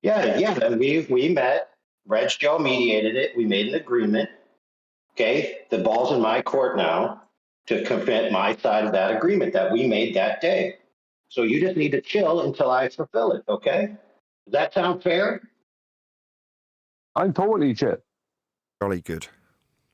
Yeah. And we met. Reg Joe mediated it. We made an agreement. Okay, the ball's in my court now to commit my side of that agreement that we made that day. So you just need to chill until I fulfill it. Okay, does that sound fair? I'm totally shit. Jolly good.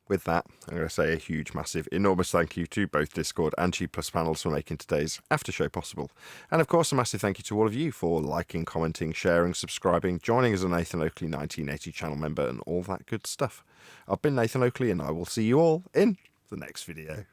With that, I'm going to say a huge, massive, enormous thank you to both Discord and G Plus panels for making today's after show possible. And of course, a massive thank you to all of you for liking, commenting, sharing, subscribing, joining as a Nathan Oakley 1980 channel member, and all that good stuff. I've been Nathan Oakley, and I will see you all in the next video.